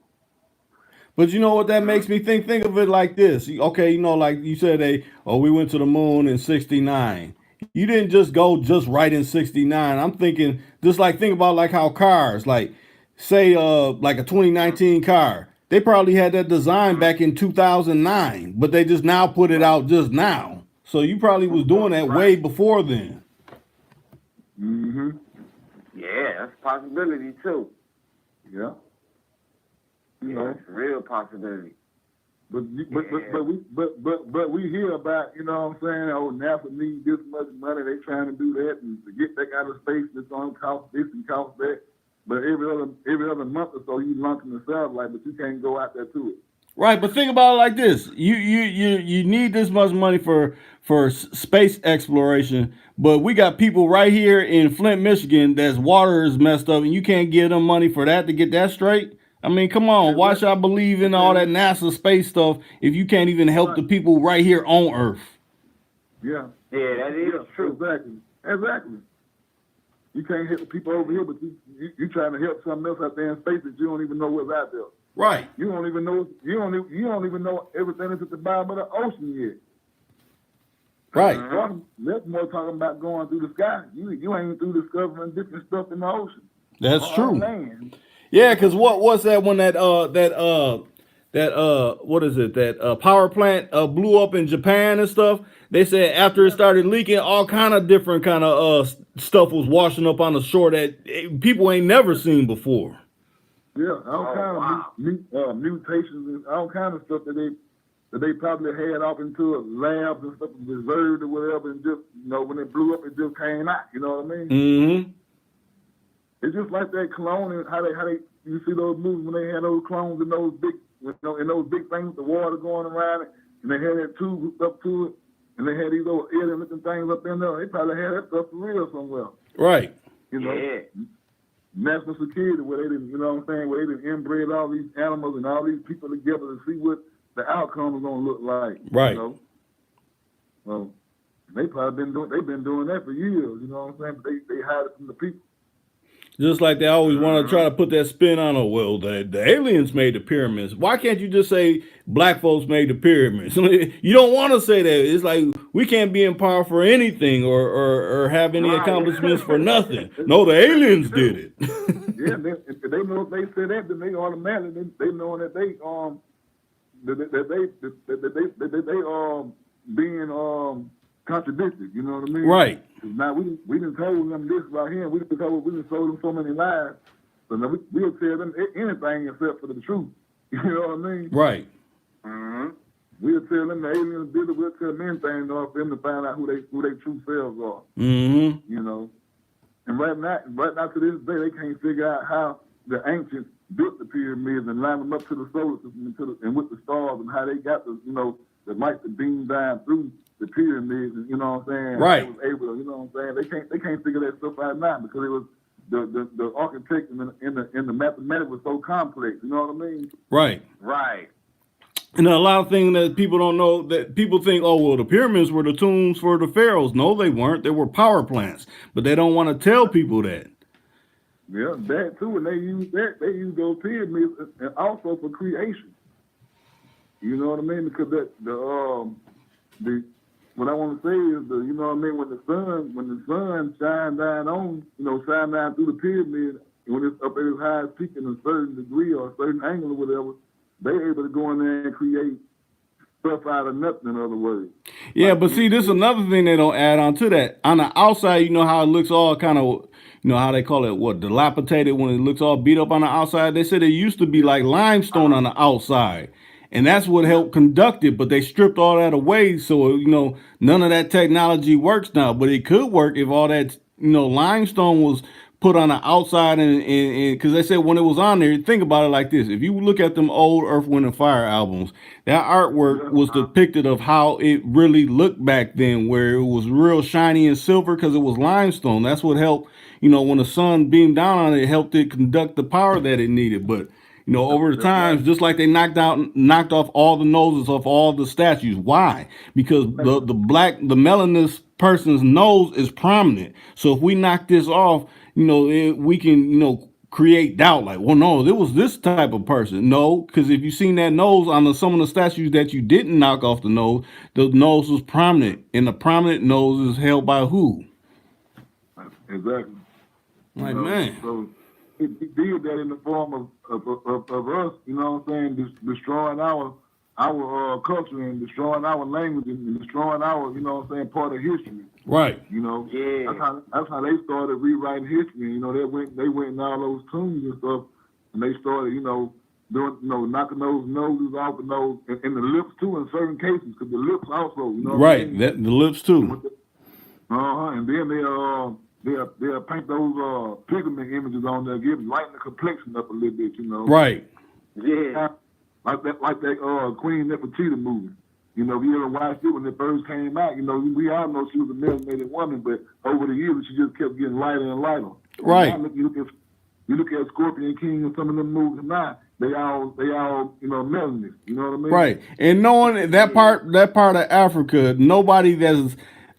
But you know what that makes me think? Think of it like this. Okay, like you said, we went to the moon in 1969. You didn't just go right in 1969. I'm thinking think about like how cars, like say like a 2019 car, they probably had that design back in 2009, but they just now put it out just now. So you probably was doing that way before then. Mm-hmm. Yeah, that's a possibility too. Yeah. Yeah, it's a real possibility. But we hear about, what I'm saying, NASA needs this much money, they trying to do that, and to get back out of space, it's going to cost this and cost that. But every other month or so, you launching the satellite, but you can't go out there to it. Right, but think about it like this: you need this much money for space exploration, but we got people right here in Flint, Michigan, that's water is messed up, and you can't give them money for that to get that straight. I mean, come on, why should I believe in all that NASA space stuff if you can't even help the people right here on Earth? Yeah. Yeah, that is true. Exactly. You can't help the people over here, but you trying to help something else out there in space that you don't even know what's out there. Right. You don't even know everything that's at the bottom of the ocean yet. Right. That's more talking about going through the sky. You ain't through discovering different stuff in the ocean. That's true. Man. Yeah, because what's that one that what is it, that power plant blew up in Japan and stuff. They said after it started leaking, all kind of different kind of stuff was washing up on the shore that people ain't never seen before. Yeah, all kind of mutations and all kind of stuff that they probably had off into labs and stuff reserved or whatever, and just when it blew up, it just came out. You know what I mean? Mm-hmm. It's just like that cloning. How they you see those movies when they had those clones in those big in those big things with the water going around it, and they had that tube hooked up to it, and they had these little alien looking things up in there. They probably had that stuff for real somewhere. Right. National security, where they didn't, where they didn't inbred all these animals and all these people together to see what the outcome is gonna look like. Right. Well, they've been doing that for years. You know what I'm saying? But they hide it from the people. Just like they always want to try to put that spin on it. Well, the aliens made the pyramids. Why can't you just say black folks made the pyramids? You don't want to say that. It's like we can't be in power for anything or have any accomplishments for nothing. No, the aliens did it. Yeah, they know if they say that, then they automatically they know that they being contradicted. You know what I mean? Right. Now we didn't told them this right here. We didn't told them so many lies. So now we'll tell them anything except for the truth. You know what I mean? Right. Mm-hmm. We'll tell them the aliens did it. We'll tell them anything for them to find out who they true selves are. Mm-hmm. You know. And right now to this day, they can't figure out how the ancients built the pyramids and lined them up to the solar system and with the stars and how they got the the light to beam down through the pyramids, and you know what I'm saying? Right. They was able to, you know what I'm saying? They can't figure that stuff out now because it was the architect and the mathematics was so complex. You know what I mean? Right. Right. And a lot of things that people don't know, that people think, oh, well, the pyramids were the tombs for the pharaohs. No, they weren't. They were power plants. But they don't want to tell people that. Yeah, that too. And they use those pyramids and also for creation. You know what I mean? Because what I want to say is you know what I mean, when the sun shines down shine down through the pyramid, when it's up at its highest peak in a certain degree or a certain angle or whatever, they're able to go in there and create stuff out of nothing, in other words. Yeah, but see, this is another thing they don't add on to that. On the outside, you know how it looks all kind of, how they call it, what, dilapidated, when it looks all beat up on the outside. They said it used to be like limestone on the outside. And that's what helped conduct it, but they stripped all that away. So, none of that technology works now, but it could work if all that, limestone was put on the outside and because they said when it was on there, think about it like this. If you look at them old Earth, Wind and Fire albums, that artwork was depicted of how it really looked back then, where it was real shiny and silver because it was limestone. That's what helped, when the sun beamed down on it, it helped it conduct the power that it needed. But over the times, just like they knocked off all the noses off all the statues. Why? Because the melanist person's nose is prominent. So if we knock this off, we can, create doubt. Like, well, no, it was this type of person. No, because if you seen that nose on some of the statues that you didn't knock off the nose was prominent, and the prominent nose is held by who? Exactly. Like, man. So he did that in the form of us, you know what I'm saying, destroying our culture and destroying our language and destroying our, part of history. Right. Yeah. That's how they started rewriting history. They went in all those tombs and stuff, and they started, doing, knocking those noses off and the lips too in certain cases, because the lips also, right. The lips too. And then they'll paint those pigment images on there, give lighten the complexion up a little bit, Right. Yeah. Like that Queen Nefertiti movie. If you ever watched it when it first came out, we all know she was a melanated woman, but over the years she just kept getting lighter and lighter. Right. You look at Scorpion King and some of them movies now, they all melanin. You know what I mean? Right. And knowing that part of Africa, nobody that's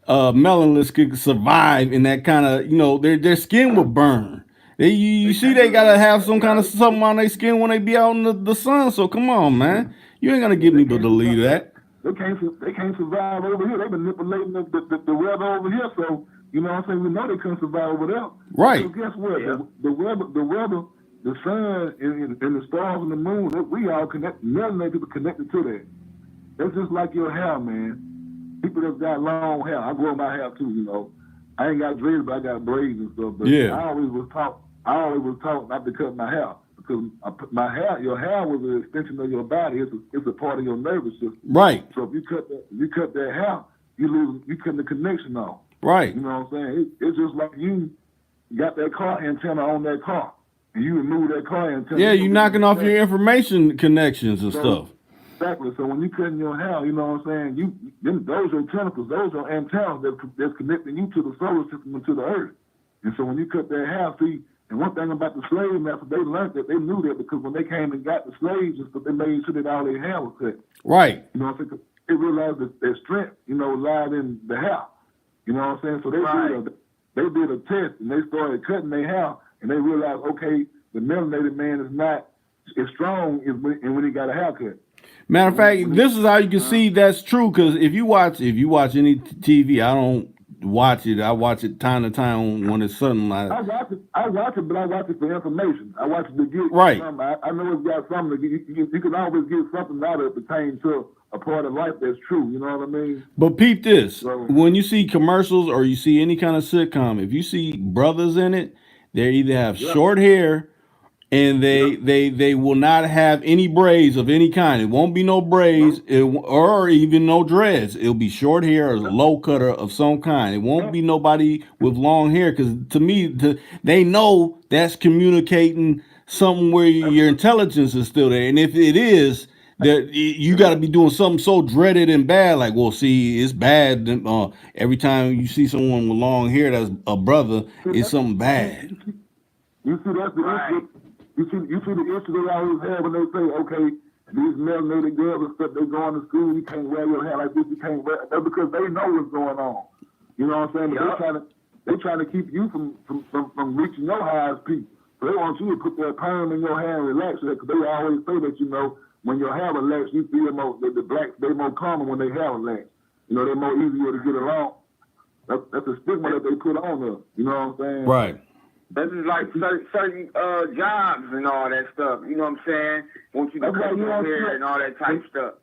melanless could survive in that kind of, their skin will burn. You see they gotta have some kind of something on their skin when they be out in the sun. So come on, man, you ain't gonna get me to believe that. They can't survive over here. They've been manipulating the weather over here. So we know they couldn't survive over there. Right. So guess what? Yeah. The weather the sun and the stars and the moon, we all connect. Melanated people connected to that. That's just like your hair, man. People that's got long hair. I grow my hair too, you know. I ain't got dreads, but I got braids and stuff. But Yeah. I always was taught not to cut my hair because your hair was an extension of your body. It's a part of your nervous system. Right. So if you cut that hair, you cut the connection off. Right. You know what I'm saying? It's just like you got that car antenna on that car, and you remove that car antenna. Yeah, you knocking off your information connections and stuff. Exactly. So when you cutting your hair, you know what I'm saying? Those are tentacles. Those are antennas that's connecting you to the solar system and to the earth. And so when you cut that hair, see, and one thing about the slave master, they learned that, they knew that because when they came and got the slaves and stuff, they made sure that all their hair was cut. Right. You know what I'm saying? They realized that their strength, you know, lied in the hair. You know what I'm saying? So they did a test and they started cutting their hair and they realized, okay, the melanated man is not as strong as when he got a haircut. Matter of fact, this is how you can see that's true. Because if you watch any TV, I don't watch it. I watch it time to time when it's sunlight. I watch it, but I watch it for information. I watch it to get right. Something. I know it's got something. You can always get something out of it pertaining to a part of life that's true. You know what I mean? But peep this: when you see commercials or you see any kind of sitcom, if you see brothers in it, they either have short hair. And they will not have any braids of any kind. It won't be no braids or even no dreads. It'll be short hair or a low cutter of some kind. It won't be nobody with long hair because to me, they know that's communicating something where your intelligence is still there. And if it is, that you got to be doing something so dreaded and bad. Like, well, see, it's bad. Every time you see someone with long hair that's a brother, it's something bad. You see, that's the issue. You see the issue they always have when they say, okay, these melanated girls and stuff, they going to school, you can't wear your hair like this, you can't wear it. That's because they know what's going on. You know what I'm saying? But they're trying to keep you from reaching your highest peak. So they want you to put that perm in your hair and relax it, because they always say that, you know, when your hair relaxed, you feel more, the blacks, they more calmer when they hair relaxed. You know, they're more easier to get along. That's a stigma that they put on them. You know what I'm saying? Right. This is like certain jobs and all that stuff. You know what I'm saying? Want you to cut your hair and all that type stuff.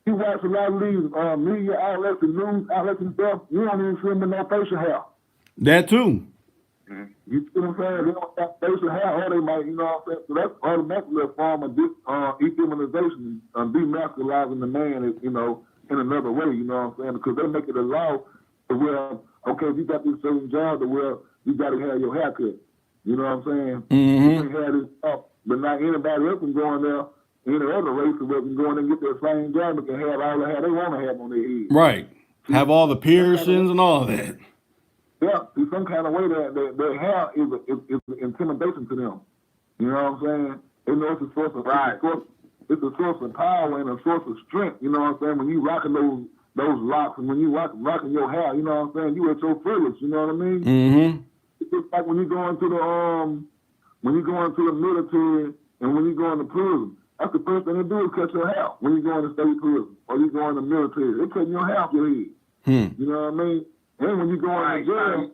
You watch a lot of these media outlets and news outlets and stuff. You don't even see them in no facial hair. That too. Mm-hmm. You see what I'm saying? They don't have facial hair, or they might, you know what I'm saying? So that's automatically a form of dehumanization and demasculizing the man, you know, in another way. You know what I'm saying? Because they make it a law to where, okay, if you got this certain job to where you got to have your hair cut. You know what I'm saying? Mm-hmm. You can have this up, but not anybody else can go in there, any other race can go in and get that same job and can have all the hair they want to have on their head. Right. See, have all the piercings and all that. Yeah, in some kind of way that hair is an intimidation to them. You know what I'm saying? They know it's a source of it's a source of power and a source of strength. You know what I'm saying? When you rocking those locks and when you rocking your hair, you know what I'm saying? You at your fullest. You know what I mean? Mm-hmm. It's like when you go into the military and when you go into prison. That's the first thing they do is cut your hair when you go into state prison or you go in the military. They cutting your hair off your head. You know what I mean? And when you go into jail,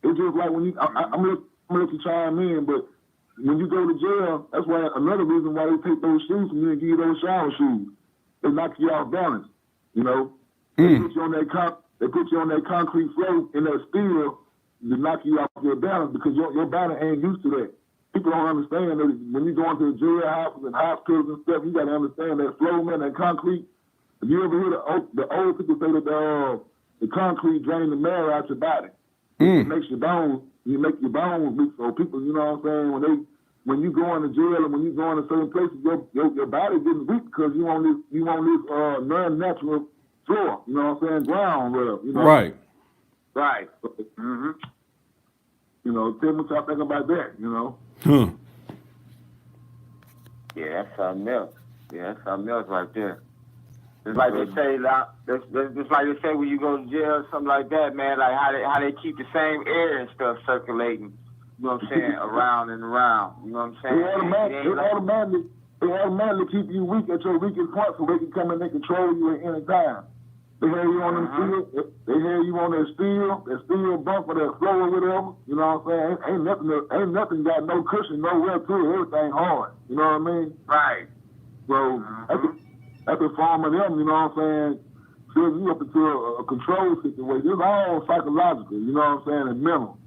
it's just like when you. I'm gonna let you chime in, but when you go to jail, that's why another reason why they take those shoes from you and give you those shower shoes. They knock you off balance. You know, they put you on that concrete floor in that steel. To knock you off your balance because your body ain't used to that. People don't understand that when you go into the jail houses and hospitals and stuff, you got to understand that flow, man, that concrete. Have you ever heard the old people say that the concrete drains the marrow out your body? It makes your bones, weak. So people, you know what I'm saying, when you go into jail and when you go into certain places, your body getting weak because you on this non-natural floor, you know what I'm saying, ground, you know. Right. Right. Mm-hmm. You know, tell me what y'all think about that, you know. Huh. Yeah, that's something else. Yeah, that's something else right there. It's like they say, just like they say when you go to jail or something like that, man, like how they keep the same air and stuff circulating, you know what I'm saying, around and around. You know what I'm saying? They automatically keep you weak at your weakest point so they can come and they control you at any time. They have you on them steel. They have you on that steel bump for that floor or whatever. You know what I'm saying? Ain't nothing got no cushion nowhere to it. Everything hard. You know what I mean? Right. So that's a form of them. You know what I'm saying? Setting you up into a control situation. It's all psychological. You know what I'm saying? And mental.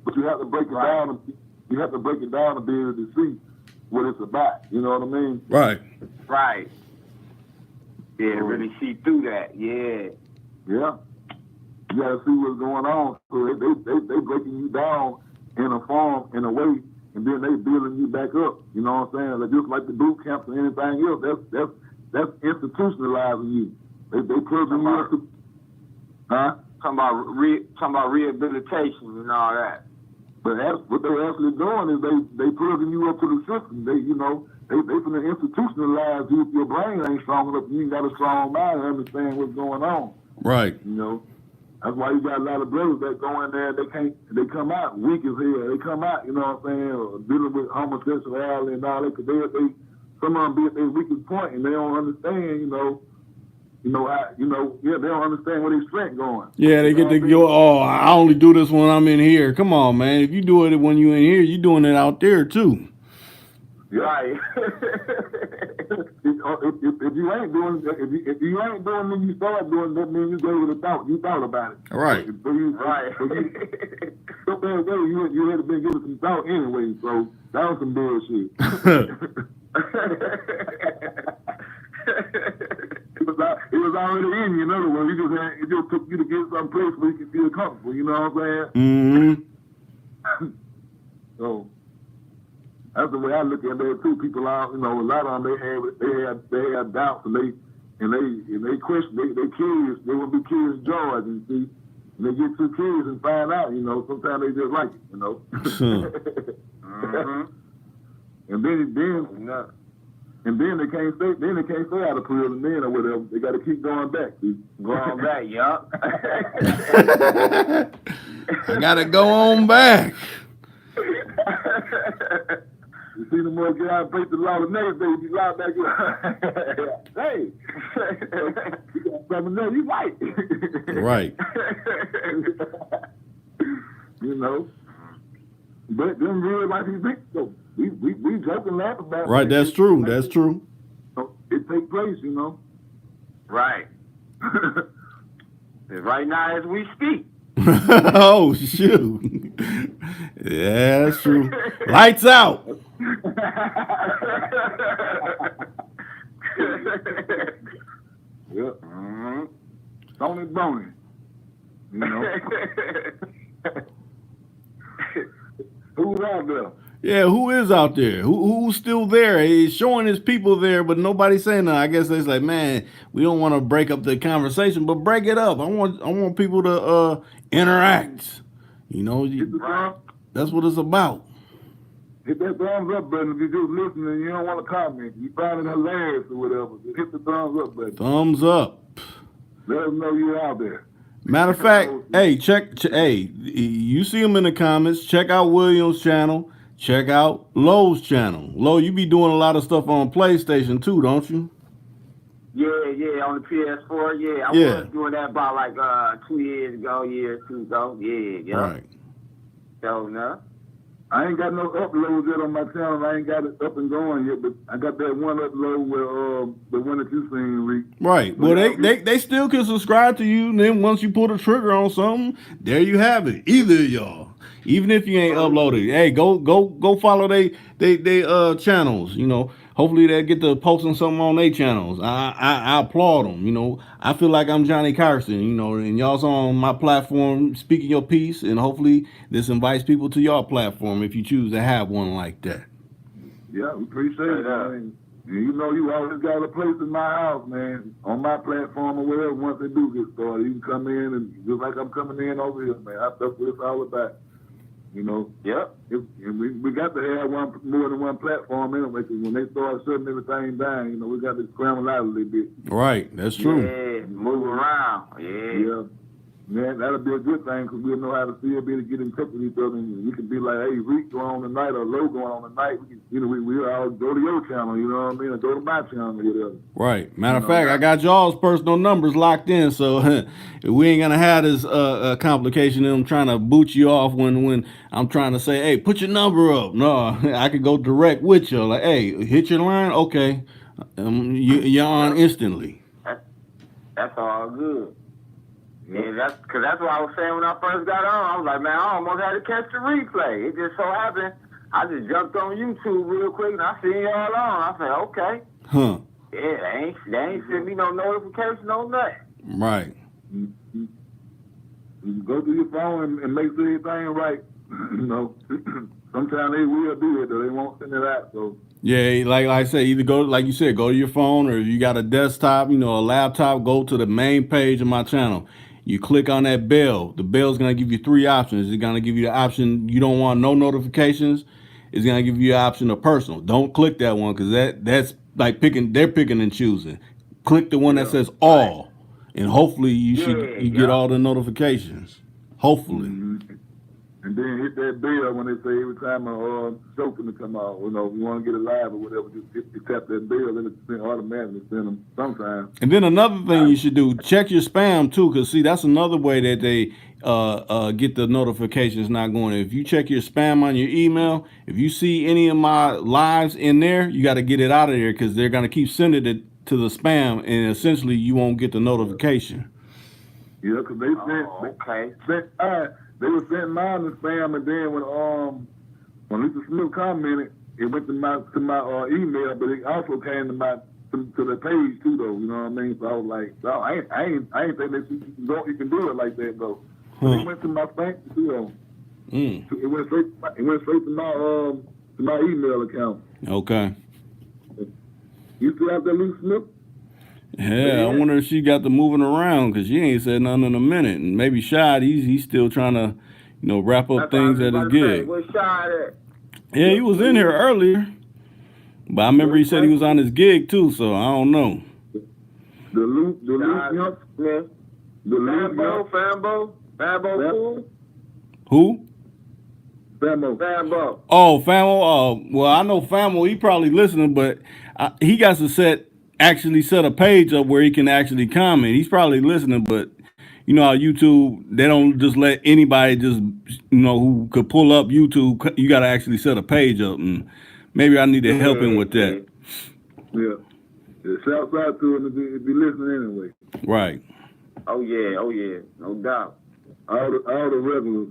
But you have to break it down. You have to break it down to be able to see what it's about. You know what I mean? Right. Right. Yeah, really see through that. Yeah. Yeah. You gotta see what's going on. So they breaking you down in a form, in a way, and then they building you back up. You know what I'm saying? Like, just like the boot camps and anything else, that's institutionalizing you. They plugging you into, Talking about rehabilitation and all that. But what they're actually doing is they plugging you up to the system. They finna institutionalize you if your brain ain't strong enough. You ain't got a strong mind to understand what's going on. Right. You know, that's why you got a lot of brothers that go in there. They come out weak as hell. They come out, you know what I'm saying, or dealing with homosexuality and all that. Cause they some of them be at their weakest point and they don't understand. They don't understand where their strength going. Yeah, they get to go, oh, I only do this when I'm in here. Come on, man. If you do it when you in here, you doing it out there too. Yeah. Right. if you ain't doing it, when you start doing that, means you gave it a thought. You thought about it. Right. Right. You had been giving some thought anyway, so that was some bullshit. It was already in you. In other words, it just took you to get some place where you can feel comfortable. You know what I'm saying? Mm-hmm. So that's the way I look at it too. People out, a lot of them they have doubts and they question they curious. They want to be curious George, and see, and they get too curious and find out. Sometimes they just like it. And then they can't stay out of prison then or whatever. They got to keep going back. See? Going back, yup. I gotta go on back. You see the more get out and break the law the next day, you lie back in. Hey, you got something there, you right. Right. But them real life events, though. We joke and laugh about it. Right, that's true. That's true. It takes place, Right. Right now as we speak. Oh, shoot. Yeah, that's true. Lights out. Yeah. Tony Boney. Who's out there? Yeah, who is out there? Who's still there? He's showing his people there, but nobody's saying that. I guess it's like, man, we don't want to break up the conversation, but break it up. I want people to interact. That's what it's about. Hit that thumbs up button if you're just listening and you don't want to comment. You find it hilarious or whatever. Just hit the thumbs up button. Thumbs up. Let us know you're out there. Matter of fact, hey, you see them in the comments. Check out William's channel. Check out Lowe's channel. Lowe, you be doing a lot of stuff on PlayStation too, don't you? Yeah, on the PS4. Yeah, I was doing that about like 2 years ago, year or two ago. Yeah. Right. So, no. I ain't got no uploads yet on my channel. I ain't got it up and going yet, but I got that one upload where the one that you seen, Rick. Right. Well, they still can subscribe to you, and then once you pull the trigger on something, there you have it. Either of y'all. Even if you ain't uploaded, hey, go follow they channels. Hopefully they'll get to posting something on their channels. I applaud them. I feel like I'm Johnny Carson. And y'all's on my platform speaking your piece, and hopefully this invites people to your platform if you choose to have one like that. Yeah, we appreciate it. Man. You always got a place in my house, man, on my platform or whatever. Once they do get started, you can come in and just like I'm coming in over here, man. That's what it's all about. Yep. And we got to have more than one platform anyway, because when they start shutting everything down, we got to scramble out a little bit. Right, that's true. Yeah, move around. Yeah. Man, that'll be a good thing because we'll know how to still be able to get in touch with each other. And we can be like, hey, Reek going on tonight or Low going on tonight. We can, we'll all go to your channel, you know what I mean? Or go to my channel or whatever. Right. Matter of fact, I got y'all's personal numbers locked in, so we ain't gonna have this complication of them trying to boot you off when I'm trying to say, hey, put your number up. No, I could go direct with you. Like, hey, hit your line, okay. You're on instantly. That's all good. Yeah, that's what I was saying when I first got on. I was like, man, I almost had to catch the replay. It just so happened I just jumped on YouTube real quick and I seen y'all on. I said, okay. Huh. Yeah, they ain't sent me no notification, no nothing. Right. Mm-hmm. You go through your phone and make sure everything right. Sometimes they will do it, though. They won't send it out, so. Yeah, like I said, either go, like you said, go to your phone, or if you got a desktop, a laptop, go to the main page of my channel. You click on that bell. The bell's going to give you 3 options. It's going to give you the option you don't want no notifications. It's going to give you the option of personal. Don't click that one because that's like they're picking and choosing. Click the one that says all, and hopefully you get all the notifications. Hopefully. Mm-hmm. And then hit that bell when they say every time a show can come out. You want to get it live or whatever, just tap that bell and it automatically send them sometimes. And then another thing you should do, check your spam too, because see, that's another way that they get the notifications not going. If you check your spam on your email, if you see any of my lives in there, you got to get it out of there because they're going to keep sending it to the spam, and essentially you won't get the notification. Yeah, because they were sending mine to spam, and then when Lisa Smith commented, it went to my email, but it also came to the page too, though. You know what I mean? So I was like, no, I ain't think that you can do it like that though. It went to my spam too, though. It went straight to my email account. Okay. You still have that Lisa Smith? Yeah, I wonder if she got the moving around because she ain't said nothing in a minute. And maybe Shad, he's still trying to, wrap up things at his gig. Where's Shad at? Yeah, he was in here earlier. But I remember he said he was on his gig too, so I don't know. The Luke Smith. Fambo Cool? Who? Fambo. Oh, Famo. Well, I know Famo. He probably listening, but he got to actually set a page up where he can actually comment. He's probably listening, but you know how YouTube, they don't just let anybody just, who could pull up YouTube. You got to actually set a page up, and maybe I need to help him with that. Yeah. Shouts out to him if be listening anyway. Right. Oh yeah, no doubt. All the regulars.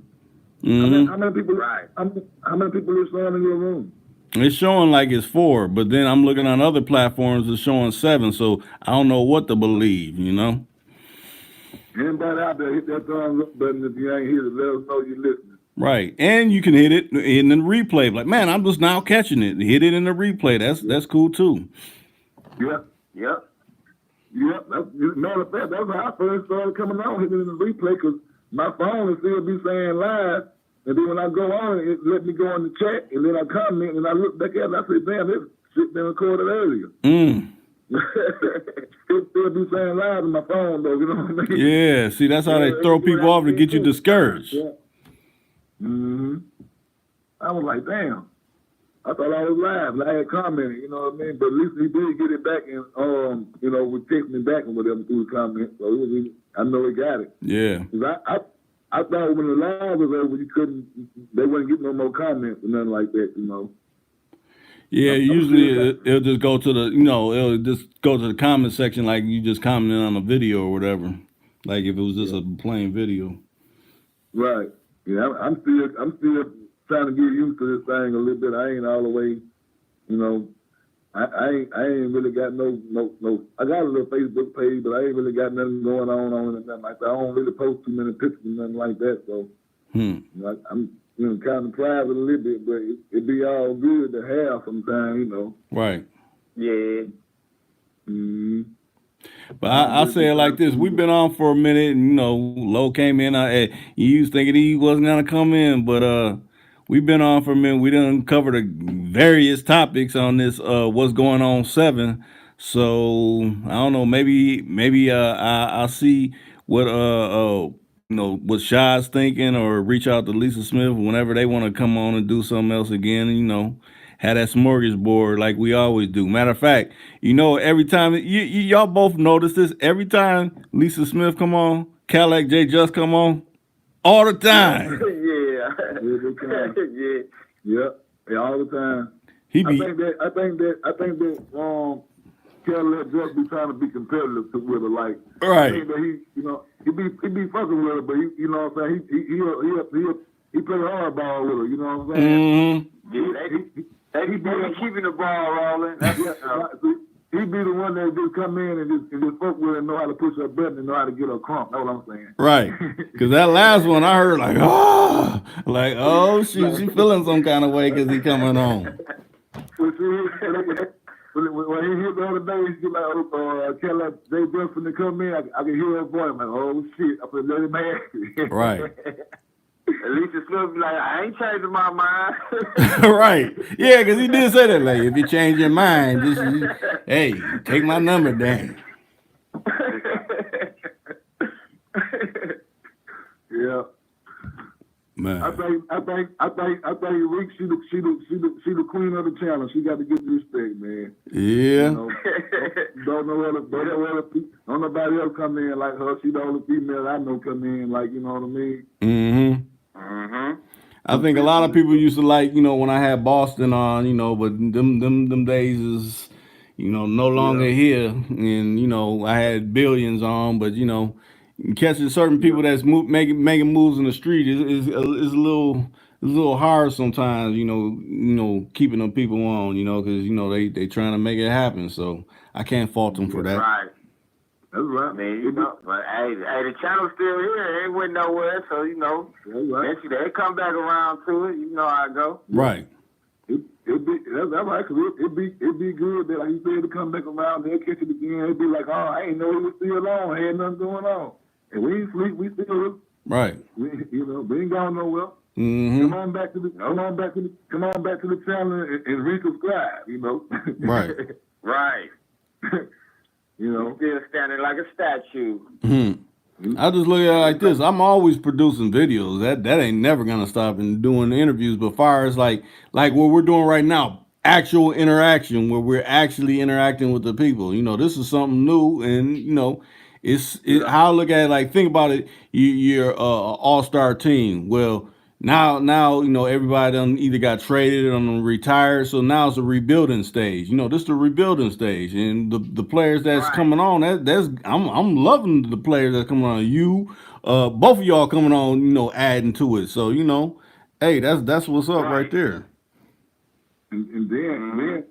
Mm-hmm. How many people? Right. How many people are showing in your room? It's showing like it's 4, but then I'm looking on other platforms. It's showing 7, so I don't know what to believe. Anybody out there, hit that thumbs up button if you ain't here to let us know you're listening. Right, and you can hit it in the replay. Like, man, I'm just now catching it. Hit it in the replay. That's cool too. Yep. Matter of fact, that's how I first started coming on, hitting it in the replay, because my phone will still be saying live, and then when I go on, it let me go on the chat, and then I comment, and I look back at it, and I say, damn, this shit been recorded earlier. It still be saying live on my phone, though, you know what I mean? Yeah, see, that's how they throw people off to get you discouraged. Yeah. Mm-hmm. I was like, damn. I thought I was live, and I had commented, you know what I mean? But at least he did get it back and, would text me back and whatever through the comments. So I know he got it. Yeah. I thought when the live was over, they wouldn't get no more comments or nothing like that, Yeah, usually it'll just go to it'll just go to the comment section like you just commented on a video or whatever. Like if it was just a plain video. Right. Yeah, I'm still trying to get used to this thing a little bit. I ain't all the way, I ain't really got no. I got a little Facebook page, but I ain't really got nothing going on it and nothing like that. I don't really post too many pictures and nothing like that. So I'm kind of private a little bit, but it be all good to have sometimes, Right. Yeah. Mm-hmm. But I say it like this: we've been on for a minute, and Lo came in. You was thinking he wasn't gonna come in, but we've been on for a minute. We done covered various topics on this what's going on 7. So I don't know. Maybe I'll see what what Shad's thinking, or reach out to Lisa Smith whenever they want to come on and do something else again. Have that smorgasbord like we always do. Matter of fact, every time y'all both notice this, every time Lisa Smith come on, Cadillac J Just come on, all the time. Yeah. Yeah. Yeah, all the time. He I be think that Cadillac just be trying to be competitive with her, like. right. I think that he be fucking with her, but you know what I'm saying, he play hardball with her, you know what I'm saying? Mm-hmm. They be keeping the ball rolling. That's He be the one that just come in and just fuck with her and know how to push her button and know how to get her crump. That's what I'm saying. Right. Because that last one I heard oh shoot, she feeling some kind of way because he coming on. When he hit the other day, he's like, Cadillac, they just when they come in, I can hear her voice. I'm like, oh shit, I said, let him ask. Right. At least it's supposed to be like, I ain't changing my mind. Right. Yeah, because he did say that. Like, if you change your mind, hey, take my number down. Yeah. Man. I think Rick, she the queen of the channel. She got to get the respect, man. Yeah. Don't nobody else come in like her. She the only female I know come in like, you know what I mean? Mm-hmm. Mm-hmm. I think a lot of people used to like, when I had Boston on, but them days is, no longer here. And, I had Billions on, but, catching certain people that's making moves in the street is a little hard sometimes, keeping them people on, because, they trying to make it happen. So I can't fault them for that. Right. That's right. Man, but hey, the channel's still here. It ain't went nowhere, so eventually they come back around to it. You know how it go. Right. That's right. Cause it be good that, like you said, to come back around. They'll catch it again. It'd be like, oh, I ain't know it was still on. Ain't nothing going on, and we ain't sleep. We still right. We ain't going nowhere. Mm-hmm. Come on back to the channel and resubscribe. Right. Right. Still standing like a statue. Mm-hmm. I just look at it like this. I'm always producing videos. That ain't never gonna stop in doing the interviews. But far as like what we're doing right now, actual interaction where we're actually interacting with the people. This is something new, and it's how I look at it. Like, think about it. You're a all-star team. Well, now everybody done either got traded or retired, so now it's a rebuilding stage. This is the rebuilding stage, and the players that's coming on, I'm loving the players that's coming on. Both of y'all coming on, adding to it. So hey, that's what's up right there. And then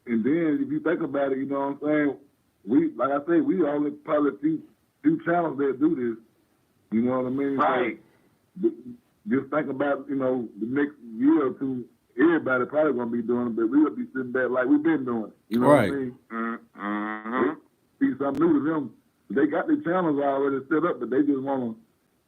if you think about it, you know what I'm saying? Like I say, we only probably few channels that do this. You know what I mean? Right. So, just think about, the next year or two, everybody probably gonna be doing it, but we'll be sitting back like we've been doing it. You know what I mean? Mm-hmm. See something new to them. They got their channels already set up, but they just wanna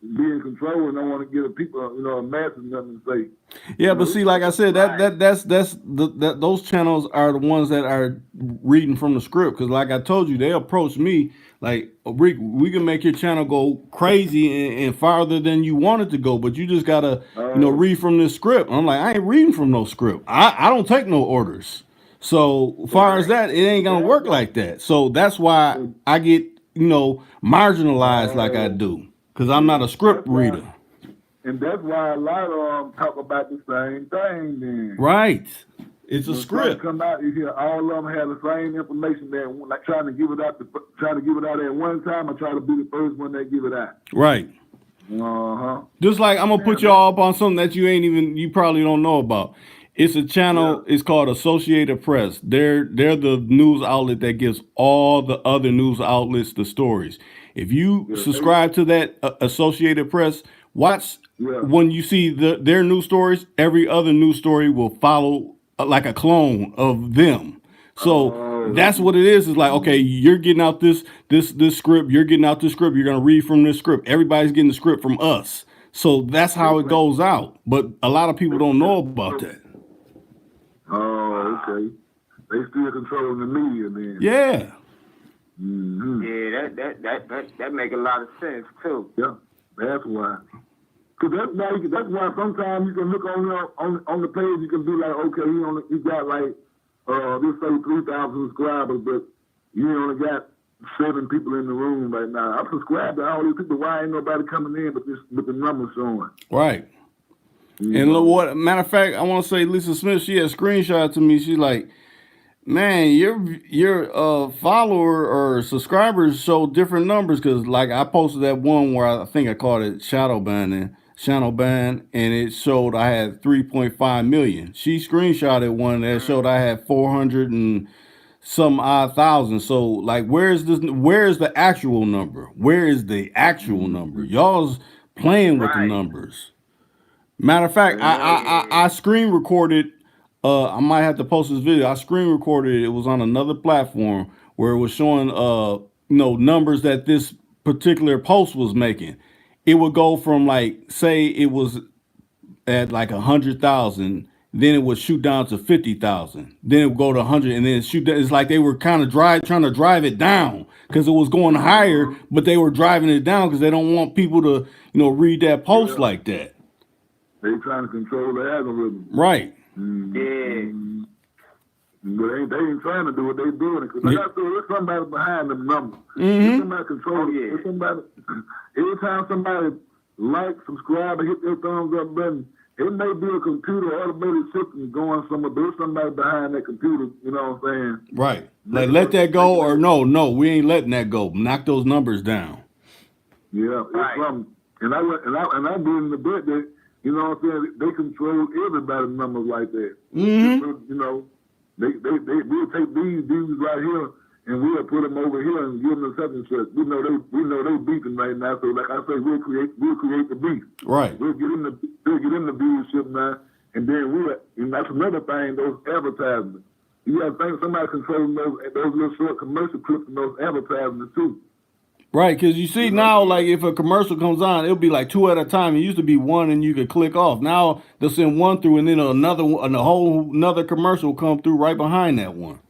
be in control and don't want to give people, a mass and nothing to say. Yeah, but see, like I said, that's those channels are the ones that are reading from the script. Because, like I told you, they approached me like, Rick, we can make your channel go crazy and farther than you want it to go, but you just gotta, read from this script. I'm like, I ain't reading from no script. I don't take no orders. So, far as that, it ain't gonna work like that. So that's why I get, marginalized like I do. Because I'm not a script reader. And that's why a lot of them talk about the same thing then. Right. It's a script. Come out, you hear all of them have the same information that, like, trying to give it out at one time, or try to be the first one that give it out. Right. Just like I'm gonna put y'all up on something that you probably don't know about. It's a channel. Yeah. It's called Associated Press. They're the news outlet that gives all the other news outlets the stories. If you subscribe to that Associated Press, watch when you see their news stories. Every other news story will follow like a clone of them. So that's what it is. It's like, okay, you're getting out this script. You're getting out this script. You're gonna read from this script. Everybody's getting the script from us. So that's how it goes out. But a lot of people don't know about that. Oh, okay. They still controlling the media then. Yeah. Mm-hmm. Yeah, that make a lot of sense too. Yeah. That's why. Cause that's why sometimes you can look on the page, you can be like, okay, he got like let's say 3,000 subscribers, but you only got 7 people in the room right now. I'm subscribed to all these people. Why ain't nobody coming in but the numbers showing? Right. And look what matter of fact, I want to say Lisa Smith, she had a screenshot to me. She's like, man, your follower or subscribers show different numbers because like I posted that one where I think I called it shadow ban, and it showed I had 3.5 million. She screenshotted one that showed I had 400 and some odd thousand. So like, where's the actual number? Where is the actual number? Y'all's playing with the numbers. Matter of fact, I screen recorded. I might have to post this video. I screen recorded it. It was on another platform where it was showing numbers that this particular post was making. It would go from like, say it was at like 100,000, then it would shoot down to 50,000, then it would go to 100, and then shoot down. It's like they were kind of trying to drive it down because it was going higher, but they were driving it down because they don't want people to read that post like that. They trying to control the algorithm. Right. Yeah. But they ain't trying to do what they doing. Because like I said, there's somebody behind them numbers. Mm-hmm. There's somebody controlling it. There's somebody. Every time somebody like, subscribe, and hit their thumbs up button, it may be a computer automated system going somewhere. There's somebody behind that computer. You know what I'm saying? Right. Like let that go, or no, we ain't letting that go. Knock those numbers down. Yeah, it's something. And I did in the bet that. You know what I'm saying? They control everybody's numbers like that. Mm-hmm. We'll take these dudes right here and we'll put them over here and give them such and such. We know they beefing right now. So like I say, we'll create the beef. Right. We'll get in the viewership now, and then and that's another thing. Those advertisements. You got to think somebody controlling those little short commercial clips and those advertisements too. Right, because you see now, like if a commercial comes on, it'll be like 2 at a time. It used to be one, and you could click off. Now they'll send one through, and then another commercial will come through right behind that one.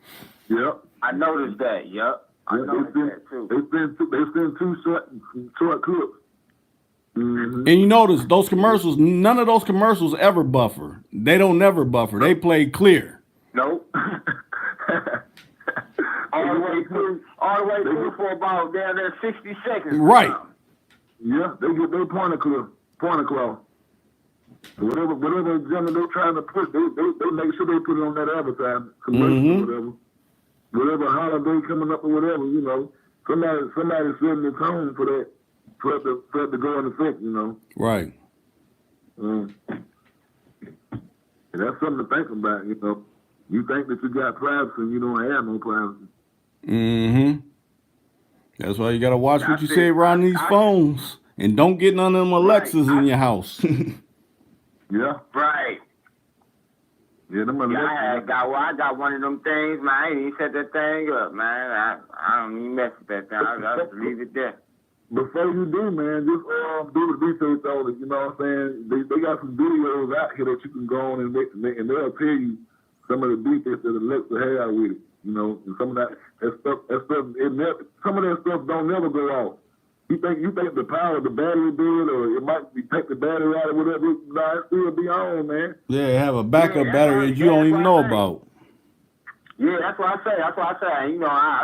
Yep, I noticed that. Yep, I noticed that too. They send two short clips. Mm-hmm. And you notice those commercials. None of those commercials ever buffer. They don't never buffer. They play clear. Nope. All the way through for about down there 60 seconds. Right. Yeah, they get their point across. Whatever agenda they're trying to push, they make sure they put it on that advertisement, commercial, whatever holiday coming up or whatever, somebody setting the tone for that, for it to go in effect, Right. And that's something to think about, You think that you got privacy and you don't have no privacy. Mm-hmm. That's why you gotta watch what you say around these phones, and don't get none of them Alexas in your house. Yeah. Right. Yeah, them Alexas. I got one of them things, man. I ain't even set that thing up, man. I don't even mess with that thing. I just leave it there. Before you do, man, just do the research on it. You know what I'm saying? They got some videos out here that you can go on and they'll tell you some of the defects that Alexa have with it. And some of that stuff, some of that stuff don't never go off. You think the power of the battery dead, or it might be take the battery out or whatever. Nah, it still be on, man. Yeah, have a backup battery that you don't even know about. Yeah, that's what I say. I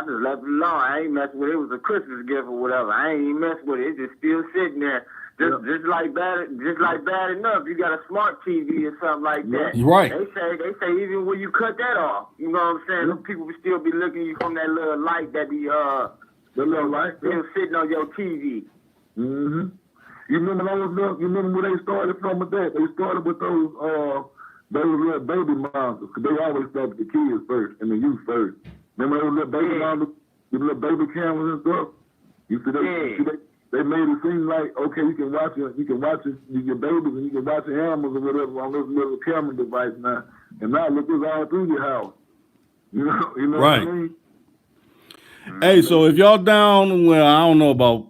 just left it alone. I ain't messing with it. It was a Christmas gift or whatever. I ain't even messing with it. It's just still sitting there. Just like bad enough. You got a smart TV or something like that. Right. They say even when you cut that off, you know what I'm saying? Them people will still be looking at you from that little light that be the little light still sitting on your TV. Mm-hmm. You remember where they started from with that? They started with those little baby monsters, because they always start with the kids first and the youth first. Remember those little baby monsters, the little baby cameras and stuff? You see they made it seem like, okay, you can watch your babies and you can watch your animals or whatever on this little camera device now. And now look, it's all through your house. You know right. What I mean? Hey, so if y'all down, well, I don't know about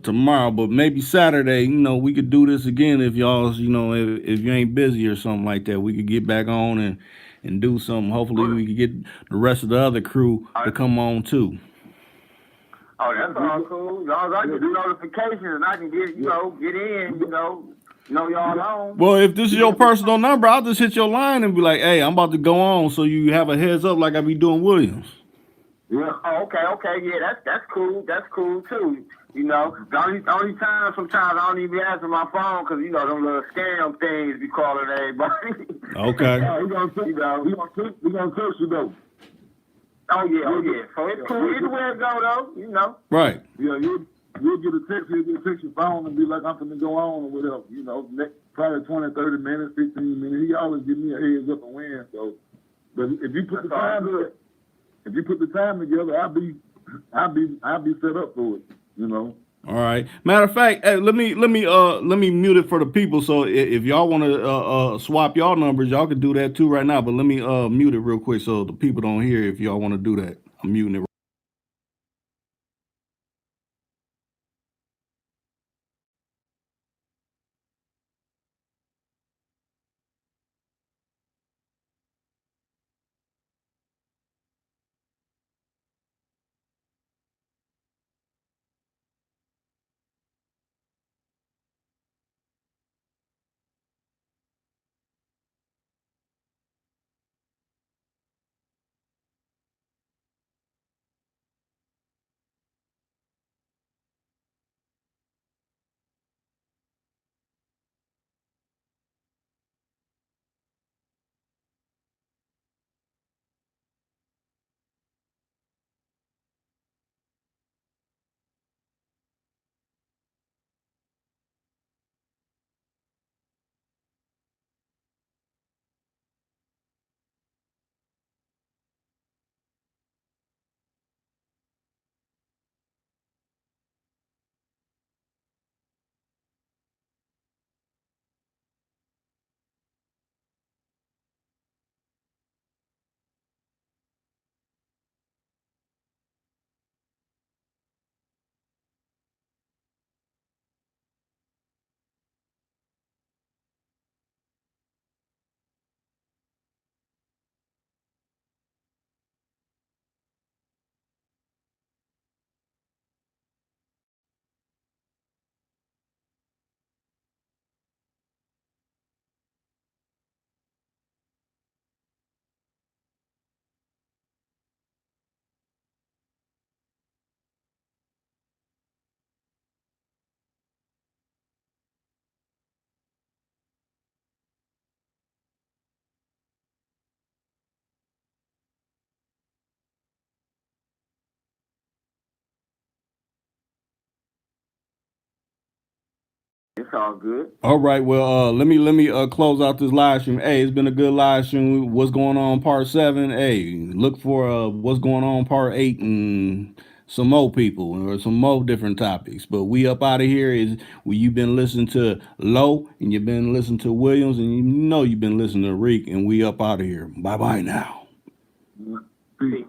tomorrow, but maybe Saturday, we could do this again if y'all's, if you ain't busy or something like that. We could get back on and do something. Hopefully we could get the rest of the other crew to come on too. Oh, that's all cool. As long as I get the notifications and I can get, get in, know y'all on. Well, if this is your personal number, I'll just hit your line and be like, hey, I'm about to go on, so you have a heads up like I be doing Williams. Yeah. Oh, okay. Yeah, that's cool. That's cool too. The only time sometimes I don't even be answering my phone because them little scam things be calling everybody. Okay. We gonna text you though. Oh yeah. So it's cool. Either way it go though. Right. Yeah, you'll get a text. You'll get a text your phone and be like, I'm gonna go on or whatever. Next probably 20, 30 minutes, 15 minutes. He always give me a heads up and when. So, but if you put the time together, I'll be set up for it. All right. Matter of fact, hey, let me mute it for the people. So if y'all want to swap y'all numbers, y'all can do that too right now. But let me mute it real quick so the people don't hear if y'all want to do that. I'm muting it. It's all good. All right. Well, let me close out this live stream. Hey, it's been a good live stream. What's going on, part 7? Hey, look for what's going on, part 8, and some more people or some more different topics. But we up out of here is where you've been listening to Low and you've been listening to Williams and you've been listening to Reek, and we up out of here. Bye bye now. Peace.